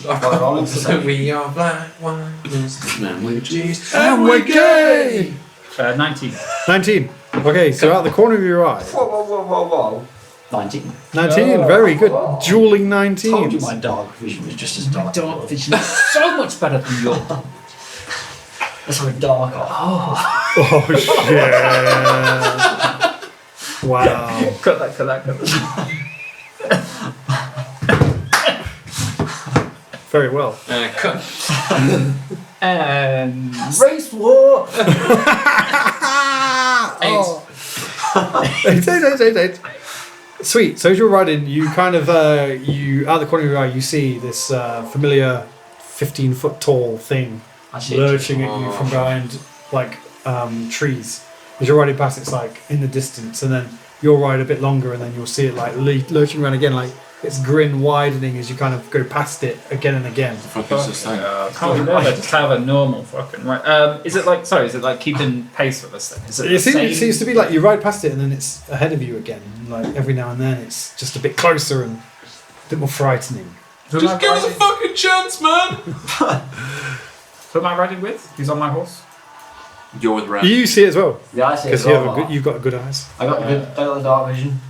We are black ones. Man, with cheese. And we're gay! 19. 19. Okay, so out the corner of your eye. Whoa. 19. 19, very good. Dueling Told you 19. my dark vision was just as dark. Dark vision is so much better than yours. That's how dark. Oh, shit. Wow. Cut that. Very well. Cut. Race war! Eight. Sweet. So as you're riding, you kind of, you out the corner of your eye, you see this familiar 15-foot tall thing lurching at you from behind, like, trees. As you're riding past, it's like in the distance, and then you'll ride a bit longer, and then you'll see it like lurching around again, like its grin widening as you kind of go past it again and again. Fuck is this thing? Can't remember. Just have a normal fucking right. Is it like keeping pace with this thing? Is it It seems to be like you ride past it and then it's ahead of you again. Like every now and then it's just a bit closer and a bit more frightening. Just give us a fucking chance, man! Who am I riding with? Who's on my horse? You're with Ram. You see it as well Yeah, I see it. because you've got good eyes. I got the dark vision.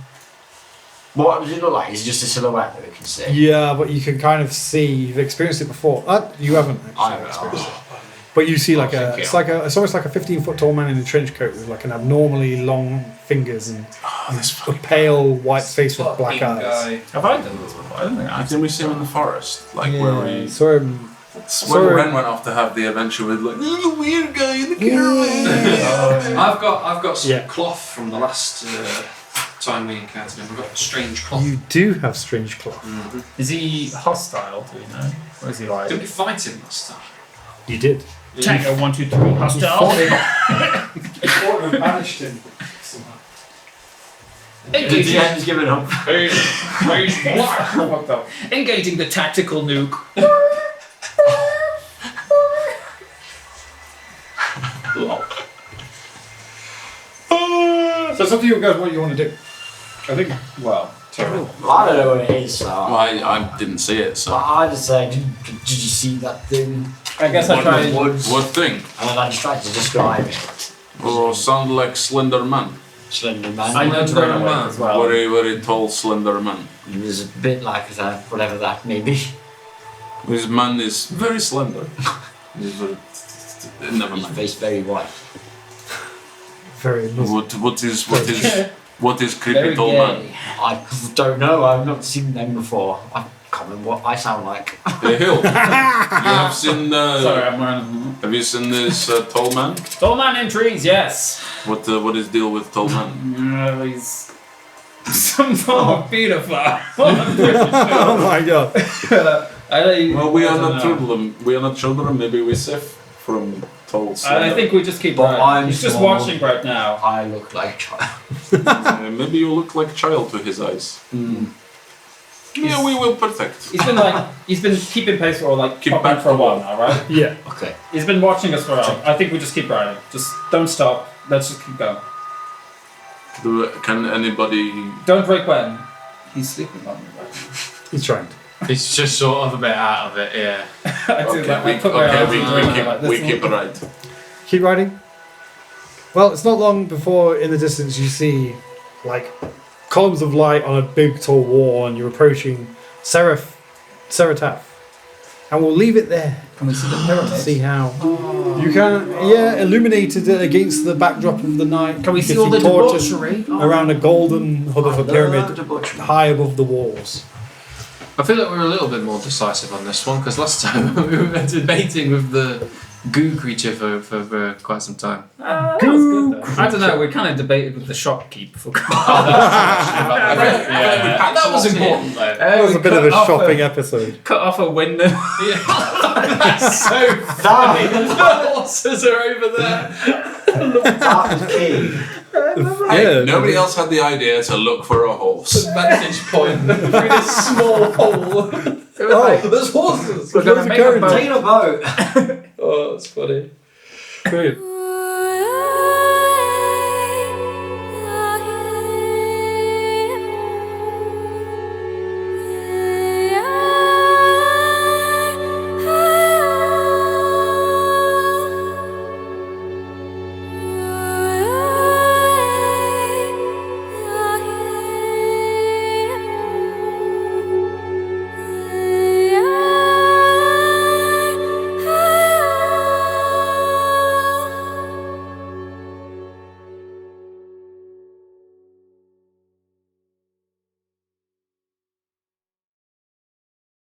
What does it look like? Is it just a silhouette that we can see? Yeah, but you can kind of see. You've experienced it before. You haven't actually I haven't. experienced it. But you see like it's almost like a 15-foot tall man in a trench coat with like an abnormally long fingers and a pale white face with black eyes. Have I done this before? I don't think I have. Didn't we see him in the forest? Like where we... So When Ren went off to have the adventure with like, there's a weird guy in the caravan. I've got some Yeah. cloth from the last time we encountered him. We've got strange cloth. you do have strange cloth. Is he hostile? Do you know? Or is he like Did we fight him last time? You did. Tango 1, 2, 3 hostile? banished him. The DM's giving up. Engaging the tactical nuke. So it's up to you guys what you want to do. I think. Well, Well, I don't know what it is, so. Well, I didn't see it, so. I just say, did you see that thing? I guess I tried. What thing? And then I just tried to describe it. Oh, sound like Slender Man. Slender Man. I know Slender Slender Man. as well. Very tall Slender Man. He was a bit like that, whatever that may be. This man is very slender. He's very... Never His mind. face very white. Very What is creepy Very tall gay. man? I don't know, I've not seen them before. I can't remember what I sound like. Hey, Hill. You have seen? Sorry, I'm wearing. Have you seen this tall man? Tall man in trees, yes. What is deal with tall man? He's some form of pedophile. Oh my god. Well, we I are don't not know. children. We are not children. Maybe we safe from tall. I Slender. think we just keep But riding. I'm He's just small. watching right now. I look like a child. Maybe you look like a child to his eyes. Yeah, we will protect. He's been keeping pace for Keep popping back for a the while wall. now, right? Yeah. Okay. He's been watching us for a while. I think we just keep riding. Just don't stop. Let's just keep going. Can anybody? Don't break when. He's sleeping on me right He's trying. He's just sort of a bit out of it, yeah. I do that. I put my Okay, arms we, into we it, keep like, we this keep one. right. Keep riding. Well, it's not long before in the distance you see like columns of light on a big tall wall, and you're approaching Serataf. And we'll leave it there. Can we see the pyramid? See how you can, illuminated it against the backdrop of the night. Can we You see all the torches debauchery? around a golden hub of a I love pyramid debauchery. high above the walls? I feel like we were a little bit more decisive on this one because last time we were debating with the goo creature for quite some time. That was good though. I don't know. We kind of debated with the shopkeep for. That was important though. That was a bit of a shopping episode. Cut off a window. That's so funny. The horses are over there. That was key. Hey, nobody else had the idea to look for a horse. Vantage point through this small hole. Oh, There's horses. We're gonna Loads of make a currents. boat. Taking a boat. Oh, that's funny. Brilliant.